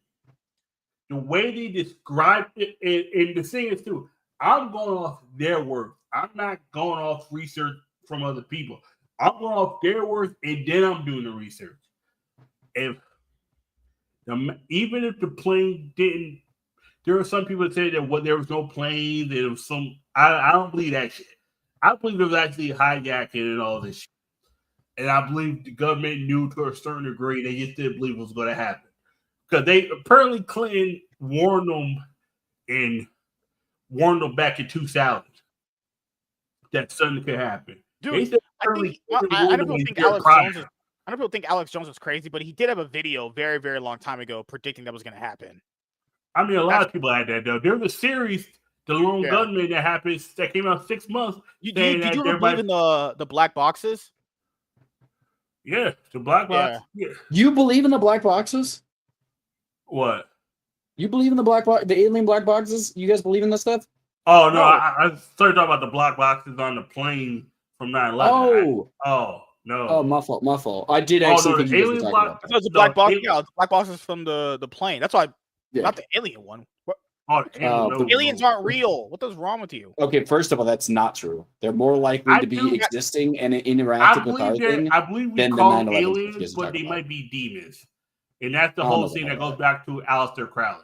the way they described it, and the thing is too, I'm going off their words. I'm not going off research from other people. I'm going off their words, and then I'm doing the research. Even if the plane didn't, there were some people that said that there was no plane. There was some. I don't believe that shit. I believe it was actually hijacking and all this shit. And I believe the government knew to a certain degree. They just didn't believe it was going to happen. Because they apparently Clinton warned them back in 2000 that something could happen. Dude, I don't think Alex Jones is. I don't think Alex Jones was crazy, but he did have a video very, very long time ago predicting that was going to happen. I mean, a lot of people had that though. There was a series, The Lone Yeah. Gunman, that came out 6 months. Did you ever believe in the black boxes? Yeah, the black box. Yeah. You believe in the black boxes? What? You believe in the alien black boxes? You guys believe in this stuff? Oh no, I started talking about the black boxes on the plane from 9/11. No. Oh, my fault. I did actually think you guys were talking about that. It was the black box. Yeah, the black boxes from the plane. That's why, not the alien one. Aliens aren't real. What is wrong with you? Okay, first of all, that's not true. They're more likely to be existing and interacting with our thing. I believe we call them aliens, but they might be demons. And that's the whole thing that goes back to Aleister Crowley.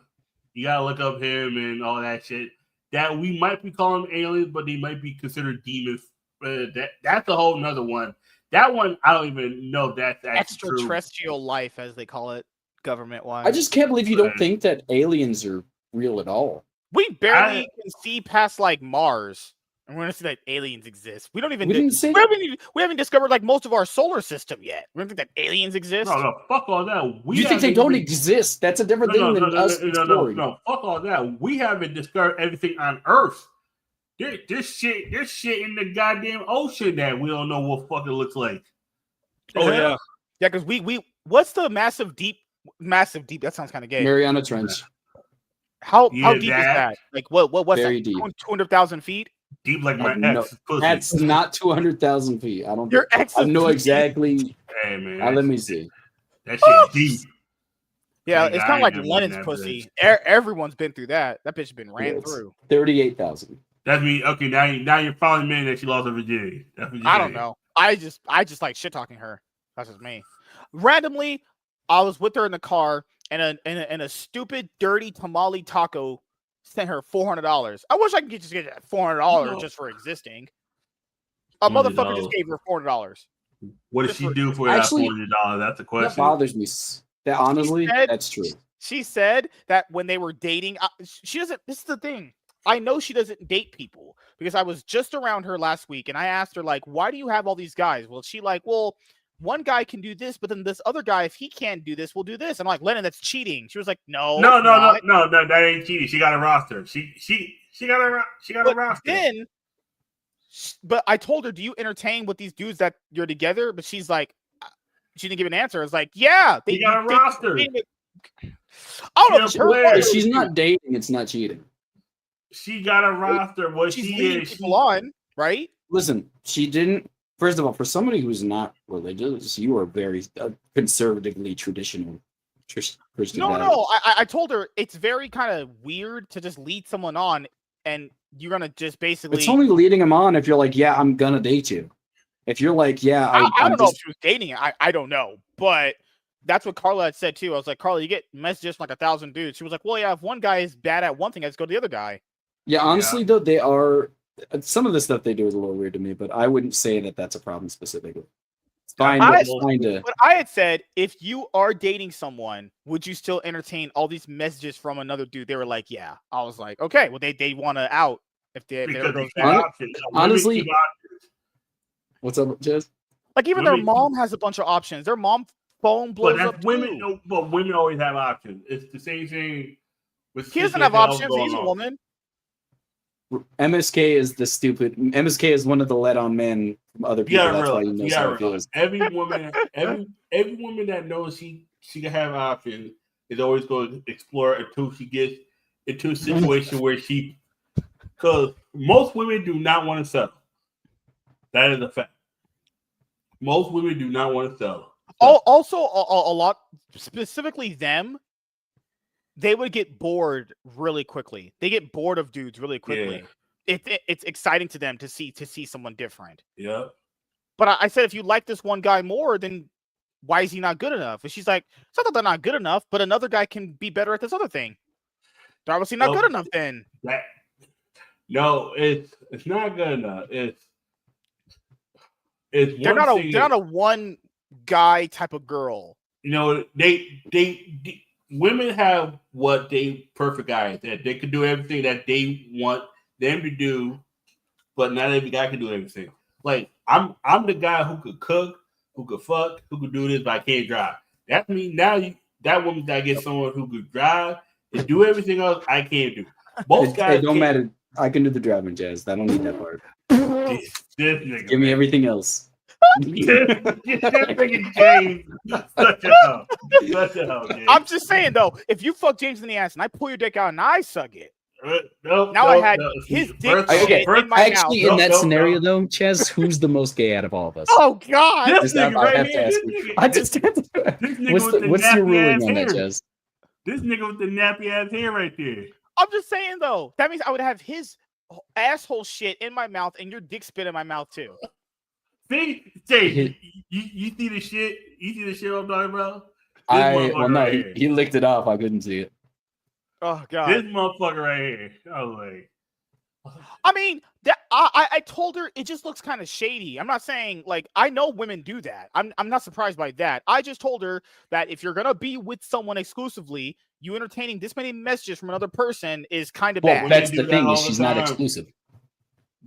You gotta look up him and all that shit. That we might be calling them aliens, but they might be considered demons. That's a whole nother one. That one, I don't even know if that's actually extraterrestrial true. life, as they call it, government-wise. I just can't believe you don't think that aliens are real at all. We barely can see past like Mars, and we're gonna see that aliens exist. We haven't discovered like most of our solar system yet. We don't think that aliens exist. No, fuck all that. You think they don't exist? That's a different thing than us exploring. No, fuck all that. We haven't discovered everything on Earth. There's shit in the goddamn ocean that we don't know what fucking looks like. Oh yeah, because we what's the massive deep? That sounds kind of gay. Mariana Trench. How deep is that? Like what's very that? Deep. 200,000 feet. Deep like my ex. That's not 200,000 feet. I don't. Your ex. I know exactly. Hey man. Let me see. That shit deep. Yeah, it's kind of like Lennon's pussy. Everyone's been through that. That bitch has been ran through. 38,000. That's me. Okay, now you're finally admitting that she lost her virginity. I don't know. I just like shit talking her. That's just me. Randomly, I was with her in the car, and a stupid dirty tamale taco sent her $400. I wish I could just get $400 just for existing. A motherfucker just gave her $400. What did she do for that $400? That's the question. That bothers me. That honestly, that's true. She said that when they were dating, she doesn't. This is the thing. I know she doesn't date people because I was just around her last week and I asked her, like, why do you have all these guys? Well, she like, well, one guy can do this, but then this other guy, if he can't do this, we'll do this. I'm like, Lennon, that's cheating. She was like, no, that ain't cheating. She got a roster. She got a roster. But I told her, do you entertain with these dudes that you're together? But she's like, she didn't give an answer. I was like, yeah, they got a roster. I don't know. She's not dating. It's not cheating. She got a roster. What she's she leading is, people on, right? Listen, she didn't. First of all, for somebody who's not religious, you are very conservatively traditional. Christian no. I told her it's very kind of weird to just lead someone on, and you're gonna just basically. It's only leading them on if you're like, yeah, I'm gonna date you. If you're like, yeah, I don't know if she was dating. I don't know, but. That's what Carla had said too. I was like, Carla, you get messages from like 1,000 dudes. She was like, well, yeah, if one guy is bad at one thing, I just go to the other guy. Yeah, honestly, though, they are. Some of the stuff they do is a little weird to me, but I wouldn't say that that's a problem specifically. It's fine. But I had said, if you are dating someone, would you still entertain all these messages from another dude? They were like, yeah. I was like, okay, well, they want to out if they goes down. Honestly, what's up, Jez? Like even their mom has a bunch of options. Their mom phone blows up. Women, but women always have options. It's the same thing. He doesn't have options. He's a woman. MSK is the stupid. MSK is one of the let-on men from other people. That's why he knows how it feels. Every woman that knows she can have options is always going to explore until she gets into a situation where because most women do not want to settle. That is a fact. Most women do not want to settle. Also, a lot, specifically them, they would get bored really quickly. They get bored of dudes really quickly. Yeah. It's exciting to them to see someone different. Yeah. But I said, if you like this one guy more, then why is he not good enough? And she's like, it's not that they're not good enough, but another guy can be better at this other thing. They're obviously not good enough then. No, it's not good enough. They're not a one guy type of girl. You know, they women have what they perfect guys that they can do everything that they want them to do, but not every guy can do everything. Like I'm the guy who could cook, who could fuck, who could do this, but I can't drive. That means now that woman's gotta get someone who could drive and do everything else I can't do. Most guys It don't matter. I can do the driving, Jazz. I don't need that part. This nigga, Give me man. everything else. This nigga James, such a hoe. Such a hoe, James. I'm just saying though, if you fuck James in the ass and I pull your dick out and I suck it, No, now I had his dick Okay, in my Actually, mouth. in that No. scenario, though, Chaz, who's the most gay out of all of us? Oh God! This Just have- nigga I right have here. to ask This you. nigga, I just have to. this nigga with the What's your nappy ruling ass on that, hair. Chaz? This nigga with the nappy ass hair right there. I'm just saying though, that means I would have his asshole shit in my mouth and your dick spit in my mouth too. See, Jay, you see the shit? You see the shit I'm talking about? He licked it off. I couldn't see it. Oh God! This motherfucker right here. I was like, I mean, that I told her it just looks kind of shady. I'm not saying like I know women do that. I'm not surprised by that. I just told her that if you're gonna be with someone exclusively, you entertaining this many messages from another person is kind of Well, bad. women that's do the that thing all is the she's not time. exclusive.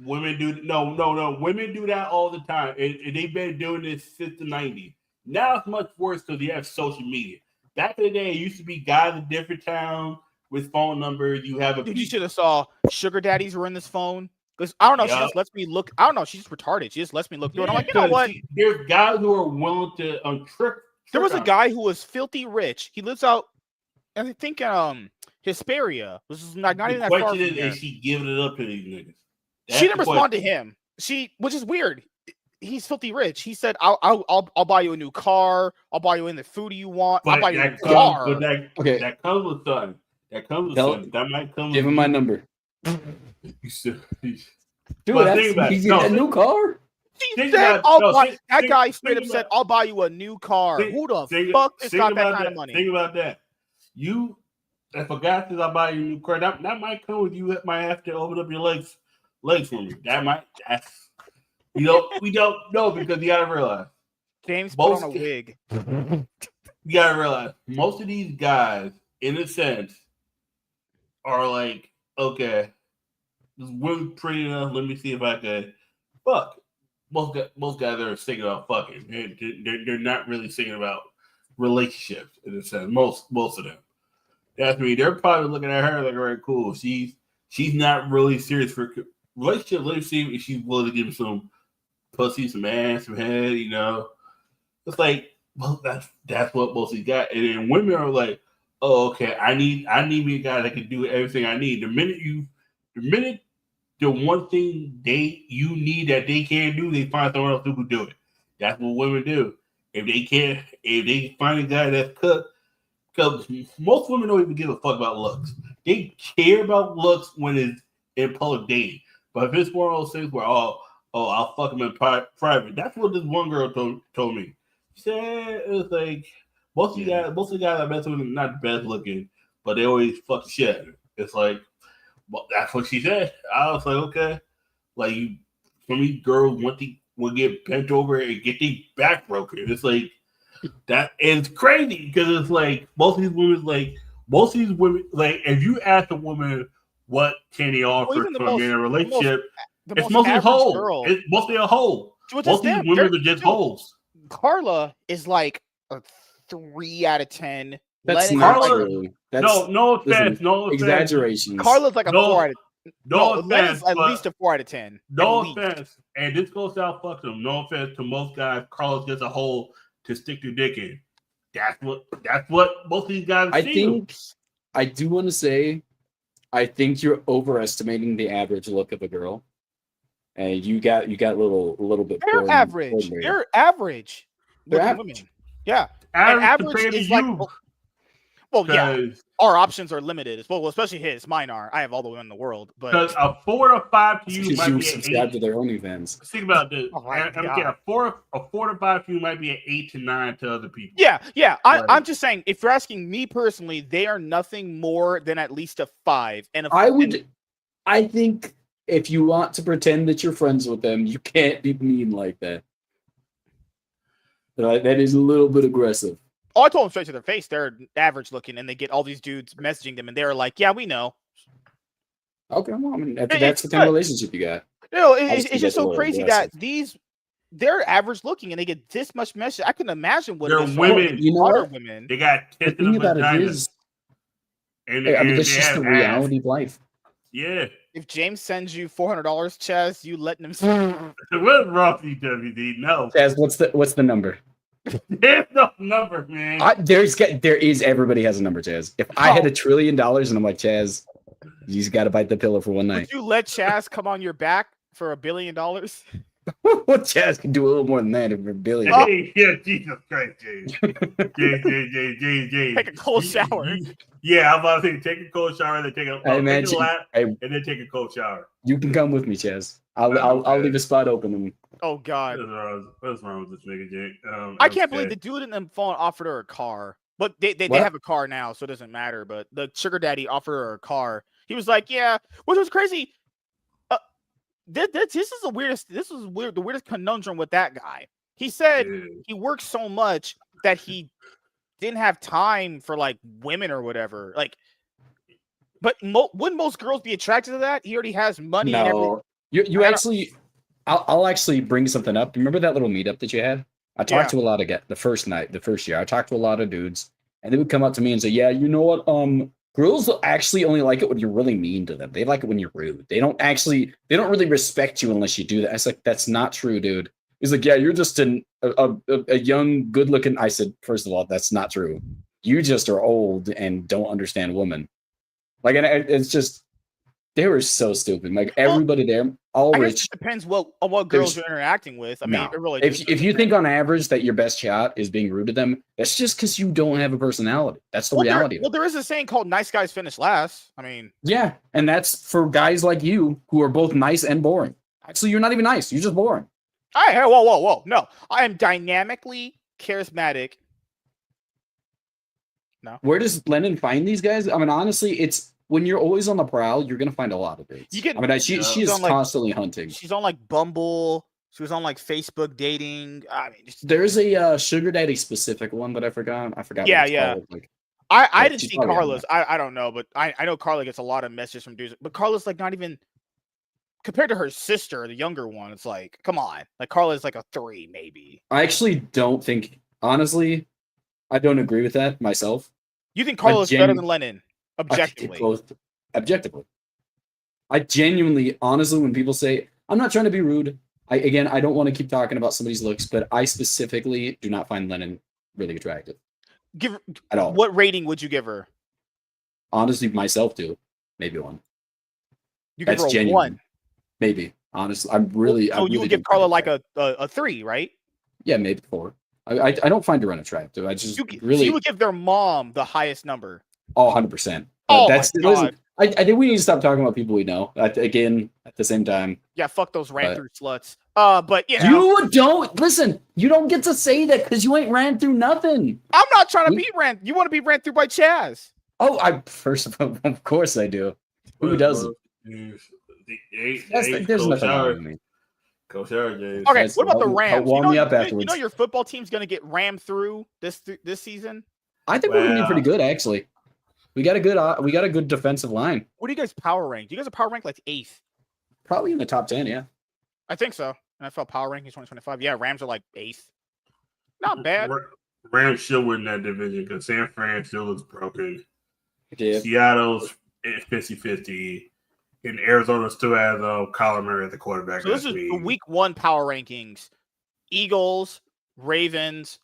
women do no. Women do that all the time, and they've been doing this since the '90s. Now it's much worse because you have social media. Back in the day, it used to be guys in different towns with phone numbers. You have a Dude, you should have saw sugar daddies were in this phone. Because I don't know, she Yeah. just lets me look. I don't know, she's just retarded. She just lets me look through it. I'm like, you know because, what? see, there's guys who are willing to trick. There was a on guy who was filthy rich. He lives out, I think, Hesperia, which is not The even that far question from is, here. is she giving it up to these niggas? That's She the didn't respond to him. Which is weird. He's filthy rich. He said, "I'll buy you a new car. I'll buy you any food you want. I'll But buy you a that new comes, car." but that Okay. that comes with something. That comes with Tell- something. That might come. Give with him my number. You still- Dude, Well, that's think about it. he's No, getting a new car. He think said, about- no, that think- guy straight think up said, about- "I'll buy you a new car." Think- Who the think- fuck has think got that about kind of money? Think about that. You, if a guy says I'll buy you a new car, that might come with you. Might have to open up your legs for me. That's we don't know because you gotta realize. James put on a Most- wig. You gotta realize most of these guys, in a sense, are like, okay, this woman's pretty enough. Let me see if I can fuck. Most guys are thinking about fucking. They're not really thinking about relationships in a sense. Most of them. That's me. They're probably looking at her like, all right, cool. She's not really serious for relationship. Let's see if she's willing to give him some pussy, some ass, some head. You know, it's like, well, that's what most of these guys. And then women are like, oh, okay, I need me a guy that can do everything I need. The minute the one thing you need that they can't do, they find someone else who can do it. That's what women do. If they find a guy that's cooked, because most women don't even give a fuck about looks. They care about looks when it's in public dating. But if it's one of those things where I'll fuck him in private. That's what this one girl told me. She said it was like most of the guys I met with are not the best looking, but they always fuck shit. It's like, well, that's what she said. I was like, okay. Like, for me, girls will get bent over and get their back broken. It's like that. And it's crazy because it's like most of these women, like, if you ask a woman what can they offer even the from most- in a relationship, The it's most mostly average hoes. girl. It's mostly a hoe. Which Most is of these them. women are just hoes. Carla is like a 3 out of 10. That's Lennon not is like, true. That's No offense. listen, No offense. exaggerations. Carla's like a No, 4 out of No Lennon's offense. at but- least a 4 out of 10. No at least. offense, and this goes out fuck them. No offense to most guys. Carlos gets a hole to stick their dick in. That's what most of these guys I see. think I do want to say, I think you're overestimating the average look of a girl, and you got a little bit. They're average. ordinary. They're average. They're looking average. women. Yeah. And average compared to is like, you, well, yeah. 'cause- Our options are limited as well, especially his. Mine are. I have all the women in the world, but Because a 4 to 5 to you Because might you be an subscribe to 8. their OnlyFans. Think about this. Oh my And, God. okay, a 4 to 5 to you might be an 8 to 9 to other people. yeah. Right. I'm just saying, if you're asking me personally, they are nothing more than at least a 5. And I think if you want to pretend that you're friends with them, you can't be mean like that. That is a little bit aggressive. I told them straight to their face, they're average looking, and they get all these dudes messaging them, and they're like, "Yeah, we know." Okay, well, I mean, It's that's the kind of good. relationship you got. No, I just it's think just that's a so little crazy that aggressive. they're average looking and they get this much message. I can imagine what They're it is for women. You know hotter what? women. They got The tits thing and a about it vagina, is, and, I mean, and that's they just have the ass. reality of life. Yeah. If James sends you $400, Chaz, you letting him? What's wrong with you, WD? No, Chaz, what's the number? there's no number, man. There is everybody has a number, Chaz. If I had $1 trillion and I'm like, Chaz, you just got to bite the pillow for one night. Would you let Chaz come on your back for $1 billion? What Chaz can do a little more than that for $1 billion. Hey, yeah, Jesus Christ, James. James. Take a cold shower. Yeah, I'm about to say, take a cold shower, then take a lap, Hey, and then take a cold shower. you can come with me, Chaz. I'll Okay. leave a spot open. And Oh God, What's wrong with this nigga, Jake? I can't believe the dude in the phone offered her a car, but they What? have a car now, so it doesn't matter. But the sugar daddy offered her a car. He was like, "Yeah," which was crazy. This is the weirdest. This was weird. The weirdest conundrum with that guy. He said he works so much that he didn't have time for like women or whatever. Like, but wouldn't most girls be attracted to that? He already has money and everything. no, you actually, I'll actually bring something up. Remember that little meetup that you had? I talked to a lot of guys the first year. I talked to a lot of dudes, and they would come up to me and say, "Yeah, you know what? Girls actually only like it when you're really mean to them. They like it when you're rude. They don't really respect you unless you do that." I was like, "That's not true, dude." He's like, "Yeah, you're just a young, good-looking." I said, "First of all, that's not true. You just are old and don't understand women." Like, and it's just, they were so stupid. Like, everybody there, all I guess rich. it depends what girls you're interacting with. I mean, it really. If you think on average that your best shot is being rude to them, that's just because you don't have a personality. That's the reality. There is a saying called "nice guys finish last." I mean, yeah, and that's for guys like you who are both nice and boring. Actually, you're not even nice. You're just boring. Hey, whoa! No, I am dynamically charismatic. No. Where does Lennon find these guys? I mean, honestly, it's when you're always on the prowl, you're gonna find a lot of dates. She is constantly hunting. She's on like Bumble. She was on like Facebook dating. I mean, there's a sugar daddy specific one, but I forgot. Yeah. Called. Like, I didn't see Carla's. I don't know, but I know Carla gets a lot of messages from dudes. But Carla's like not even compared to her sister, the younger one. It's like, come on, like Carla's like a 3 maybe. I actually don't think, honestly, I don't agree with that myself. You think Carla's better than Lennon? Objectively. Objectively. I genuinely, honestly, when people say, I'm not trying to be rude. I don't want to keep talking about somebody's looks, but I specifically do not find Lennon really attractive. At all. What rating would you give her? Honestly, myself too. Maybe 1. You give her a 1. Maybe. Honestly, I'm really. So you would give Carla like a 3, right? Yeah, maybe 4. I don't find her unattractive. I just really. So you would give their mom the highest number. Oh, 100%. Oh, that's my God. I think we need to stop talking about people we know. Again, at the same time. Yeah, fuck those ran through sluts. But you know, you don't listen. You don't get to say that because you ain't ran through nothing. I'm not trying to be ran. You want to be ran through by Chaz? Oh, of course I do. Who doesn't? There's nothing wrong with me. Go shower, James. Okay, what about the Rams? Warm me up afterwards. You know your football team's gonna get rammed through this season. I think we're gonna be pretty good, actually. We got a good defensive line. What do you guys power rank? You guys are power ranked like 8th. Probably in the top 10, yeah. I think so. NFL power rankings 2025. Yeah, Rams are like 8th. Not bad. Rams should win that division because San Fran still looks broken. Yeah. Seattle's 50-50. And Arizona still has Kyler Murray at the quarterback. So this is the week 1 power rankings. Eagles, Ravens,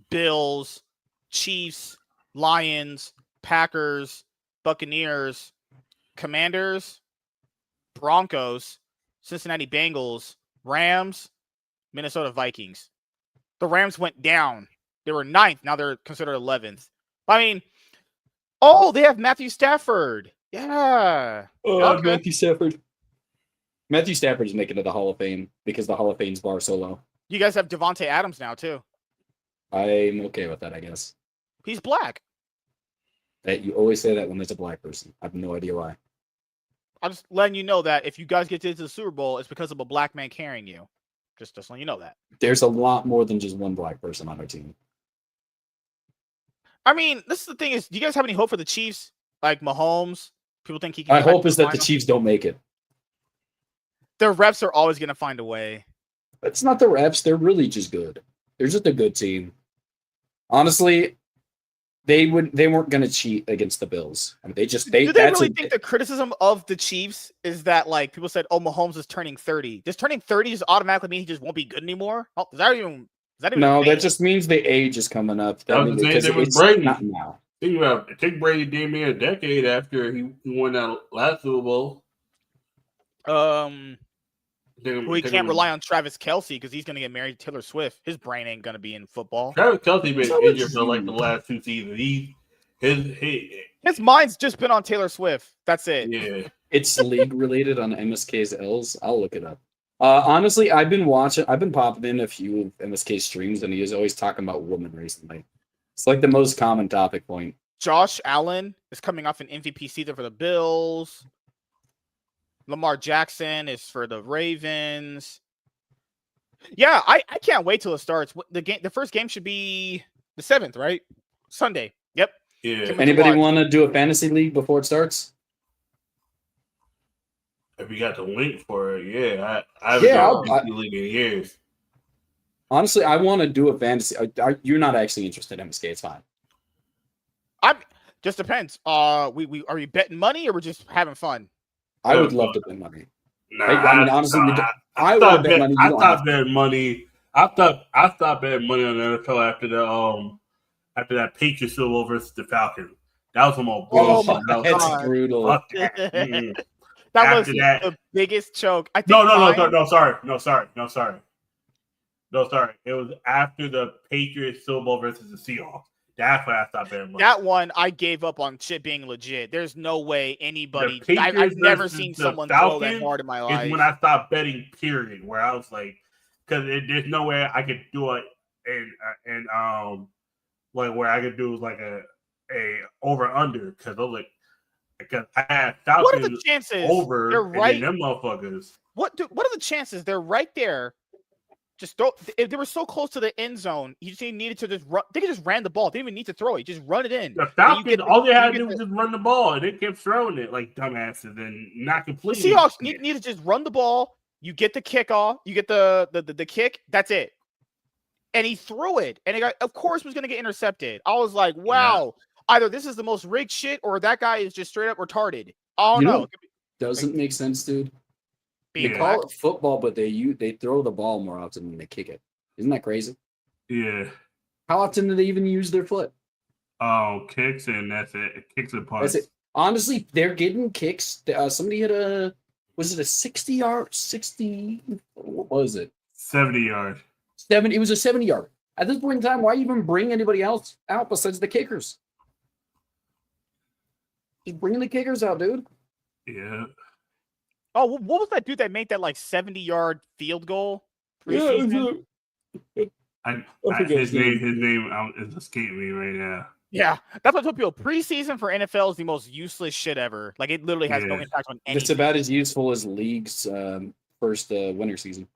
Bills, Chiefs, Lions, Packers, Buccaneers, Commanders, Broncos, Cincinnati Bengals, Rams, Minnesota Vikings. The Rams went down. They were 9th. Now they're considered 11th. I mean, they have Matthew Stafford. Yeah. Okay. Matthew Stafford. Matthew Stafford is making it to the Hall of Fame because the Hall of Fame's bar so low. You guys have Devontae Adams now, too. I'm okay with that, I guess. He's black. You always say that when there's a black person. I have no idea why. I'm just letting you know that if you guys get to the Super Bowl, it's because of a black man carrying you. Just letting you know that. There's a lot more than just one black person on our team. I mean, this is the thing is, do you guys have any hope for the Chiefs? Like Mahomes? People think he can. My hope is that the Chiefs don't make it. The refs are always going to find a way. It's not the refs. They're really just good. They're just a good team. Honestly, they weren't going to cheat against the Bills. I mean, do they really think the criticism of the Chiefs is that like people said, "Oh, Mahomes is turning 30." Does turning 30 just automatically mean he just won't be good anymore? Oh, is that even no, that just means the age is coming up. That was the same thing with Brady. Not now. Think about it. Take Brady damn near a decade after he won that last Super Bowl. We can't rely on Travis Kelce because he's going to get married to Taylor Swift. His brain ain't going to be in football. Travis Kelce been injured for like the last 2 seasons. His mind's just been on Taylor Swift. That's it. Yeah, it's league related on MSK's L's. I'll look it up. Honestly, I've been popping in a few of MSK streams, and he is always talking about women recently. It's like the most common topic point. Josh Allen is coming off an MVP season for the Bills. Lamar Jackson is for the Ravens. Yeah, I can't wait till it starts. The first game should be the 7th, right? Sunday. Yep. Yeah. Anybody want to do a fantasy league before it starts? If you got the link for it, yeah. I haven't done a fantasy league in years. Honestly, I want to do a fantasy. You're not actually interested in MSK. It's fine. Just depends. Are we betting money or we're just having fun? I would love to bet money. Nah, I mean, honestly, I stopped betting money. I stopped betting money on the NFL after that Patriots Super Bowl versus the Falcons. That was some more bullshit. That's brutal. That was the biggest choke. I think No, sorry. It was after the Patriots Super Bowl versus the Seahawks. That's why I stopped betting money. That one, I gave up on shit being legit. There's no way anybody. I've never seen someone throw that hard in my life. Is when I stopped betting. Period. Where I was like, because there's no way I could do it, and like where I could do like a over under because I was like, because I had Falcons. What are the chances? Over. They're right. And them motherfuckers. What are the chances? They're right there. Just throw. If they were so close to the end zone, you just needed to just run. They could just ran the ball. They didn't even need to throw it. Just run it in. The Falcons, all they had to do was just run the ball, and they kept throwing it like dumbasses and not completely. The Seahawks need to just run the ball. You get the kickoff. You get the kick. That's it. And he threw it, and it of course was going to get intercepted. I was like, wow. Yeah. Either this is the most rigged shit, or that guy is just straight up retarded. I don't know. Doesn't make sense, dude. They call it football, but they throw the ball more often than they kick it. Isn't that crazy? Yeah. How often do they even use their foot? Oh, kicks and that's it. Kicks and punts. That's it. Honestly, they're getting kicks. Somebody hit was it a 60-yard? 60? What was it? 70-yard. 70. It was a 70-yard. At this point in time, why even bring anybody else out besides the kickers? Just bring the kickers out, dude. Yeah. Oh, what was that dude that made that like 70-yard field goal? His name is escaping me right now. Yeah, that's what I told people. Preseason for NFL is the most useless shit ever. Like it literally has no impact on anything. It's about as useful as league's first winter season.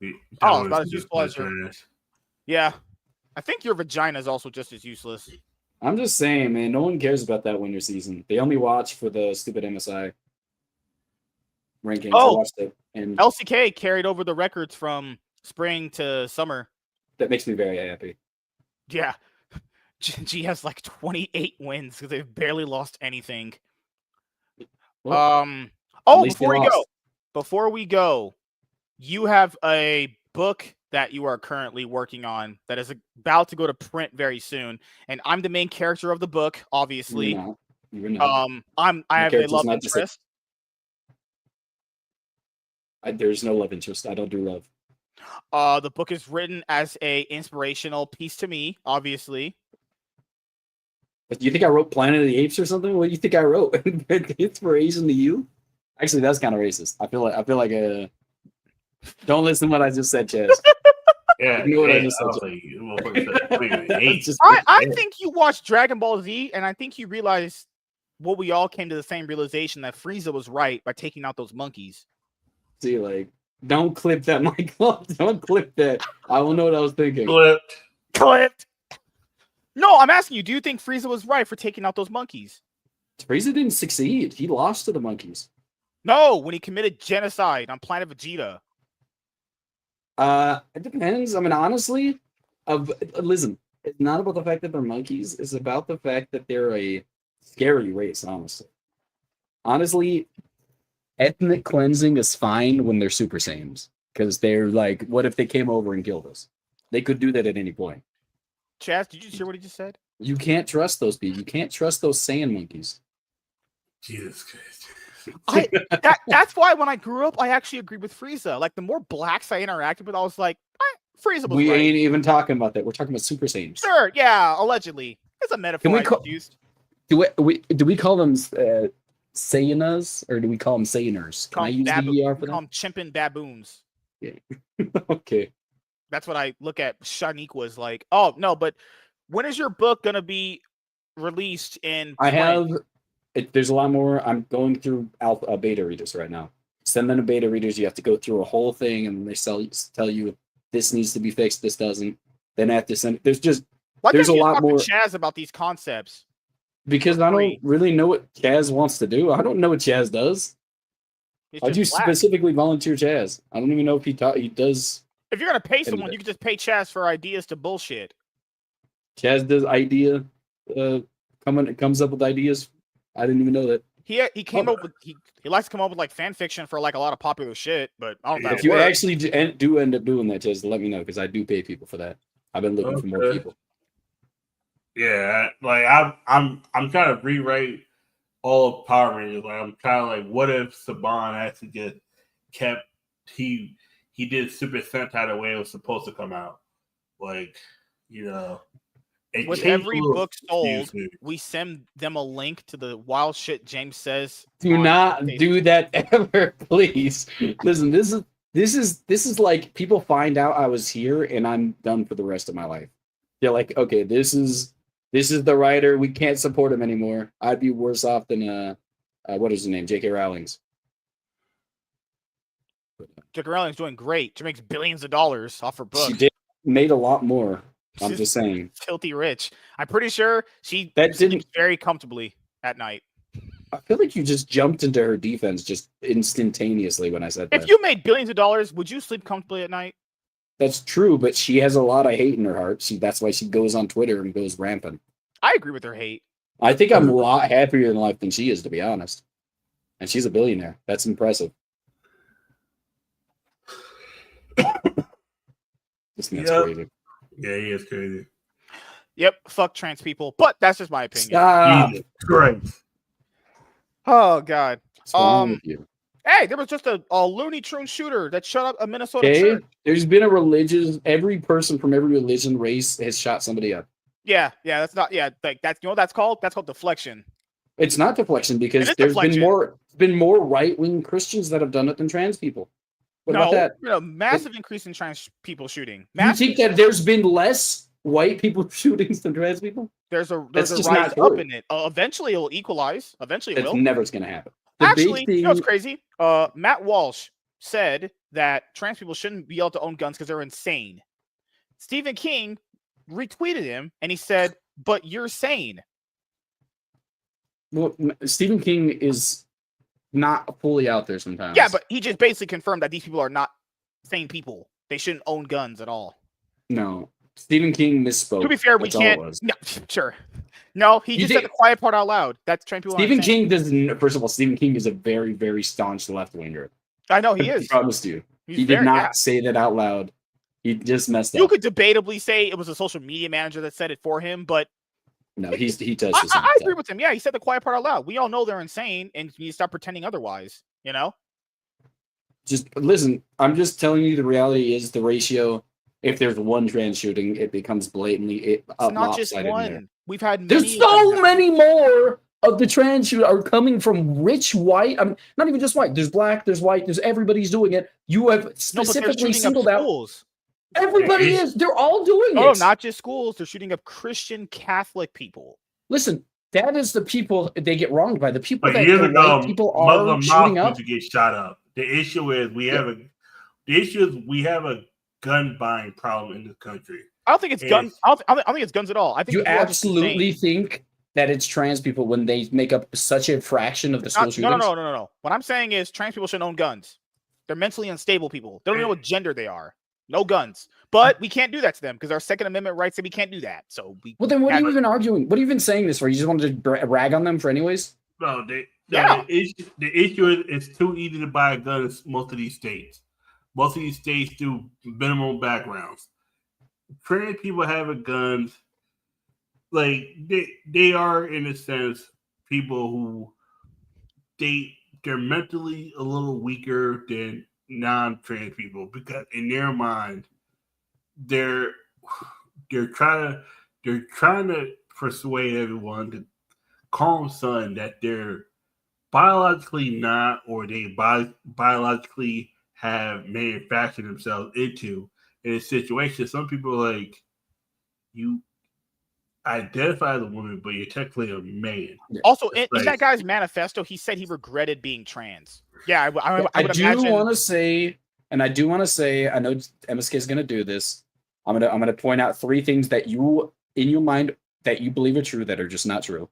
It's about as useful as yours. Yeah, I think your vagina is also just as useless. I'm just saying, man. No one cares about that winter season. They only watch for the stupid MSI rankings. Oh, I watched it, and LCK carried over the records from spring to summer. That makes me very happy. Yeah. G has like 28 wins because they've barely lost anything. Well, before we go, you have a book that you are currently working on that is about to go to print very soon, and I'm the main character of the book, obviously. You're not. I have a love interest. There's no love interest. I don't do love. The book is written as a inspirational piece to me, obviously. But you think I wrote Planet of the Apes or something? What do you think I wrote? Inspiration to you? Actually, that's kind of racist. I feel like don't listen to what I just said, Chaz. Yeah, you know what I just said. I think you watched Dragon Ball Z, and I think you realized what we all came to the same realization that Frieza was right by taking out those monkeys. See, like, don't clip that, Michael. Don't clip that. I will know what I was thinking. Clipped. No, I'm asking you, do you think Frieza was right for taking out those monkeys? Frieza didn't succeed. He lost to the monkeys. No, when he committed genocide on Planet Vegeta. It depends. I mean, honestly, listen, it's not about the fact that they're monkeys. It's about the fact that they're a scary race. Honestly, ethnic cleansing is fine when they're Super Saiyans because they're like, what if they came over and killed us? They could do that at any point. Chaz, did you hear what he just said? You can't trust those people. You can't trust those Saiyan monkeys. Jesus Christ. That's why when I grew up, I actually agreed with Frieza. Like the more blacks I interacted with, I was like, Frieza was We right. ain't even talking about that. We're talking about Super Saiyans. Sure, yeah, allegedly. It's a metaphor we I used. Do we call them Saiyanas or do we call them Saiyaners? Can I use the ER for we call them? them chimpin baboons. Yeah. Okay. That's what I look at Shaniqua's like. Oh, no, but when is your book going to be released in spring? There's a lot more. I'm going through alpha beta readers right now. Send them to beta readers. You have to go through a whole thing and they tell you this needs to be fixed, this doesn't. Then I have to send there's a lot more. Chaz about these concepts. Because I don't really know what Chaz wants to do. I don't know what Chaz does. Why'd you specifically volunteer Chaz? I don't even know if he does. If you're gonna pay someone, you can just pay Chaz for ideas to bullshit. Chaz does comes up with ideas. I didn't even know that. He came up with he likes to come up with like fan fiction for like a lot of popular shit, but I don't know. If you actually do end up doing that, Chaz, let me know because I do pay people for that. I've been looking for more people. Yeah, like I'm trying to rewrite all of Power Rangers. Like I'm kind of like, what if Saban actually just kept he did Super Sentai the way it was supposed to come out, like with every book sold, we send them a link to the wild shit James says. Do not do that ever, please. Listen, this is like people find out I was here and I'm done for the rest of my life. They're like, okay, this is the writer. We can't support him anymore. I'd be worse off than what is his name? J.K. Rowling's. J.K. Rowling's doing great. She makes billions of dollars off her book. She made a lot more. I'm just saying. Filthy rich. I'm pretty sure she sleeps very comfortably at night. I feel like you just jumped into her defense just instantaneously when I said that. If you made billions of dollars, would you sleep comfortably at night? That's true, but she has a lot of hate in her heart. That's why she goes on Twitter and goes rampant. I agree with her hate. I think I'm a lot happier in life than she is, to be honest. And she's a billionaire. That's impressive. This man's crazy. Yeah, he is crazy. Yep, fuck trans people, but that's just my opinion. Stop. Great. Oh God. What's wrong with you? Hey, there was just a Looney Tune shooter that shut up a Minnesota church. There's been every person from every religion, race has shot somebody up. Yeah, that's not. Yeah, like that's that's called deflection. It's not deflection because there's been more right wing Christians that have done it than trans people. What about that? Massive increase in trans people shooting. You think that there's been less white people shootings than trans people? There's a rise up in it. Eventually, it'll equalize. Eventually, it will. It's never going to happen. Actually, you know what's crazy? Matt Walsh said that trans people shouldn't be able to own guns because they're insane. Stephen King retweeted him, and he said, "But you're sane." Well, Stephen King is not fully out there sometimes. Yeah, but he just basically confirmed that these people are not sane people. They shouldn't own guns at all. No, Stephen King misspoke. To be fair, we can't. No, sure. No, he just said the quiet part out loud. That's trans people. Stephen King doesn't. First of all, Stephen King is a very, very staunch left winger. I know he is. I promised you. He did not say that out loud. He just messed up. You could debatably say it was a social media manager that said it for him, but no, he does. I agree with him. Yeah, he said the quiet part out loud. We all know they're insane, and you stop pretending otherwise. You know. Just listen. I'm just telling you the reality is the ratio. If there's one trans shooting, it becomes blatantly it's not just one. We've had there's so many more of the trans shooters are coming from rich white. I'm not even just white. There's black. There's white. There's everybody's doing it. You have specifically singled out. Everybody is. They're all doing it. Oh, not just schools. They're shooting up Christian Catholic people. Listen, that is the people they get wronged by. The people that white people are shooting up to get shot up. The issue is we have a gun buying problem in this country. I don't think it's guns. I don't think it's guns at all. I think you absolutely think that it's trans people when they make up such a fraction of the school shootings? No. What I'm saying is trans people shouldn't own guns. They're mentally unstable people. They don't know what gender they are. No guns. But we can't do that to them because our Second Amendment rights say we can't do that. So Well, then what are you even arguing? What are you even saying this for? You just wanted to rag on them for anyways? No, the issue is it's too easy to buy a gun in most of these states. Most of these states do minimal backgrounds. Trans people having guns, like they are in a sense people who they're mentally a little weaker than non-trans people because in their mind they're trying to persuade everyone to calm son that they're biologically not or they biologically have manufactured themselves into in a situation. Some people are like, you identify as a woman, but you're technically a man. Also, in that guy's manifesto, he said he regretted being trans. Yeah, I would do want to say, and I do want to say, I know MSK is going to do this. I'm gonna point out 3 things that you, in your mind, that you believe are true that are just not true.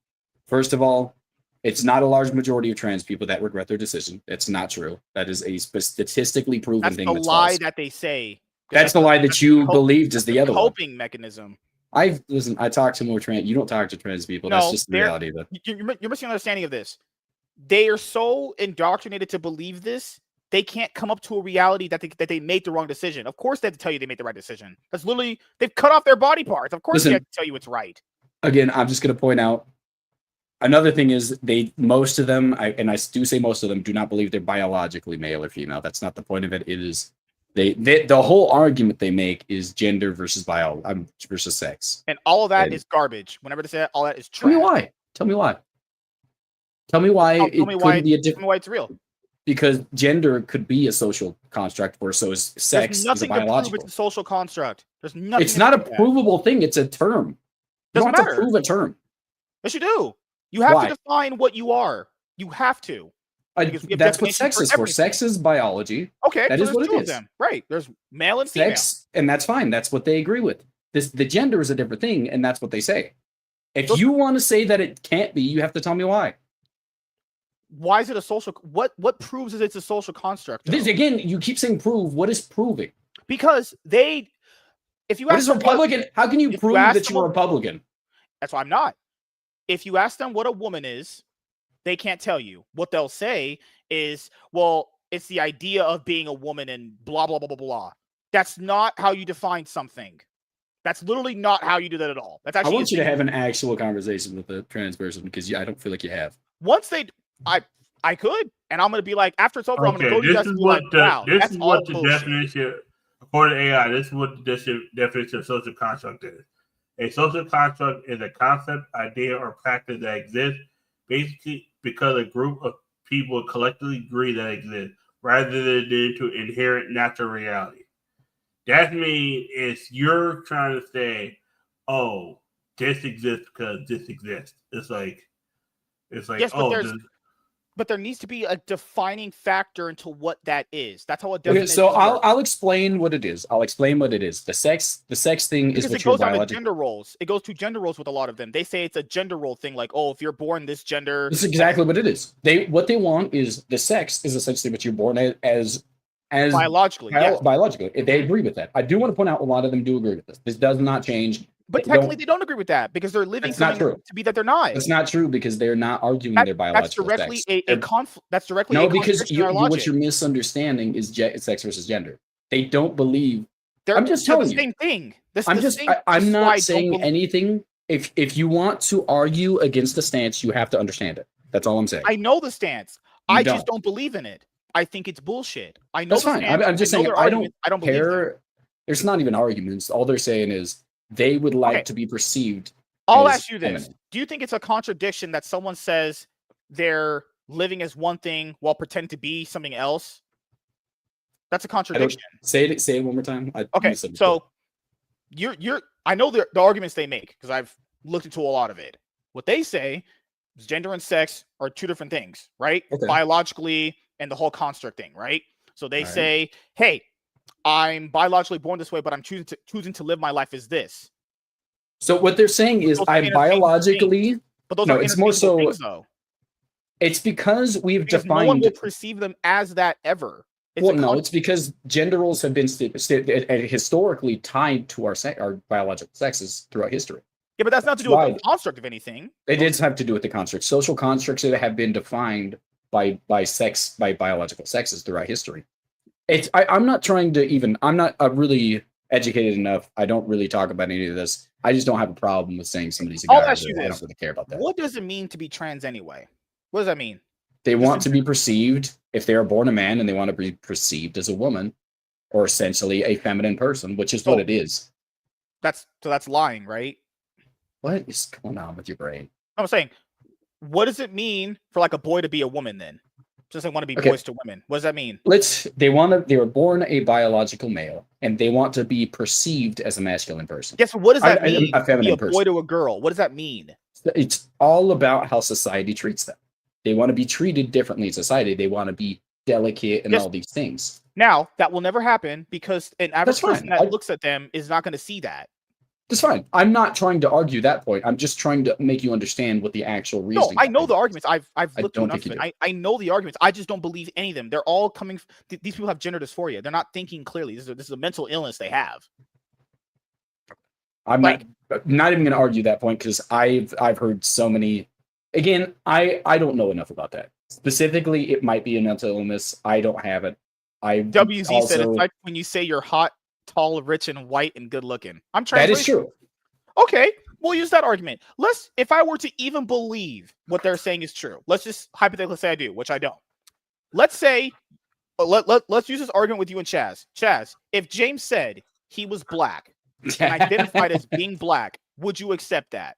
First of all, it's not a large majority of trans people that regret their decision. It's not true. That is a statistically proven thing. That's the lie that they say. That's the lie that you believed is the other coping mechanism. I talk to more trans. You don't talk to trans people. That's just the reality of it. You're missing understanding of this. They are so indoctrinated to believe this, they can't come up to a reality that they made the wrong decision. Of course, they have to tell you they made the right decision. That's literally they've cut off their body parts. Of course, they have to tell you it's right. Again, I'm just going to point out another thing is most of them, and I do say most of them, do not believe they're biologically male or female. That's not the point of it. It is. The whole argument they make is gender versus versus sex, and all of that is garbage. Whenever they say that, all that is trash. Tell me why. Tell me why. Tell me why it's real. Because gender could be a social construct, or so is sex. There's nothing is a biological. To prove it's a social construct. There's nothing. It's not a provable thing. It's a term. You don't have to prove a term. Yes, you do. You have to define what you are. You have to. That's what sex is for. Sex is biology. Okay, that is what it is. Right. There's male and female. Sex, and that's fine. That's what they agree with. The gender is a different thing, and that's what they say. If you want to say that it can't be, you have to tell me why. Why is it a social? What proves it's a social construct? This, again, you keep saying prove. What is proving? Because if you ask Republican, how can you prove that you're a Republican? That's why I'm not. If you ask them what a woman is, they can't tell you. What they'll say is, well, it's the idea of being a woman and blah, blah, blah, blah, blah. That's not how you define something. That's literally not how you do that at all. That's actually. I want you to have an actual conversation with a trans person because I don't feel like you have. Once I could, and I'm going to be like, after it's over, I'm going to go to you guys and be like, wow, this is what the definition, according to AI, this is what the definition of social construct is. A social construct is a concept, idea, or practice that exists basically because a group of people collectively agree that it exists, rather than to inherent natural reality. That means it's you're trying to say, oh, this exists because this exists. It's like yes, but there needs to be a defining factor into what that is. That's how a definition. Okay, so I'll explain what it is. I'll explain what it is. The sex thing is what you're biological. Gender roles. It goes to gender roles with a lot of them. They say it's a gender role thing, like, oh, if you're born this gender. This is exactly what it is. What they want is the sex is essentially what you're born as biologically. Biologically, they agree with that. I do want to point out a lot of them do agree with this. This does not change. But technically, they don't agree with that because they're living to be that they're not. It's not true because they're not arguing their biological sex. That's directly a conflict. That's directly no, because what you're misunderstanding is sex versus gender. They don't believe. I'm just telling you. Same thing. I'm not saying anything. If you want to argue against the stance, you have to understand it. That's all I'm saying. I know the stance. I just don't believe in it. I think it's bullshit. I know. That's fine. I'm just saying. I don't care. There's not even arguments. All they're saying is. They would like to be perceived. I'll ask you this. Do you think it's a contradiction that someone says they're living as one thing while pretending to be something else? That's a contradiction. Say it one more time. Okay, so I know the arguments they make because I've looked into a lot of it. What they say is gender and sex are two different things, right? Okay. Biologically and the whole construct thing, right? So they say, hey, I'm biologically born this way, but I'm choosing to live my life as this. So what they're saying is I'm biologically But those No, are it's more interchangeable so- things, though. It's because we've Because no one defined. will perceive them as that ever. It's Well, a no, con- it's because gender roles have been historically tied to our biological sexes throughout history. yeah, but that's not to That's do with why- the construct of anything. It did have to do with the constructs. Social constructs that have been defined by biological sexes throughout history. I'm not trying to even. I'm not really educated enough. I don't really talk about any of this. I just don't have a problem with saying somebody's a guy I'll or ask girl. you I this. don't really care about that. What does it mean to be trans anyway? What does that mean? They Just want in to be perceived, if they are born a man and they want to be perceived as a woman, or essentially a feminine person, which is what Oh. it is. That's lying, right? What is going on with your brain? I'm saying, what does it mean for like a boy to be a woman then? Just they want to be Okay. boys to women. What does that mean? They were born a biological male and they want to be perceived as a masculine person. Yes, what does that A mean? To be feminine a boy person. to a girl. What does that mean? It's all about how society treats them. They want to be treated differently in society. They want to be delicate and Yes. all these things. Now, that will never happen because an average That's fine. person that looks at them is not going to see that. That's fine. I'm not trying to argue that point. I'm just trying to make you understand what the actual No, reason. I know the arguments. I've looked don't enough think of you it. I know the arguments. I just don't believe any of them. They're all coming. These people have gender dysphoria. They're not thinking clearly. This is a mental illness they have. I'm Like- not even going to argue that point because I've heard so many. Again, I don't know enough about that. Specifically, it might be a mental illness. I don't have it. WZ said it's like when you say you're hot, tall, rich, and white and good looking. I'm that is translating. true. Okay, we'll use that argument. If I were to even believe what they're saying is true, let's just hypothetically say I do, which I don't. Let's say, let's use this argument with you and Chaz. Chaz, if James said he was black and identified as being black, would you accept that?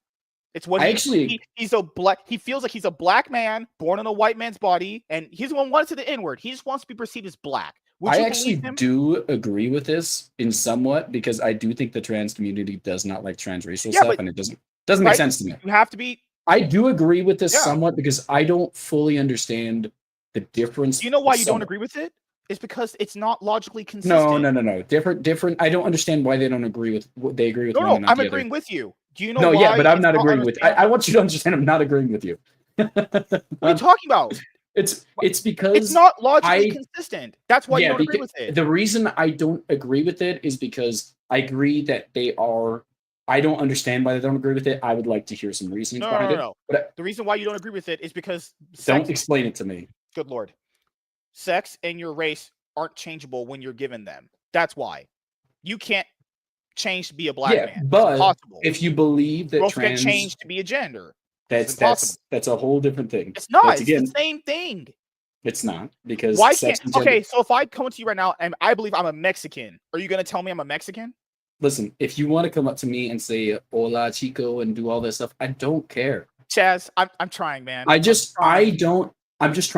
It's what he's a black. He feels like he's a black man born in a white man's body, and he's the one who wants to the N-word. He just wants to be perceived as black. I actually do agree with this in somewhat because I do think the trans community does not like transracial stuff, and it doesn't make right? sense to me. You have to be. I do agree with this somewhat because I don't fully understand the difference. You know why you don't agree with it? It's because it's not logically consistent. No. Different. I don't understand why they don't agree with what they agree with. No, I'm agreeing with you. Do you know? No, why yeah, but I'm not it's agreeing with. I want you to understand. I'm not agreeing with you. What are you talking about? It's because it's not logically consistent. That's why you don't agree with it. The reason I don't agree with it is because I agree that they are. I don't understand why they don't agree with it. I would like to hear some reasons behind it. But the reason why you don't agree with it is because don't explain it to me. Good Lord. Sex and your race aren't changeable when you're given them. That's why. You can't change to be a black man. But it's impossible. If you believe that trans get changed to be a gender. That's a whole different thing. It's not. It's the same thing. It's not because why can't? Okay, so if I come to you right now and I believe I'm a Mexican, are you going to tell me I'm a Mexican? Listen, if you want to come up to me and say "Hola, chico" and do all this stuff, I don't care. Chaz, I'm trying, man. I'm just trying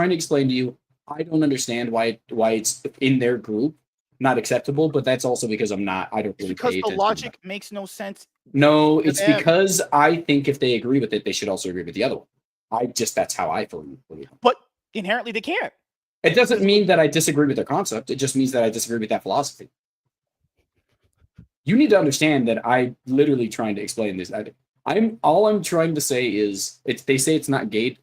to explain to you. I don't understand why it's in their group not acceptable, but that's also because I don't really pay because attention. The logic makes no sense. No, it's because I think if they agree with it, they should also agree with the other one. That's how I feel. But inherently they can't. It doesn't mean that I disagree with their concept. It just means that I disagree with that philosophy. You need to understand that I'm literally trying to explain this. I'm trying to say is they say it's not gay.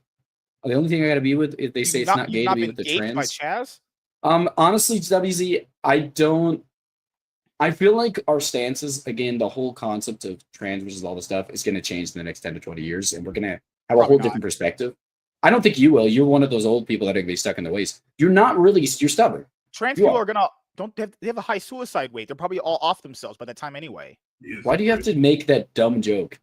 The only thing I got to be with is they say it's not gay to be with the trans. By Chaz? Honestly, WZ, I feel like our stances, again, the whole concept of trans versus all this stuff is going to change in the next 10 to 20 years, and we're going to have a whole different perspective. I don't think you will. You're one of those old people that are going to be stuck in the ways. You're not really. You're stubborn. Trans people are going to they have a high suicide rate. They're probably all off themselves by that time anyway. Why do you have to make that dumb joke?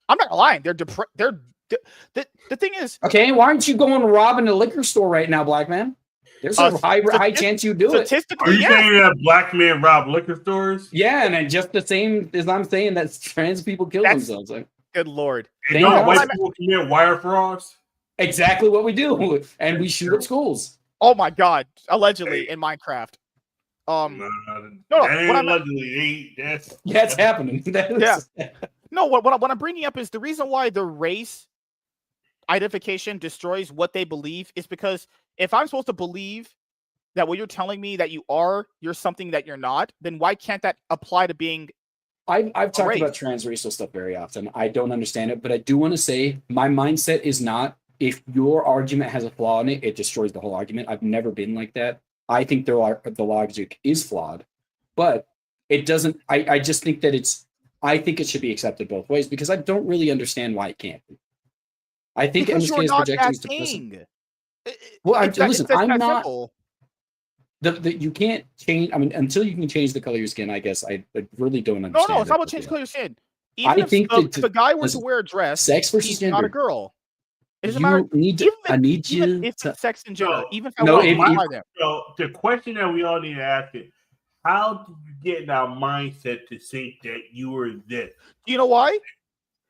I'm not lying. They're depressed. The thing is, okay. Why aren't you going robbing a liquor store right now, black man? There's a high chance you do it. Are you saying that black men rob liquor stores? Yeah, and then just the same as I'm saying that trans people kill themselves. Like, good Lord. Don't white people commit wire frauds? Exactly what we do, and we shoot up schools. Oh my God! Allegedly in Minecraft. No. Allegedly. It's happening. No, what I'm bringing up is the reason why the race identification destroys what they believe is because if I'm supposed to believe that what you're telling me that you're something that you're not, then why can't that apply to being I've talked race. about transracial stuff very often. I don't understand it, but I do want to say my mindset is not if your argument has a flaw in it, it destroys the whole argument. I've never been like that. I think the logic is flawed, but it doesn't. I just think that I think it should be accepted both ways because I don't really understand why it can't be. I think Because MSK you're is not projecting that his king. Well, Listen, I'm that not. simple. You can't change. I mean, until you can change the color of your skin, I guess I really don't No, understand. it's not about changing color of skin. Even I if, think if that a guy were listen, to wear a dress, sex versus he's gender. not a girl. It doesn't matter. I need Even you if to. it's sex and gender, No, even if I no, want to if- modify them. So the question that we all need to ask is, how did you get in our mindset to think that you were this? You know why?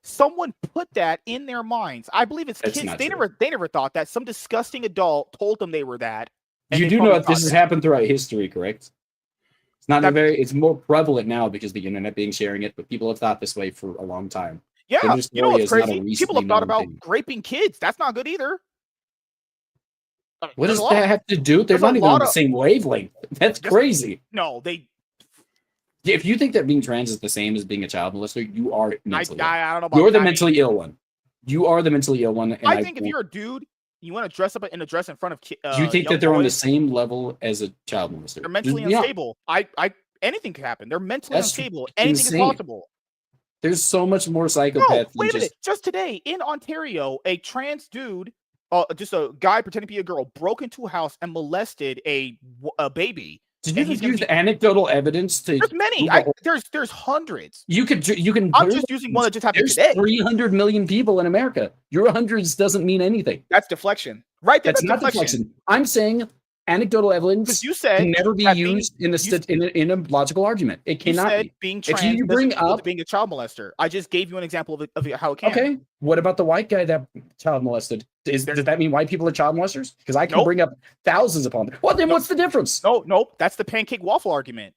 Someone put that in their minds. I believe it's That's kids. not They true. never thought that. Some disgusting adult told them they were that. and You they do probably know that this thought has that. happened throughout history, correct? It's not That- it's more prevalent now because the internet being sharing it, but people have thought this way for a long time. Yeah, Gender you know what's dysphoria is not a crazy? People recently have thought known about thing. raping kids. That's not good either. I mean, What there's does a lot that of- have to do? They're there's a not even on lot the of- same wavelength. That's Just- crazy. No, they. If you think that being trans is the same as being a child molester, you are mentally ill. I don't know about You're the that. I mean, mentally ill one. You are the mentally ill one. And I think if you're a dude, you want to dress up in a dress in front of kids. do you think that they're on the same level as a child molester? They're mentally Yeah. unstable. Anything could happen. They're mentally That's unstable. Anything insane. is possible. There's so much more No, psychopaths wait than a minute. just. Just today in Ontario, a trans dude, just a guy pretending to be a girl, broke into a house and molested a baby. Did you and he's just gonna use be- anecdotal evidence to? There's many. prove the whole- There's hundreds. You can. I'm just using one that just happened There's today. 300 million people in America. Your hundreds doesn't mean anything. That's deflection. Right there, That's not deflection. I'm saying anecdotal evidence Because you said can never be that being- used in a logical argument. It you cannot said be. being If trans you bring doesn't equal to up- being a child molester. I just gave you an example of how it can. Okay. What about the white guy that child molested? Does that mean white people are child molesters? Because I can Nope. bring up thousands upon them. Well, then Nope. what's the difference? Nope. That's the pancake waffle argument.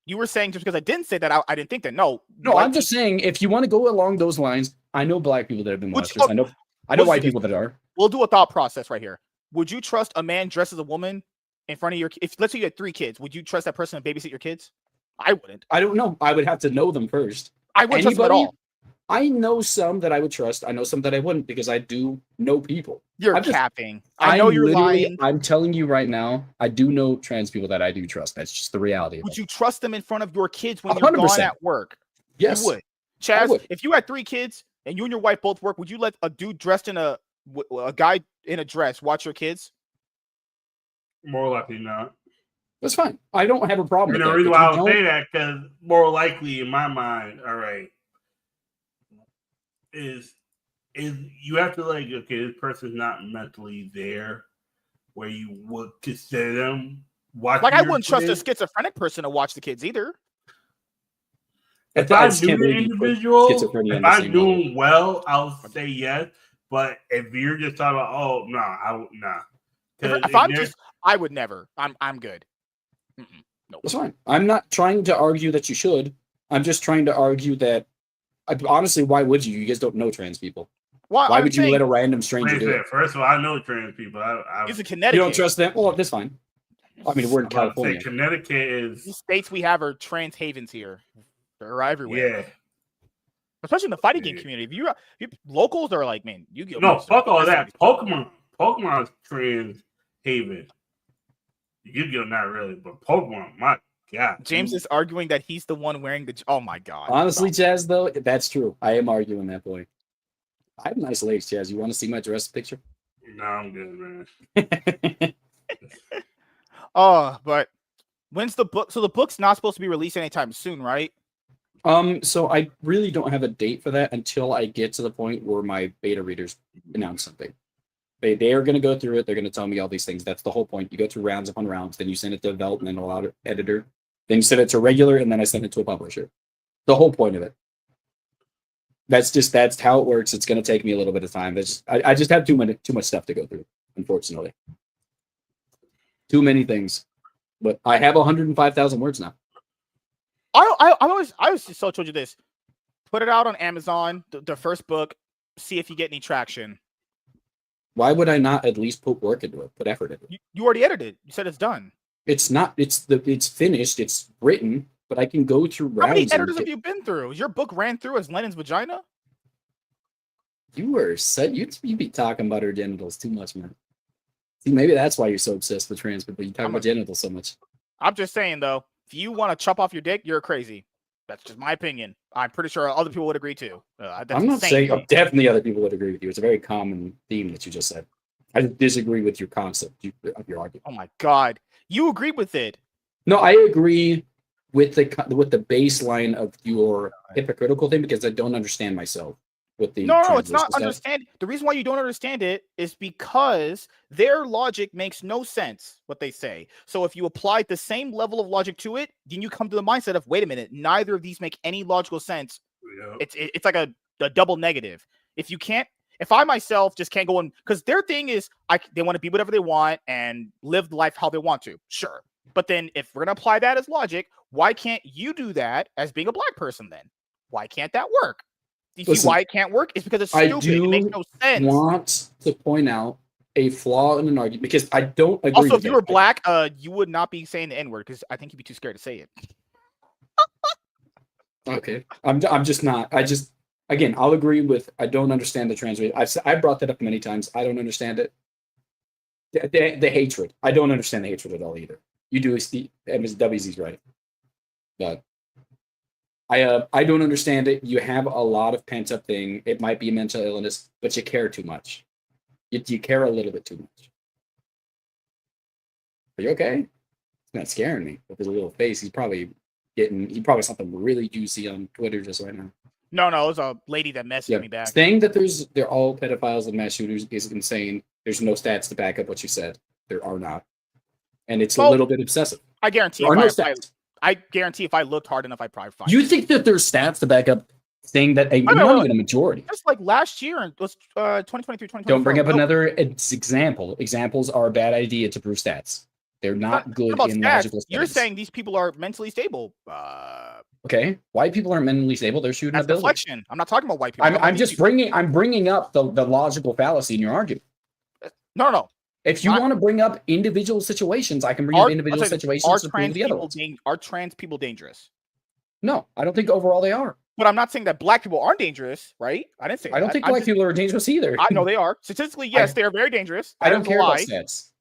You were saying just because I didn't say that, I didn't think that. No, No, I'm just saying if you want to go along those lines, I know black people that have been Would molesters. you- I know let's white do this. people that are. We'll do a thought process right here. Would you trust a man dressed as a woman in front of your? If let's say you had 3 kids, would you trust that person to babysit your kids? I wouldn't. I don't know. I would have to know them first. I wouldn't trust them at all. I know some that I would trust. I know some that I wouldn't because I do know people. You're I'm just- capping. I know you're lying. I'm telling you right now, I do know trans people that I do trust. That's just the reality of Would it. you trust them in front of your kids when you're 100%. gone at work? Yes. You would. Chaz, would. if you had 3 kids and you and your wife both work, would you let a dude dressed in a guy in a dress watch your kids? More likely not. That's fine. I don't have a problem And with the that. reason If why I you would don't- say that, because more likely in my mind, all right, is you have to like, okay, this person's not mentally there where you would consider them watching. Like I your wouldn't trust a kids. schizophrenic person to watch the kids either. If I I just knew can't the believe you put individual, schizophrenia on if the I'm same doing level. well, I'll say yes. But if you're just talking about, oh no, nah. If I'm just, I would never. I'm good. No. That's fine. I'm not trying to argue that you should. I'm just trying to argue that. Honestly, why would you? You guys don't know trans people. Why Why would you let a random stranger do it? First of all, I know trans people. It's a You Connecticut. don't trust them? Well, that's fine. I mean, we're in I'm about to say California. Connecticut These is states we have are trans havens here. They're everywhere. yeah. Especially in the fighting game Yeah. community. If you locals are like, man, you get No, fuck all that. Pokemon's trans haven. Yu-Gi-Oh! Not really, but Pokemon, my god. James is arguing that he's the one wearing the. Oh my god. Honestly, Chaz, though, that's true. I am arguing that point. I have nice legs, Chaz. You want to see my dress picture? No, I'm good, man. But when's the book? So the book's not supposed to be released anytime soon, right? So I really don't have a date for that until I get to the point where my beta readers announce something. They are going to go through it. They're going to tell me all these things. That's the whole point. You go through rounds upon rounds. Then you send it to development editor. Then you send it to regular, and then I send it to a publisher. The whole point of it. That's how it works. It's going to take me a little bit of time. I just have too much stuff to go through, unfortunately. Too many things. But I have 105,000 words now. I always just told you this. Put it out on Amazon, the first book. See if you get any traction. Why would I not at least put work into it, put effort into it? You already edited. You said it's done. It's not. It's finished. It's written. but I can go through How many rounds. and editors have get- you been through? Your book ran through as Lenin's vagina? You were set. You be talking about her genitals too much, man. See, maybe that's why you're so obsessed with trans people. You talk about genitals so much. I'm just saying, though, if you want to chop off your dick, you're crazy. That's just my opinion. I'm pretty sure other people would agree too. That's I'm not insane saying to me. definitely other people would agree with you. It's a very common theme that you just said. I disagree with your concept of your argument. Oh my god, you agree with it? No, I agree with the baseline of your hypocritical thing because I don't understand myself with the No, it's not transverse stuff. understand. The reason why you don't understand it is because their logic makes no sense. What they say. So if you applied the same level of logic to it, then you come to the mindset of, wait a minute, neither of these make any logical sense. Yep. It's like a double negative. If I myself just can't go in, because their thing is they want to be whatever they want and live the life how they want to. Sure. But then if we're going to apply that as logic, why can't you do that as being a black person then? Why can't that work? Do you see why it can't work? It's because it's stupid. It makes no sense. I want to point out a flaw in an argument because I don't agree Also, with if you that. were black, you would not be saying the N-word because I think you'd be too scared to say it. Okay. I'm just not. Again, I'll agree with I don't understand the trans. I brought that up many times. I don't understand it. The hatred. I don't understand the hatred at all either. You do, WZ's right. But I don't understand it. You have a lot of pent up thing. It might be a mental illness, but you care too much. You care a little bit too much. Are you okay? It's not scaring me with his little face. He probably saw something really juicy on Twitter just right now. No, it was a lady that messaged me back. Saying that they're all pedophiles and mass shooters is insane. There's no stats to back up what you said. There are not. And it's a little bit obsessive. I guarantee I guarantee if I looked hard enough, I'd probably find You it. think that there's stats to back up saying that not even a majority? Just like last year, it was 2023, 2024. Don't bring up another example. Examples are a bad idea to prove stats. They're not good in logical studies. You're saying these people are mentally stable. Okay, white people aren't mentally stable. They're shooting That's ability. deflection. I'm not talking about white people. I'm bringing up the logical fallacy in your argument. No. If you want to bring up individual situations, I can bring up individual situations to prove the other ones. Are trans people dangerous? No, I don't think overall they are. But I'm not saying that black people aren't dangerous, right? I didn't say that. I don't think black people are dangerous either. I know they are. Statistically, yes, they are very dangerous. I don't care about stats.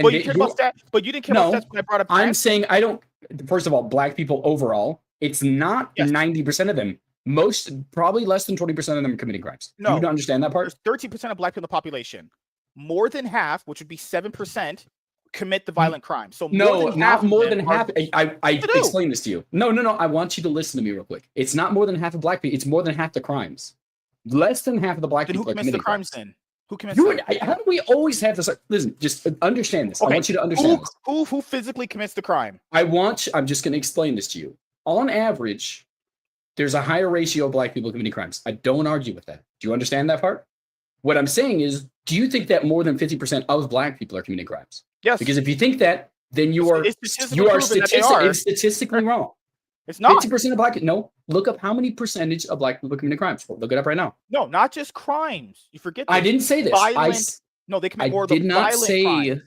But you care about stats. But you didn't care about stats when I brought up trans. I'm saying I don't. First of all, black people overall, it's not 90% of them. Probably less than 20% of them are committing crimes. No, you don't understand that part? There's 13% of black people in the population. More than half, which would be 7%, commit the violent crime. So not more than half. I explain this to you. No. I want you to listen to me real quick. It's not more than half of black people. It's more than half the crimes. Less than half of the black people are committing crimes. Then who commits the crimes? How do we always have this? Listen, just understand this. Okay. I want you to understand this. Who physically commits the crime? I'm just going to explain this to you. On average, there's a higher ratio of black people committing crimes. I don't argue with that. Do you understand that part? What I'm saying is, do you think that more than 50% of black people are committing crimes? Yes. Because if you think that, then you are statistically wrong. It's not 50% of black. No, look up how many percentage of black people committing crimes. Look it up right now. No, not just crimes. You forget. I didn't say this. They commit more of the violent crimes.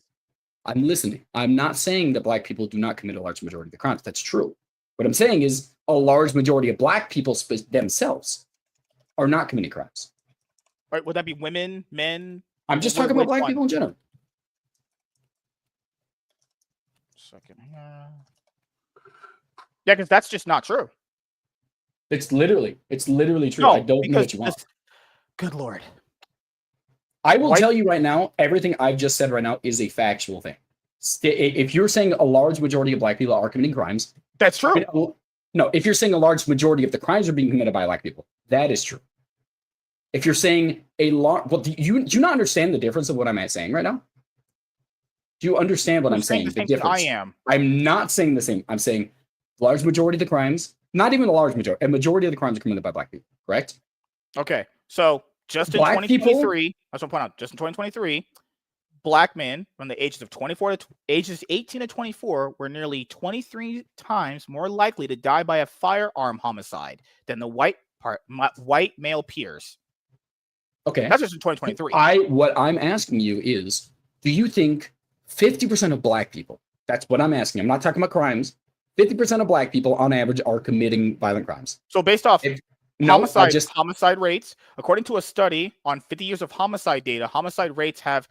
I'm listening. I'm not saying that black people do not commit a large majority of the crimes. That's true. What I'm saying is a large majority of black people themselves are not committing crimes. Right? Would that be women, men? I'm just talking about black people in general. Second here. Yeah, because that's just not true. It's literally true. No, I don't know what you want. Good Lord. I will tell you right now, everything I've just said right now is a factual thing. If you're saying a large majority of black people are committing crimes, that's true. No, if you're saying a large majority of the crimes are being committed by black people, that is true. If you're saying do you not understand the difference of what I'm saying right now? Do you understand what I'm saying? The difference. I am. I'm not saying the same. I'm saying large majority of the crimes, not even a large majority, a majority of the crimes are committed by black people, correct? Okay. So just in 2023, I just want to point out, just in 2023, black men from the ages of 18 to 24 were nearly 23 times more likely to die by a firearm homicide than the white male peers. Okay. That's just in 2023. What I'm asking you is, do you think 50% of black people, that's what I'm asking, I'm not talking about crimes, 50% of black people on average are committing violent crimes. So based off No, homicide rates, according to a study on 50 years of homicide data, homicide rates have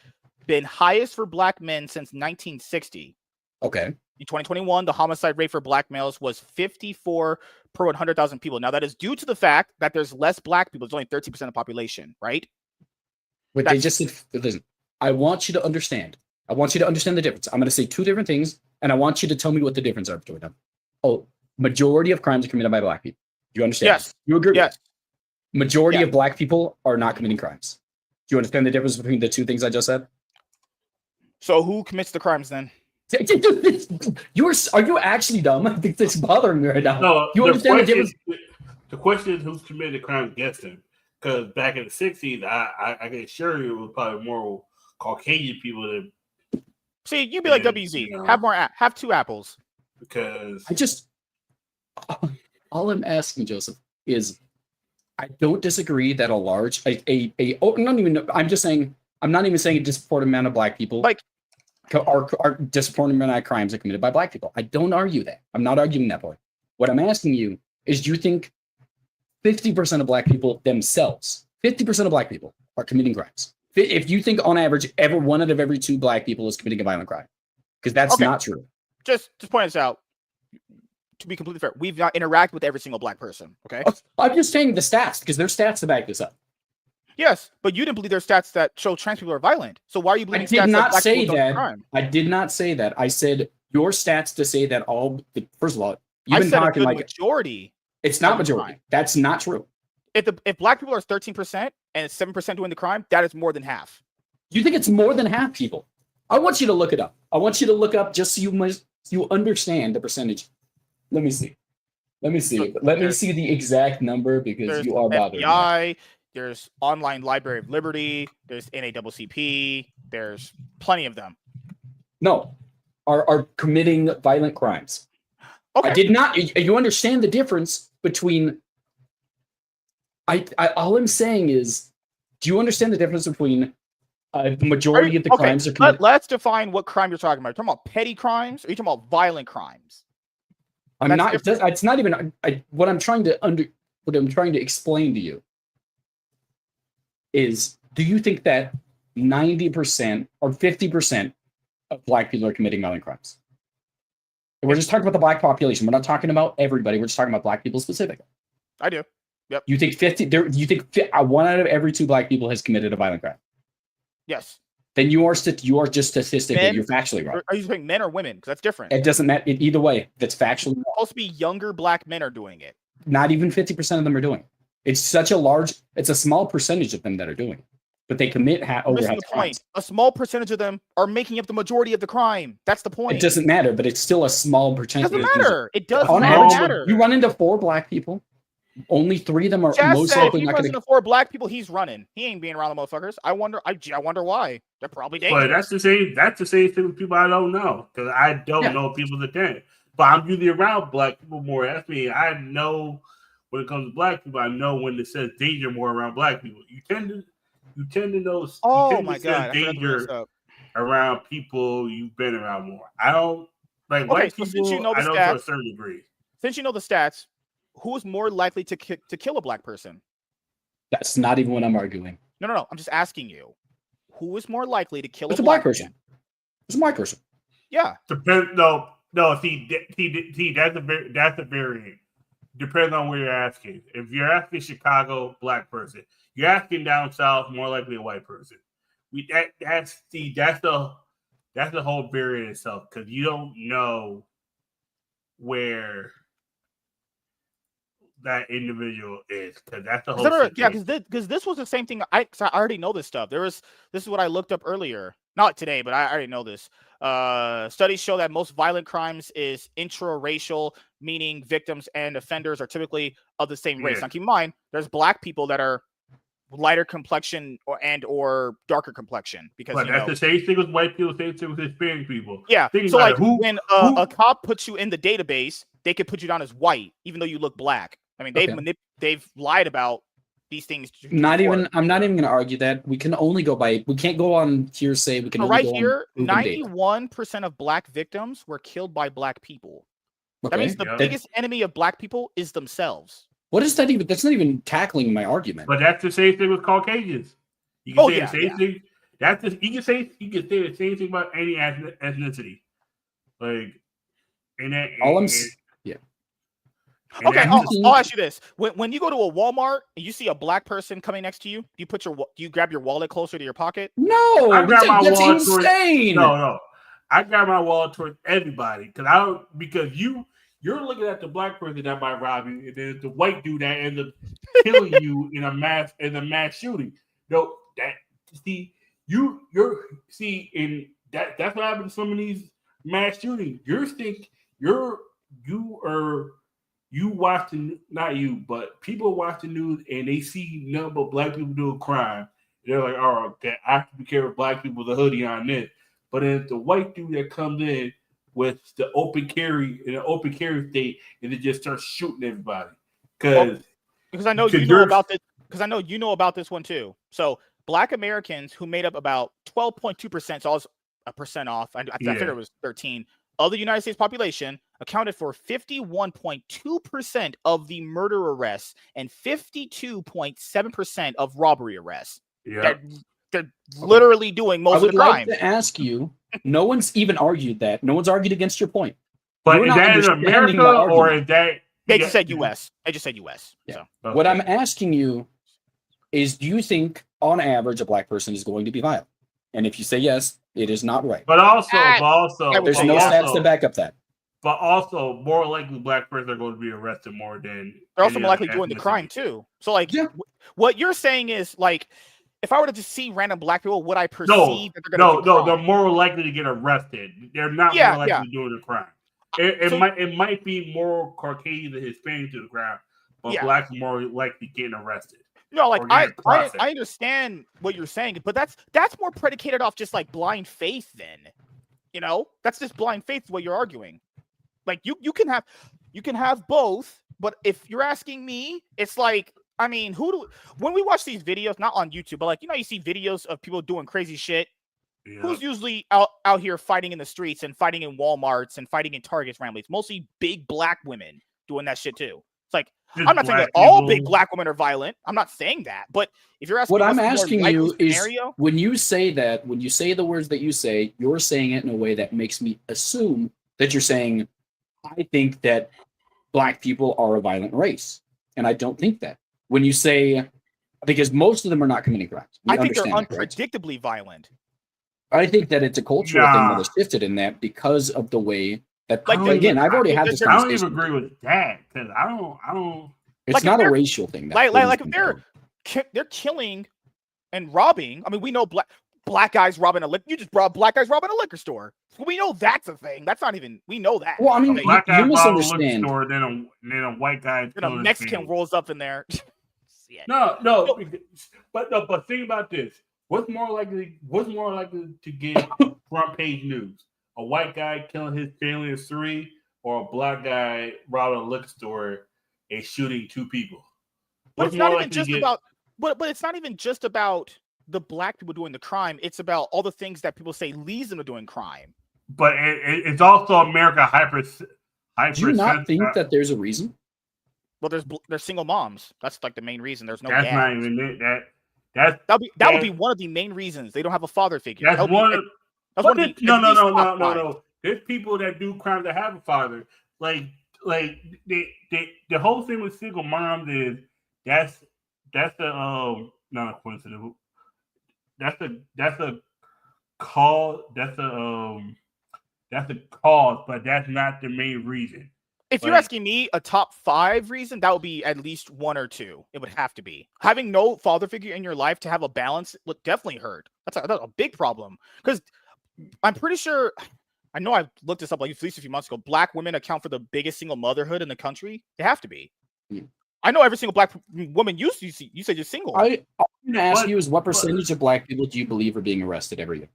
been highest for black men since 1960. Okay. In 2021, the homicide rate for black males was 54 per 100,000 people. Now, that is due to the fact that there's less black people. It's only 13% of the population, right? But they just said, listen, I want you to understand. I want you to understand the difference. I'm going to say two different things, and I want you to tell me what the difference are between them. Oh, majority of crimes are committed by black people. Do you understand? Yes. You agree? Yes. Majority of black people are not committing crimes. Do you understand the difference between the two things I just said? So who commits the crimes then? Are you actually dumb? I think that's bothering me right now. No, you understand the difference? The question is who's committed crimes against him. Because back in the 60s, I can assure you it was probably more Caucasian people that. See, you'd be like WZ. You know, have two apples. Because all I'm asking, Joseph, is I don't disagree that I'm not even saying a disproportionate amount of black people are disproportionate amount of crimes are committed by black people. I don't argue that. I'm not arguing that point. What I'm asking you is, do you think 50% of black people themselves, 50% of black people are committing crimes? If you think on average, one out of every two black people is committing a violent crime, because that's not true. Just point this out. To be completely fair, we've not interacted with every single black person. Okay, I'm just saying the stats because there's stats to back this up. Yes, but you didn't believe there's stats that show trans people are violent. So why are you believing? I did not say that. I did not say that. I said your stats to say that first of all, you've been talking like majority. It's not majority. That's not true. If black people are 13% and 7% doing the crime, that is more than half. You think it's more than half people? I want you to look it up. I want you to look up just so you understand the percentage. Let me see. Let me see the exact number because you are bothering me. There's Online Library of Liberty. There's NAACP. There's plenty of them. No, are committing violent crimes. Okay. I did not. You understand the difference between. All I'm saying is, do you understand the difference between the majority of the crimes are committed? Let's define what crime you're talking about. Are you talking about petty crimes? Or are you talking about violent crimes? I'm not. It's not even. What I'm trying to explain to you is: do you think that 90% or 50% of black people are committing violent crimes? And we're just talking about the black population. We're not talking about everybody. We're just talking about black people specifically. I do. Yep. You think 50? You think one out of every two black people has committed a violent crime? Yes. Then you are just statistically, you're factually wrong. Are you saying men or women? Because that's different. It doesn't matter either way. That's factually. It's supposed to be younger black men are doing it. Not even 50% of them are doing it. It's a small percentage of them that are doing it, but they commit over half the crimes. A small percentage of them are making up the majority of the crime. That's the point. It doesn't matter, but it's still a small percentage. It doesn't matter. It does on not average, matter. You run into 4 black people. Only 3 of them are most likely not going to. 4 black people, he's running. He ain't being around the motherfuckers. I wonder why. They're probably dangerous. But that's the same thing with people I don't know because I don't know people that can. But I'm usually around black people more. That's me. I know when it comes to black people. I know when it says danger more around black people. You tend to know. Oh my god! Danger around people you've been around more. I don't like white people. Since you know the stats, to a certain degree. Since you know the stats. Who is more likely to kill a black person? That's not even what I'm arguing. No. I'm just asking you. Who is more likely to kill a black person? It's a black person. Yeah. No. See, that's a variant. Depends on where you're asking. If you're asking Chicago, black person. You're asking down south, more likely a white person. That's the whole variant itself because you don't know where that individual is because that's the whole because this was the same thing. I already know this stuff. This is what I looked up earlier, not today, but I already know this. Studies show that most violent crimes is intraracial, meaning victims and offenders are typically of the same race. Now keep in mind, there's black people that are lighter complexion or darker complexion because that's the same thing with white people, same thing with Hispanic people. Yeah, so like when a cop puts you in the database, they could put you down as white even though you look black. I mean, they've lied about these things. I'm not even going to argue that. We can only go by. We can't go on hearsay. We can only right here. 91% of black victims were killed by black people. That means the Yeah. biggest enemy of black people is themselves. What is that even? That's not even tackling my argument. But that's the same thing with Caucasians. You can say yeah, the same thing. That's just, you can say the same thing about any ethnicity. Like, and that. All I'm, and, yeah. and Okay, that's- I'll ask you this: when you go to a Walmart and you see a black person coming next to you, do you grab your wallet closer to your pocket? No, I grab my that's wallet insane. No. I grab my wallet towards everybody because you're looking at the black person that might rob you, and then the white dude that ends up killing you in a mass shooting. No, that's what happened to some of these mass shootings. You watching, not you, but people watch the news and they see nothing but black people doing crime. They're like, oh, okay, I have to be careful. Black people with a hoodie on this. But then it's the white dude that comes in with the open carry in an open carry state, and it just starts shooting everybody. Because I know you know about this. Because I know you know about this one too. So black Americans who made up about 12.2%, so I was a percent off. I figured it was 13 of the United States population, accounted for 51.2% of the murder arrests and 52.7% of robbery arrests. yeah. They're literally doing most of the crime. I would like to ask you, no one's even argued that. No one's argued against your point. But You're is not that in understanding America my or argument. is that... They just said U.S. They just said U.S. Yeah. So. What I'm asking you is, do you think, on average, a black person is going to be violent? And if you say yes, it is not right. But also, there's no stats to back up that. But also, more likely, black person are going to be arrested more than... They're also more likely doing the crime, too. So, like, what you're saying is, like, if I were to just see random black people, would I perceive that they're going to do crime? They're more likely to get arrested. They're not more likely to do the crime. It might be more Caucasian than Hispanic to the crime, but blacks are more likely getting arrested. No, like I understand what you're saying, but that's more predicated off just like blind faith. Then, that's just blind faith. What you're arguing, like you can have both, but if you're asking me, it's like, I mean, when we watch these videos, not on YouTube, but like you see videos of people doing crazy shit. Yeah. Who's usually out here fighting in the streets and fighting in Walmarts and fighting in Targets randomly? It's mostly big black women doing that shit too. It's like, I'm not saying that all big black women are violent. I'm not saying that. But if you're asking what I'm asking you is, scenario, when you say the words that you say, you're saying it in a way that makes me assume that you're saying, I think that black people are a violent race. And I don't think that. When you say, because most of them are not committing crimes. I think they're unpredictably violent. I think that it's a cultural thing that has shifted in that because of the way that, like, again, I've already had this conversation. I don't even agree with that because I don't. It's not a racial thing. Like if they're killing and robbing. I mean, we know black guys robbing a liquor. You just brought black guys robbing a liquor store. We know that's a thing. That's not even. We know that. Well, I mean, black guy you misunderstand. A liquor store, then a white guy. Then a Mexican rolls up in there. No. But think about this. What's more likely to get front page news? A white guy killing his family of 3, or a black guy robbing a liquor store and shooting 2 people? But it's not even just about. But it's not even just about the black people doing the crime. It's about all the things that people say leads them to doing crime. But it's also America hyper. Do you not think that there's a reason? Well, there's single moms. That's like the main reason. There's no. That's dads. not even it. That would be one of the main reasons they don't have a father figure. That's one. No. There's people that do crime that have a father. Like the whole thing with single moms is that's not a coincidence. That's a cause. That's a cause, but that's not the main reason. If you're asking me a top 5 reason, that would be at least 1 or 2. It would have to be. Having no father figure in your life to have a balance would definitely hurt. That's a big problem. Because I'm pretty sure, I know I looked this up like at least a few months ago, black women account for the biggest single motherhood in the country. They have to be. I know every single black woman you said you're single. I'm going to ask you is what percentage of black people do you believe are being arrested every year?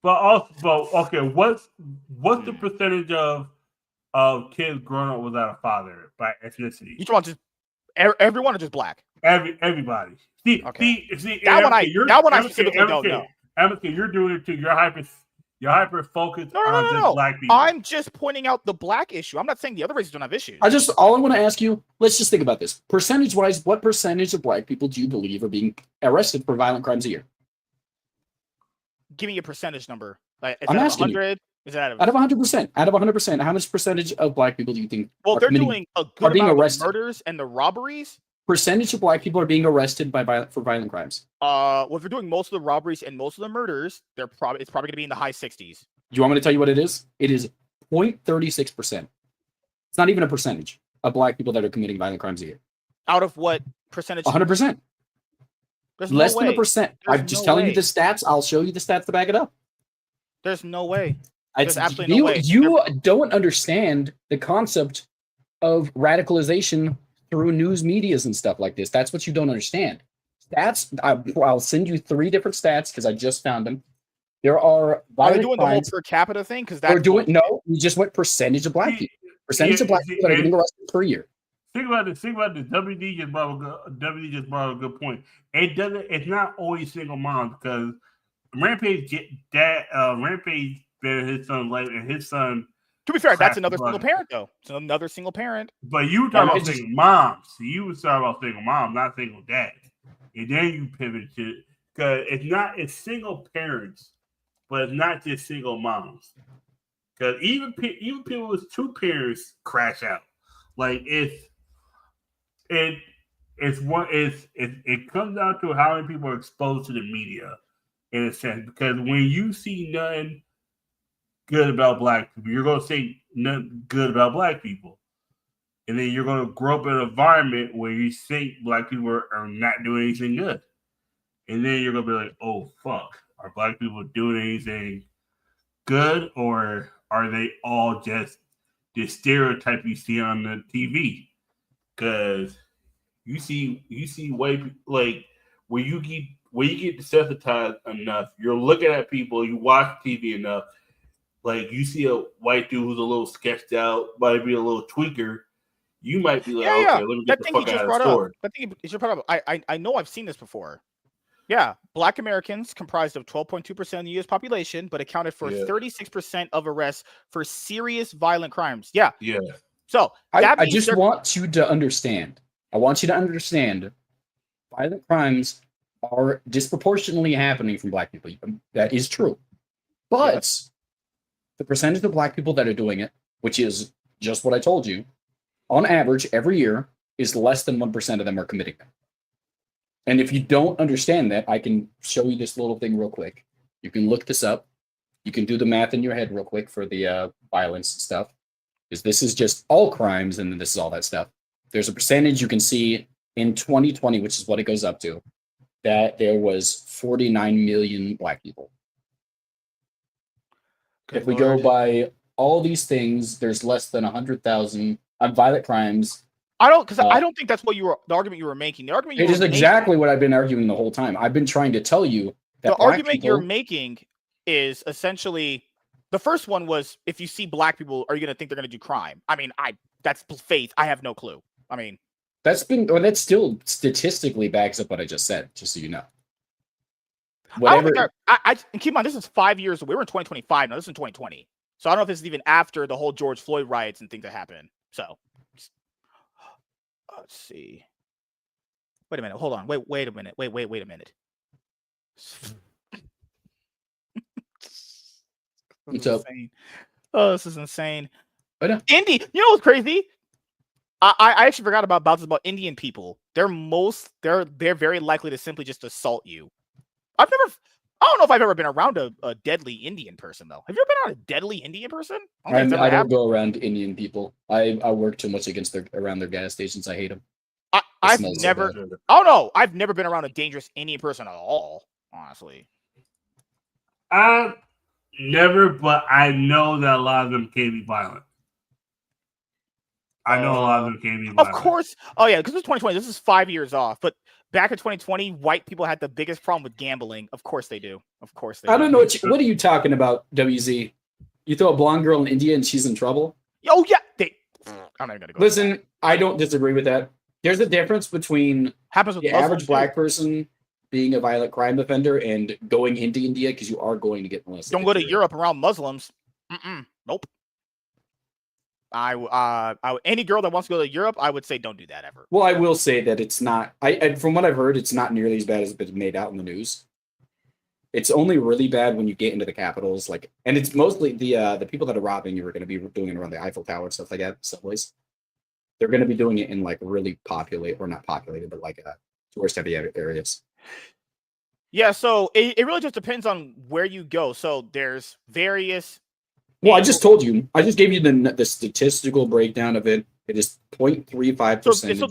But also, okay, what's the percentage of kids growing up without a father by ethnicity? You want just everyone or just black? Everybody. See, that one I specifically don't know. Amica, you're doing it too. You're You're hyper focused No, no, on no, just no. black people. I'm just pointing out the black issue. I'm not saying the other races don't have issues. All I want to ask you, let's just think about this. Percentage-wise, what percentage of black people do you believe are being arrested for violent crimes a year? Give me a percentage number. Like, is I'm that asking you. 100? Is that Out of 100%, out of 100%, how much percentage of black people do you think Well, are they're committing- doing a are good being amount arrested? of murders and the robberies. percentage of black people are being arrested for violent crimes? Well, if they're doing most of the robberies and most of the murders, it's probably going to be in the high 60s. Do you want me to tell you what it is? It is 0.36%. It's not even a percentage of black people that are committing violent crimes a year. Out of what percentage? 100%. There's Less no than way. a percent. There's I'm just no telling way. you the stats. I'll show you the stats to back it up. There's no way. There's absolutely you, no way. You don't understand the concept of radicalization through news medias and stuff like this. That's what you don't understand. Stats, I'll send you 3 different stats because I just found them. There are Are they doing the whole crimes. per capita thing? Because We're that's doing no. We just went percentage of black people. Percentage of black people that are getting arrested per year. Think about this. WD just brought a good point. It's not always single moms because Rampage better his son's life and his son. To be fair, that's crashed another the single bus. parent though. It's another single parent. But you were talking about single moms. So you were talking about single moms, not single dads. And then you pivot to because it's single parents, but it's not just single moms. Because even people with 2 parents crash out. Like it comes down to how many people are exposed to the media in a sense. Because when you see nothing good about black people, you're gonna say nothing good about black people. And then you're gonna grow up in an environment where you think black people are not doing anything good. And then you're gonna be like, oh fuck, are black people doing anything good, or are they all just the stereotype you see on the TV? Because you see white people, like when you get desensitized enough, you're looking at people, you watch TV enough, like you see a white dude who's a little sketched out, might be a little tweaker, you might be like, okay, let me get the fuck out of the store. That thing he just brought up. I know I've seen this before. Yeah, Black Americans comprised of 12.2% of the U.S. population, but accounted for 36% of arrests for serious violent crimes. Yeah. So I just want you to understand. I want you to understand violent crimes are disproportionately happening from black people. That is true. But the percentage of black people that are doing it, which is just what I told you, on average, every year, is less than 1% of them are committing them. And if you don't understand that, I can show you this little thing real quick. You can look this up. You can do the math in your head real quick for the violence stuff. Because this is just all crimes, and then this is all that stuff. There's a percentage you can see in 2020, which is what it goes up to, that there was 49 million black people. If we go by all these things, there's less than 100,000 violent crimes. I don't think that's what the argument you were making. The argument it is exactly what I've been arguing the whole time. I've been trying to tell you that the argument you're making is essentially the first one was if you see black people, are you going to think they're going to do crime? I mean, that's faith. I have no clue. I mean, that still statistically backs up what I just said. Just so you know. I keep in mind, this is 5 years. We were in 2025 now. This is in 2020. So I don't know if this is even after the whole George Floyd riots and things that happened. So let's see. Wait a minute. Hold on. Wait a minute. Wait a minute. What's up? Oh, this is insane. Indy, you know what's crazy? I actually forgot about this about Indian people. They're very likely to simply just assault you. I don't know if I've ever been around a deadly Indian person though. Have you ever been around a deadly Indian person? I don't go around Indian people. I work too much around their gas stations. I hate them. I've never been around a dangerous Indian person at all. Honestly, I've never, but I know that a lot of them can be violent. I know a lot of them can be violent. Of course. Oh yeah, because it's 2020. This is 5 years off. But back in 2020, white people had the biggest problem with gambling. Of course they do. I don't know what are you talking about, WZ? You throw a blonde girl in India and she's in trouble? Oh yeah. I'm not even gonna go. Listen, I don't disagree with that. There's a difference between the average black person being a violent crime offender and going into India because you are going to get molested. Don't go to Europe around Muslims. Nope. Any girl that wants to go to Europe, I would say don't do that ever. Well, I will say that it's not. From what I've heard, it's not nearly as bad as it's been made out in the news. It's only really bad when you get into the capitals, and it's mostly the people that are robbing you are going to be doing it around the Eiffel Tower and stuff like that, subways. They're going to be doing it in really not populated, but tourist heavy areas. Yeah, so it really just depends on where you go. So there's various. Well, I just told you. I just gave you the statistical breakdown of it. It is 0.35%.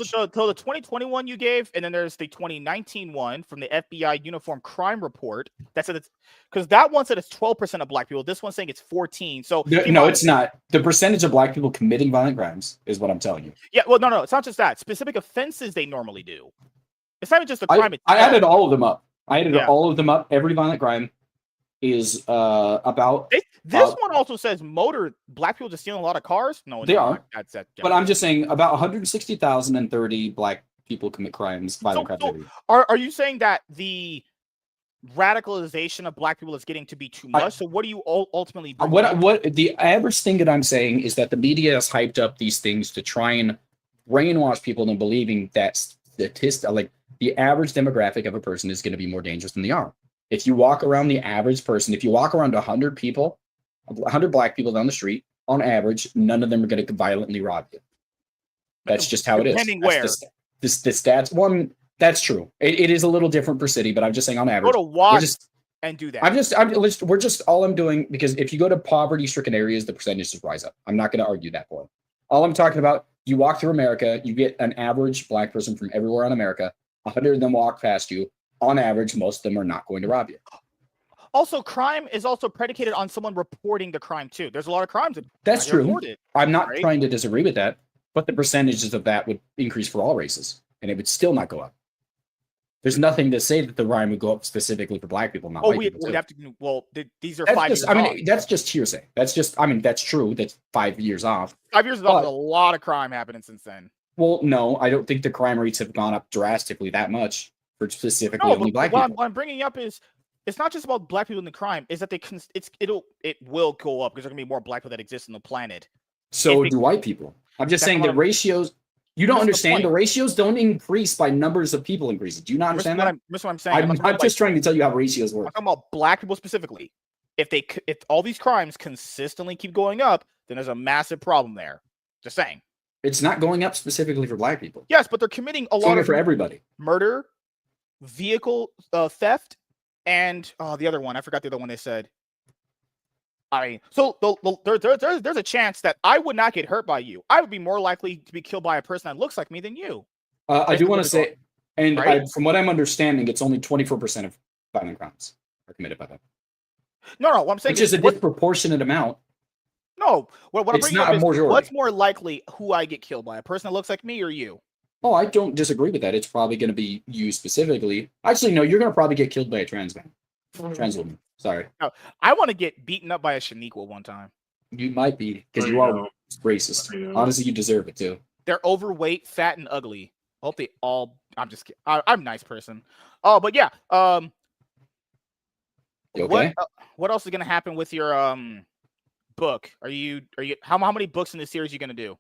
So the 2021 you gave, and then there's the 2019 one from the FBI Uniform Crime Report that said it's because that one said it's 12% of black people. This one's saying it's 14. So no, it's not. The percentage of black people committing violent crimes is what I'm telling you. Yeah, well, no, it's not just that. Specific offenses they normally do. It's not even just the crime itself. I added all of them up. All of them up. Every violent crime is about. This one also says black people just stealing a lot of cars. No, they are. But I'm just saying about 160,030 black people commit crimes, violent crimes. So are you saying that the radicalization of black people is getting to be too much? So what do you ultimately? What the average thing that I'm saying is that the media has hyped up these things to try and brainwash people into believing that the average demographic of a person is going to be more dangerous than they are. If you walk around the average person, if you walk around 100 people, 100 black people down the street, on average, none of them are going to violently rob you. That's just how it is. Depending where. The stats, that's true. It is a little different per city, but I'm just saying on average. Go to watch and do that. All I'm doing, because if you go to poverty-stricken areas, the percentages rise up. I'm not going to argue that point. All I'm talking about, you walk through America, you get an average black person from everywhere in America, 100 of them walk past you. On average, most of them are not going to rob you. Also, crime is also predicated on someone reporting the crime too. There's a lot of crimes that's true. I'm not trying to disagree with that, but the percentages of that would increase for all races, and it would still not go up. There's nothing to say that the crime would go up specifically for black people, not white people. These are 5 years off. That's just hearsay. That's true. That's 5 years off. 5 years off, a lot of crime happening since then. Well, no, I don't think the crime rates have gone up drastically that much for specifically only black people. What I'm bringing up is it's not just about black people in the crime. Is that it will go up because there are gonna be more black people that exist on the planet. So do white people. I'm just saying the ratios. You don't understand. The ratios don't increase by numbers of people increasing. Do you not understand that? That's what I'm saying. I'm just trying to tell you how ratios work. I'm talking about black people specifically. If all these crimes consistently keep going up, then there's a massive problem there. Just saying. It's not going up specifically for black people. Yes, but they're committing a lot of for everybody. Murder, vehicle theft, and the other one. I forgot the other one they said. So there's a chance that I would not get hurt by you. I would be more likely to be killed by a person that looks like me than you. I do want to say, and from what I'm understanding, it's only 24% of violent crimes are committed by them. No, what I'm saying which is a disproportionate amount. No, what I'm bringing up is what's more likely who I get killed by, a person that looks like me or you? Oh, I don't disagree with that. It's probably going to be you specifically. Actually, no, you're going to probably get killed by a trans woman. Sorry. No, I want to get beaten up by a Shaniqua one time. You might be, because you are racist. Honestly, you deserve it too. They're overweight, fat, and ugly. I hope they all. I'm just kidding. I'm a nice person. Oh, but yeah. You okay? What else is going to happen with your book? Are you how many books in this series are you going to do?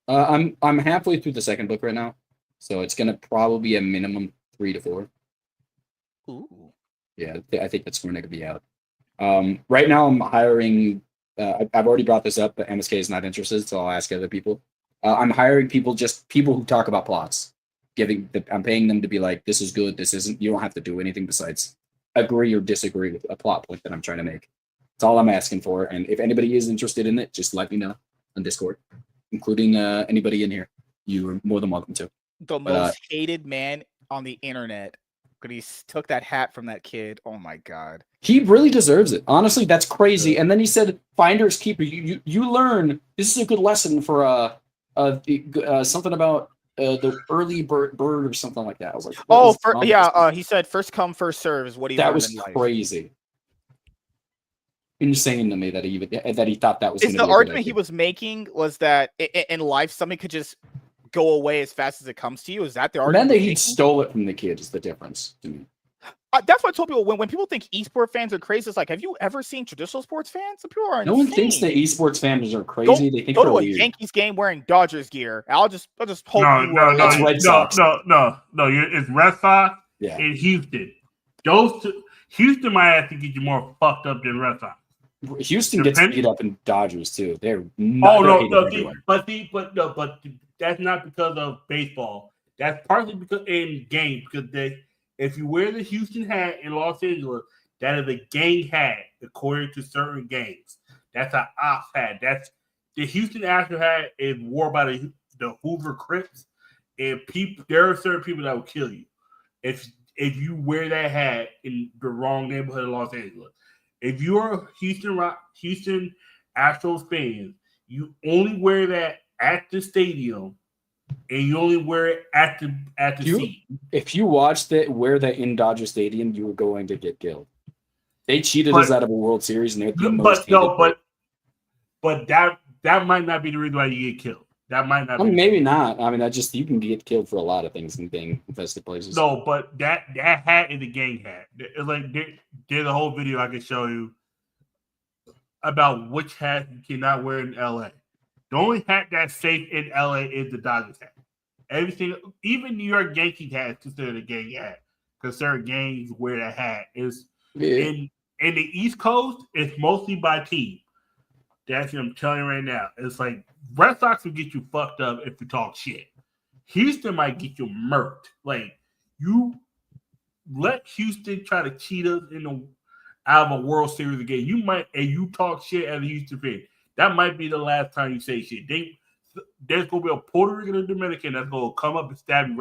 I'm halfway through the second book right now, so it's going to probably be a minimum 3 to 4. Ooh. Yeah, I think that's when it could be out. Right now, I'm hiring. I've already brought this up, but MSK is not interested, so I'll ask other people. I'm hiring people who talk about plots. I'm paying them to be like, this is good, this isn't. You don't have to do anything besides agree or disagree with a plot point that I'm trying to make. That's all I'm asking for. And if anybody is interested in it, just let me know on Discord, including anybody in here. You are more than welcome to. The most hated man on the internet. But he took that hat from that kid. Oh my god. He really deserves it. Honestly, that's crazy. And then he said, "Finders keeper." You learn. This is a good lesson for something about the early bird or something like that. I was like, he said, "First come, first serve" is what he. That was crazy. Insane to me that he thought that was. The argument he was making was that in life something could just go away as fast as it comes to you. Is that the argument? And then he stole it from the kid is the difference to me. That's what I told people when people think esports fans are crazy. It's like, have you ever seen traditional sports fans? Some people are No insane. one thinks that esports fans are crazy. They think go they're to a weird. Yankees game wearing Dodgers gear. I'll just hope No, you. no, no, It's no, Red Sox. no. It's Red Sox Yeah. and Houston. Those two, Houston might have to get you more fucked up than Red Sox. Houston gets beat up in Dodgers too. They're but that's not because of baseball. That's partly because in games because if you wear the Houston hat in Los Angeles, that is a gang hat according to certain games. That's an ops hat. That's the Houston Astros hat is worn by the Hoover Crips, and there are certain people that will kill you if you wear that hat in the wrong neighborhood of Los Angeles. If you're a Houston Astros fan, you only wear that at the stadium, and you only wear it at the seat. If you wear that in Dodger Stadium, you were going to get killed. They cheated us out of a World Series, and they're the most hated. But that might not be the reason why you get killed. That might not. Maybe not. I mean, you can get killed for a lot of things in gang infested places. No, but that hat is a gang hat. It's like there's a whole video I can show you about which hat you cannot wear in LA. The only hat that's safe in LA is the Dodgers hat. Everything, even New York Yankees hat is considered a gang hat because certain gangs wear that hat. In the East Coast, it's mostly by team. That's what I'm telling you right now. It's like Red Sox will get you fucked up if you talk shit. Houston might get you murked. Like, you let Houston try to cheat us out of a World Series again. You talk shit as a Houston fan. That might be the last time you say shit. There's gonna be a Puerto Rican or Dominican that's gonna come up and stab you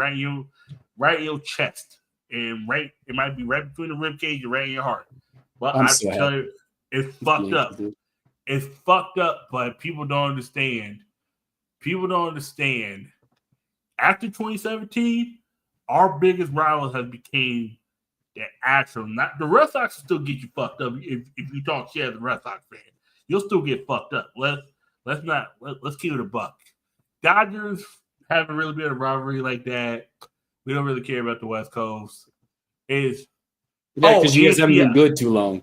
right in your chest, and it might be right between the rib cage and right in your heart. But I tell you, it's fucked up. It's fucked up, but people don't understand. After 2017, our biggest rivals have became the actual. Not the Red Sox will still get you fucked up if you talk shit as a Red Sox fan. You'll still get fucked up. Let's keep it a buck. Dodgers haven't really been a rivalry like that. We don't really care about the West Coast. Because you guys haven't been good too long.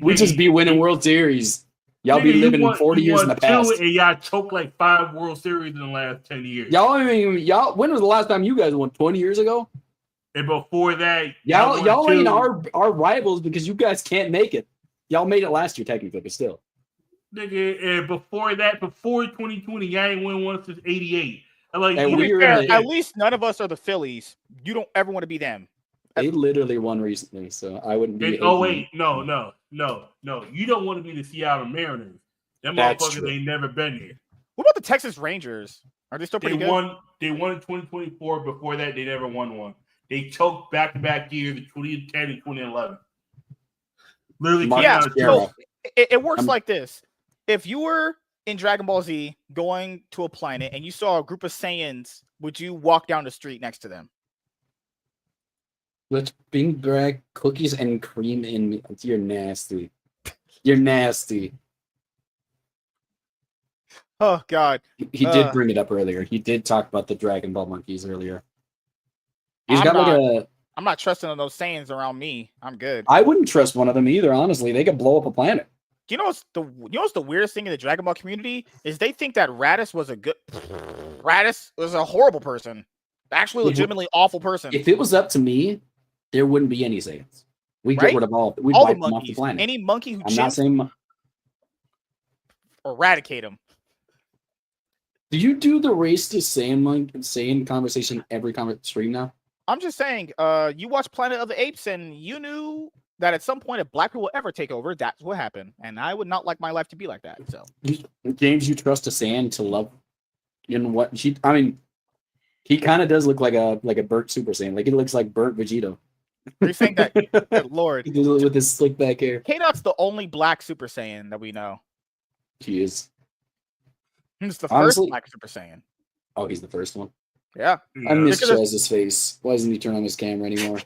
We just be winning World Series. Y'all be living 40 years in the past. And y'all choked like 5 World Series in the last 10 years. Y'all, when was the last time you guys won? 20 years ago? And before that, y'all ain't our rivals because you guys can't make it. Y'all made it last year, technically, but still. Nigga, and before 2020, y'all ain't won one since 88. At least none of us are the Phillies. You don't ever want to be them. They literally won recently, so I wouldn't be. No. You don't want to be the Seattle Mariners. Them motherfuckers ain't never been here. What about the Texas Rangers? Are they still pretty good? They won in 2024. Before that, they never won one. They choked back-to-back years in 2010 and 2011. Literally, so it works like this. If you were in Dragon Ball Z going to a planet and you saw a group of Saiyans, would you walk down the street next to them? Let's bring back cookies and cream in me. You're nasty. You're nasty. Oh, God. He did bring it up earlier. He did talk about the Dragon Ball monkeys earlier. I'm not trusting those Saiyans around me. I'm good. I wouldn't trust one of them either, honestly. They could blow up a planet. Do you know what's the weirdest thing in the Dragon Ball community is they think that Raditz was a horrible person. Actually, legitimately awful person. If it was up to me, there wouldn't be any Saiyans. We'd get rid of all. We'd wipe them off the planet. Any monkey who I'm not saying eradicate them. Do you do the race to Saiyan conversation every stream now? I'm just saying, you watch Planet of the Apes and you knew that at some point if black people ever take over, that's what happened. And I would not like my life to be like that. So James, you trust a Saiyan to love what he kind of does look like a burnt Super Saiyan. Like he looks like burnt Vegeta. You're saying that good Lord. With his slick back hair. K-Dot's the only black Super Saiyan that we know. He is. He's the first black Super Saiyan. Oh, he's the first one? Yeah. I miss Chaz's face. Why doesn't he turn on his camera anymore?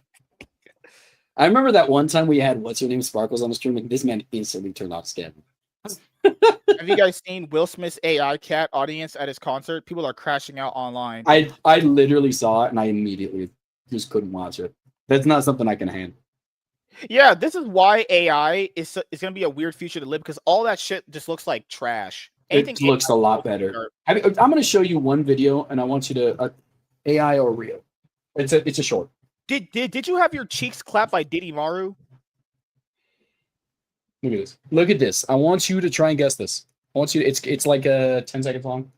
I remember that one time we had what's her name Sparkles on the stream. Like, this man instantly turned off his camera. Have you guys seen Will Smith's AI cat audience at his concert? People are crashing out online. I literally saw it and I immediately just couldn't watch it. That's not something I can handle. Yeah, this is why AI is going to be a weird future to live because all that shit just looks like trash. It looks a lot better. I'm going to show you one video, and I want you to AI or real. It's a short. Did you have your cheeks clapped by Diddy Maru? Look at this. Look at this. I want you to try and guess this. I want you. It's like 10 seconds long.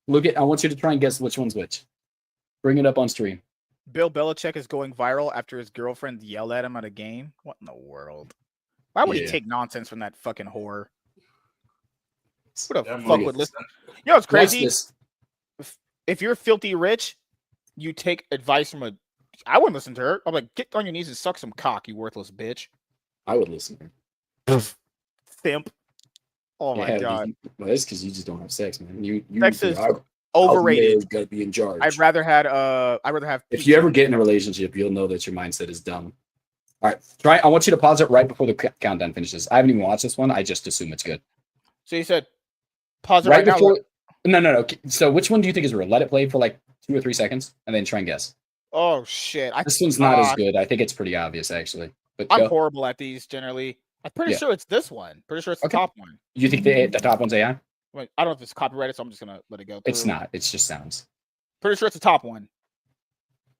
I want you to try and guess which one's which. Bring it up on stream. Bill Belichick is going viral after his girlfriend yelled at him at a game. What in the world? Why would he take nonsense from that fucking whore? Who the fuck would listen? You know what's crazy? If you're filthy rich, you take advice from a. I wouldn't listen to her. I'm like, get on your knees and suck some cock, you worthless bitch. I would listen to her. Simp. Oh my god. Well, that's because you just don't have sex, man. Sex is overrated. Got to be in charge. I'd rather have. If you ever get in a relationship, you'll know that your mindset is dumb. All right, try. I want you to pause it right before the countdown finishes. I haven't even watched this one. I just assume it's good. So you said pause it right before. Now. No. So which one do you think is real? Let it play for like 2 or 3 seconds, and then try and guess. Oh shit! This one's not as good. I think it's pretty obvious, actually. But I'm horrible at these generally. I'm pretty sure it's this one. Pretty sure it's the top one. You think the top one's AI? Wait, I don't know if it's copyrighted, so I'm just gonna let it go. It's not. It's just sounds. Pretty sure it's the top one.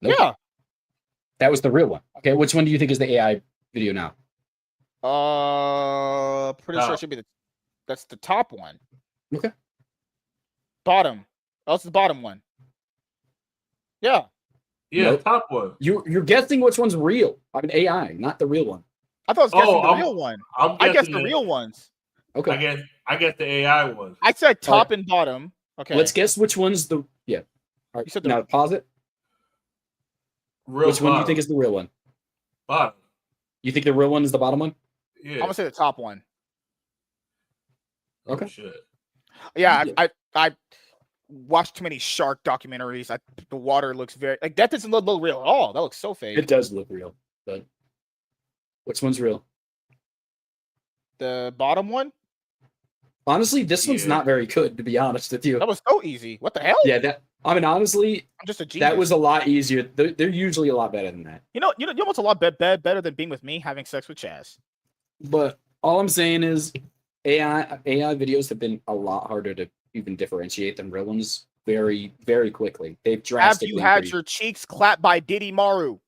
Nope. Yeah. That was the real one. Okay, which one do you think is the AI video now? Pretty sure it should be that's the top one. Okay. Bottom. Oh, it's the bottom one. Yeah. Yeah, nope. Top one. You're guessing which one's real. I mean AI, not the real one. I thought I was guessing the real one. I guessed the real ones. Okay. I guess the AI one. I said top and bottom. Okay. Let's guess which one's the All right. You said now pause it. Which one do you think is the real one? Bottom. You think the real one is the bottom one? Yeah. I'm gonna say the top one. Oh, okay. Shit. Yeah, I watched too many shark documentaries. The water looks very like that doesn't look real at all. That looks so fake. It does look real, but which one's real? The bottom one? Honestly, this one's not very good, to be honest with you. That was so easy. What the hell? Yeah, honestly, I'm just a genius. That was a lot easier. They're usually a lot better than that. You know what's a lot better than being with me, having sex with Chaz. But all I'm saying is AI videos have been a lot harder to even differentiate than real ones very, very quickly. They've drastically Have you had your cheeks clapped by Diddy Maru?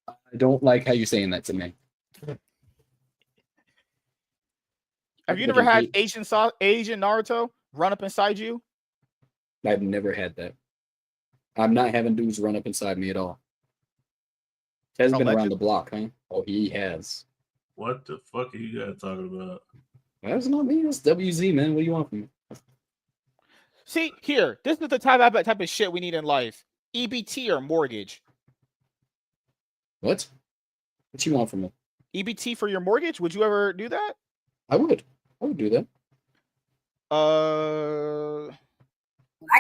I don't like how you're saying that to me. Have you never had Asian Naruto run up inside you? I've never had that. I'm not having dudes run up inside me at all. Has been around the block, huh? Oh, he has. What the fuck are you guys talking about? That's not me. That's WZ, man. What do you want from me? See, here. This is the type of shit we need in life. EBT or mortgage. What? What you want from me? EBT for your mortgage? Would you ever do that? I would do that. I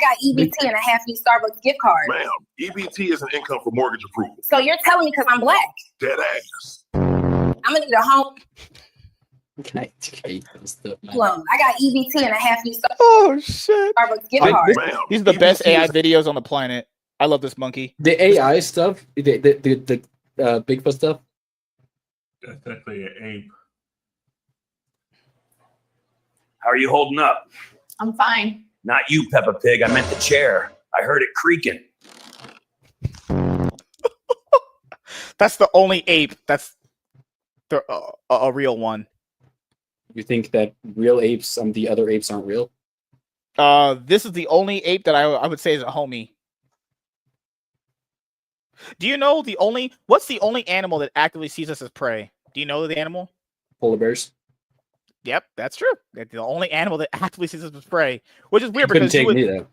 got EBT and a half new Starbucks gift card. Ma'am, EBT is an income for mortgage approval. So you're telling me because I'm black? Dead ass. I'm gonna need a home loan. I got EBT and a half new Starbucks gift card. These are the best AI videos on the planet. I love this monkey. The AI stuff, the Bigfoot stuff. That's definitely an ape. How are you holding up? I'm fine. Not you, Peppa Pig. I meant the chair. I heard it creaking. That's the only ape. That's a real one. You think that real apes, the other apes aren't real? This is the only ape that I would say is a homie. Do you know what's the only animal that actively sees us as prey? Do you know the animal? Polar bears. Yep, that's true. They're the only animal that actively sees us as prey, which is weird because you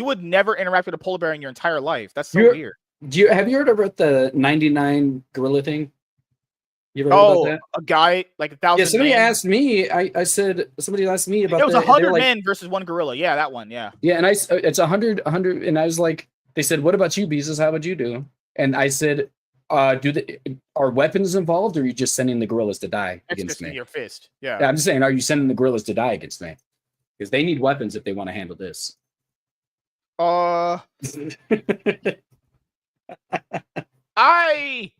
would never interact with a polar bear in your entire life. That's so weird. Have you heard about the 99 gorilla thing? You ever heard about that? A guy like 1,000. Yeah, somebody asked me. I said somebody asked me about. It was 100 men versus one gorilla. Yeah, that one. Yeah. Yeah, and it's 100, and I was like, they said, "What about you, Beezus? How would you do?" And I said, are weapons involved, or are you just sending the gorillas to die against me? Your fist. Yeah. I'm just saying, are you sending the gorillas to die against me? Because they need weapons if they want to handle this. I I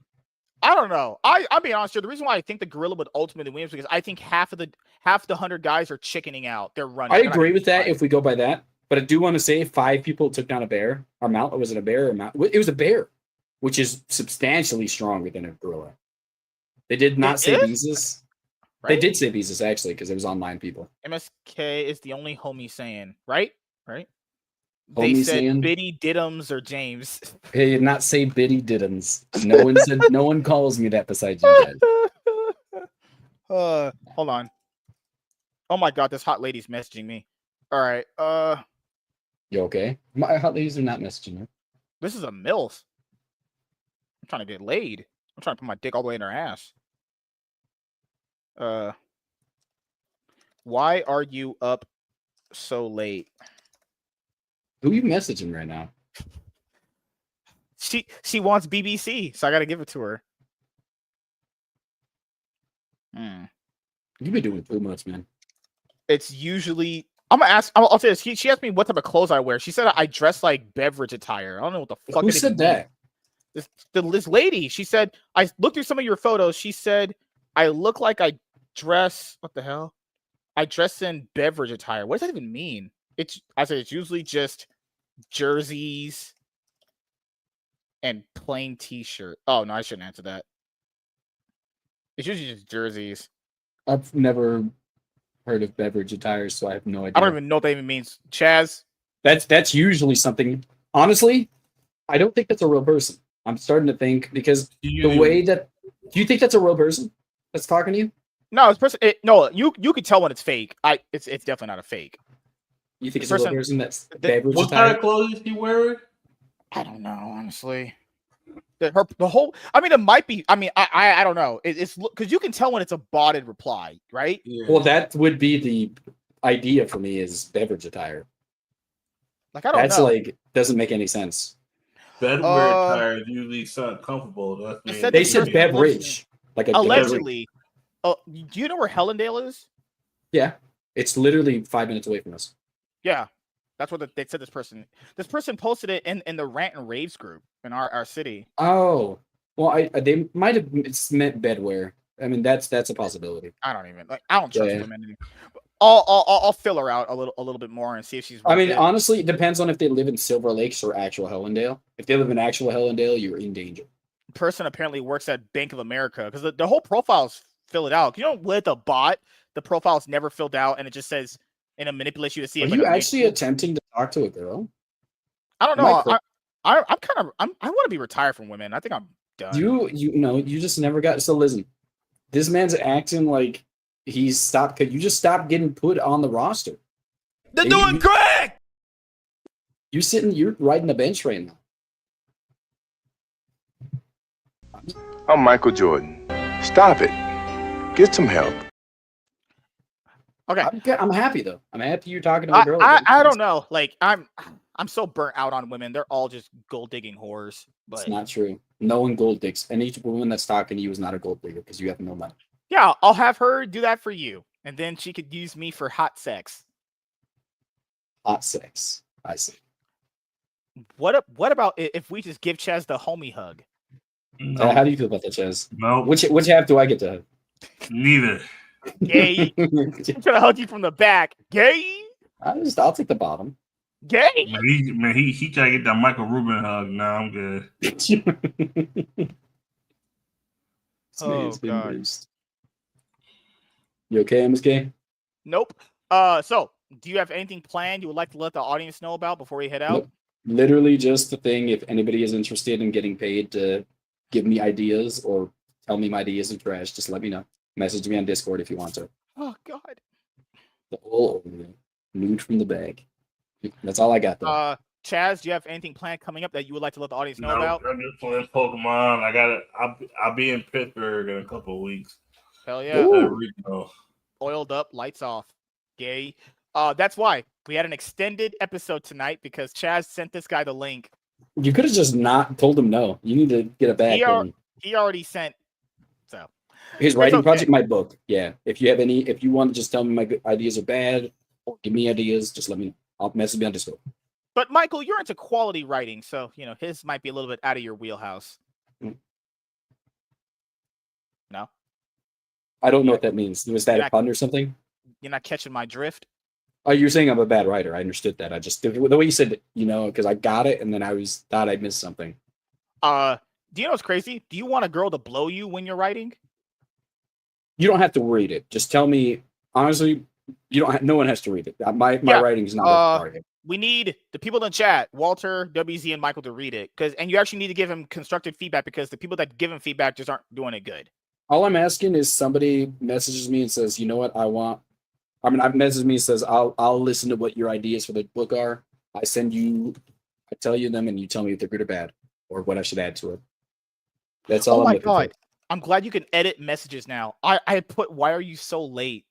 don't know. I'll be honest here. The reason why I think the gorilla would ultimately win is because I think half the 100 guys are chickening out. They're running. I They're not agree gonna with that fight. if we go by that. But I do want to say 5 people took down a bear. Or mount. Was it a bear or mount? It was a bear, which is substantially stronger than a gorilla. They did not say Beezus. Right? They did say Beezus, actually, because it was online people. MSK is the only homie saying, right? They Homie said saying? Biddy Diddums or James. They did not say Biddy Diddums. No one said. No one calls me that besides you guys. Hold on. Oh my god, this hot lady's messaging me. All right. You okay? My hot ladies are not messaging you. This is a MILF. I'm trying to get laid. I'm trying to put my dick all the way in her ass. Why are you up so late? Who are you messaging right now? She wants BBC, so I gotta give it to her. You've been doing too much, man. It's usually I'm gonna ask. I'll say this. She asked me what type of clothes I wear. She said I dress like beverage attire. I don't know what the fuck. Who said that? This lady. She said I looked through some of your photos. She said I look like I dress. What the hell? I dress in beverage attire. What does that even mean? I said it's usually just jerseys and plain t-shirt. Oh no, I shouldn't answer that. It's usually just jerseys. I've never heard of beverage attire, so I have no idea. I don't even know what that even means. Chaz? That's usually something. Honestly, I don't think that's a real person. I'm starting to think because the way that. Do you think that's a real person that's talking to you? No, it's person. No, you could tell when it's fake. It's definitely not a fake. You think it's a real person that's beverage What attire? kind of clothes is he wearing? I don't know, honestly. The whole. I mean, it might be. I mean, I don't know. It's because you can tell when it's a botted reply, right? Yeah. Well, that would be the idea for me is beverage attire. Like I don't That's know. like doesn't make any sense. Beverage attire is usually something comfortable. They said beverage, like a allegedly. Oh, do you know where Hellendale is? Yeah, it's literally 5 minutes away from us. Yeah, that's what they said. This person posted it in the rant and raves group in our city. Oh, well, they might have meant bedwear. I mean, that's a possibility. I don't even I don't trust women anymore. I'll fill her out a little bit more and see if she's. I mean, honestly, it depends on if they live in Silver Lakes or actual Hellendale. If they live in actual Hellendale, you're in danger. Person apparently works at Bank of America because the whole profile's filled out. You know, with a bot, the profile's never filled out, and it just says and it manipulates you to see. Are you actually attempting to talk to a girl? I don't know. I want to be retired from women. I think I'm done. You just never got. So listen, this man's acting like he's stopped. You just stopped getting put on the roster. They're doing great. You're riding the bench right now. I'm Michael Jordan. Stop it. Get some help. Okay. I'm happy though. I'm happy you're talking to a girl. I don't know. Like I'm so burnt out on women. They're all just gold digging whores. But it's not true. No one gold digs. And each woman that's talking to you is not a gold digger because you have no money. Yeah, I'll have her do that for you, and then she could use me for hot sex. Hot sex. I see. What about if we just give Chaz the homie hug? No. How do you feel about that, Chaz? No. Which half do I get to hug? Neither. Gay. I'm trying to hug you from the back. Gay. I'll take the bottom. Gay. He try to get that Michael Rubin hug. Nah, I'm good. Oh God. You okay, MSK? Nope. So do you have anything planned you would like to let the audience know about before we head out? Nope. Literally just the thing. If anybody is interested in getting paid to give me ideas or tell me my ideas are trash, just let me know. Message me on Discord if you want to. Oh God. The whole nude from the bag. That's all I got though. Chaz, do you have anything planned coming up that you would like to let the audience know about? I'm just playing Pokemon. I'll be in Pittsburgh in a couple of weeks. Hell yeah. Oiled up, lights off. Gay. That's why we had an extended episode tonight because Chaz sent this guy the link. You could have just not told him no. You need to get it back. He already sent. So his writing project, my book. Yeah. If you want to just tell me my ideas are bad or give me ideas, just let me know. I'll message me on Discord. But Michael, you're into quality writing, so his might be a little bit out of your wheelhouse. No, I don't know what that means. Was that You're a pun or something? You're not catching my drift. Oh, you're saying I'm a bad writer. I understood that. I just the way you said, because I got it, and then I thought I missed something. Do you know what's crazy? Do you want a girl to blow you when you're writing? You don't have to read it. Just tell me honestly. You don't. No one has to read it. My writing is not a target. We need the people in the chat, Walter, WZ, and Michael, to read it and you actually need to give him constructive feedback because the people that give him feedback just aren't doing it good. All I'm asking is somebody messages me and says, you know what I want. I've messaged me and says I'll listen to what your ideas for the book are. I tell you them and you tell me if they're good or bad or what I should add to it. That's all. Oh I'm my God. for. I'm glad you can edit messages now. I put, why are you so late?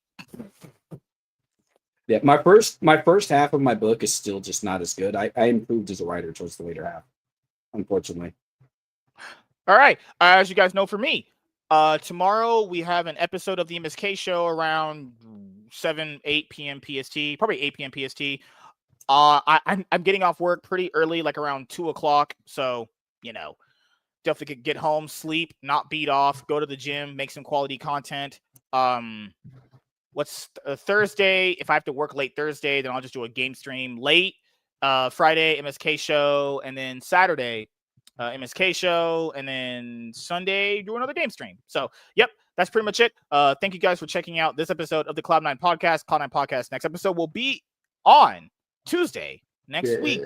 Yeah, my first half of my book is still just not as good. I improved as a writer towards the later half, unfortunately. All right. As you guys know, for me, tomorrow we have an episode of the MSK show around 8 p.m. PST, probably 8 p.m. PST. I'm getting off work pretty early, like around 2 o'clock. So, definitely could get home, sleep, not beat off, go to the gym, make some quality content. What's Thursday? If I have to work late Thursday, then I'll just do a game stream late. Friday, MSK show, and then Saturday, MSK show, and then Sunday, do another game stream. So, yep, that's pretty much it. Thank you guys for checking out this episode of the Cloud9 Podcast. Cloud9 Podcast next episode will be on Tuesday next week.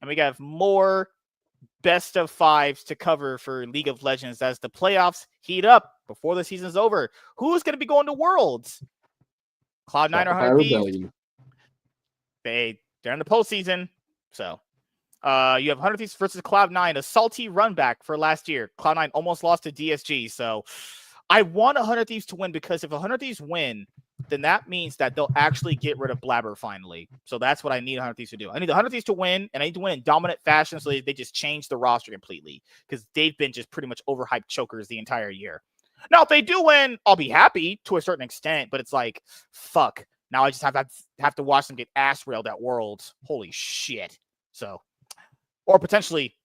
And we got more best of fives to cover for League of Legends as the playoffs heat up before the season's over. Who's going to be going to Worlds? Cloud9 or 100 Thieves? They're in the postseason. So you have 100 Thieves versus Cloud9, a salty run back for last year. Cloud9 almost lost to DSG. So I want 100 Thieves to win because if 100 Thieves win, then that means that they'll actually get rid of Blabber finally. So that's what I need 100 Thieves to do. I need the 100 Thieves to win, and I need to win in dominant fashion so they just change the roster completely because they've been just pretty much overhyped chokers the entire year. Now, if they do win, I'll be happy to a certain extent, but it's like, fuck. Now I just have to watch them get ass railed at Worlds. Holy shit. So, or potentially,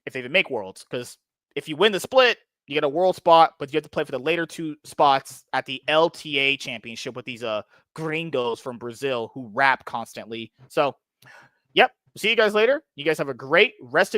if they even make Worlds, because if you win the split, you get a world spot, but you have to play for the later two spots at the LTA championship with these gringos from Brazil who rap constantly. So, yep. See you guys later. You guys have a great rest of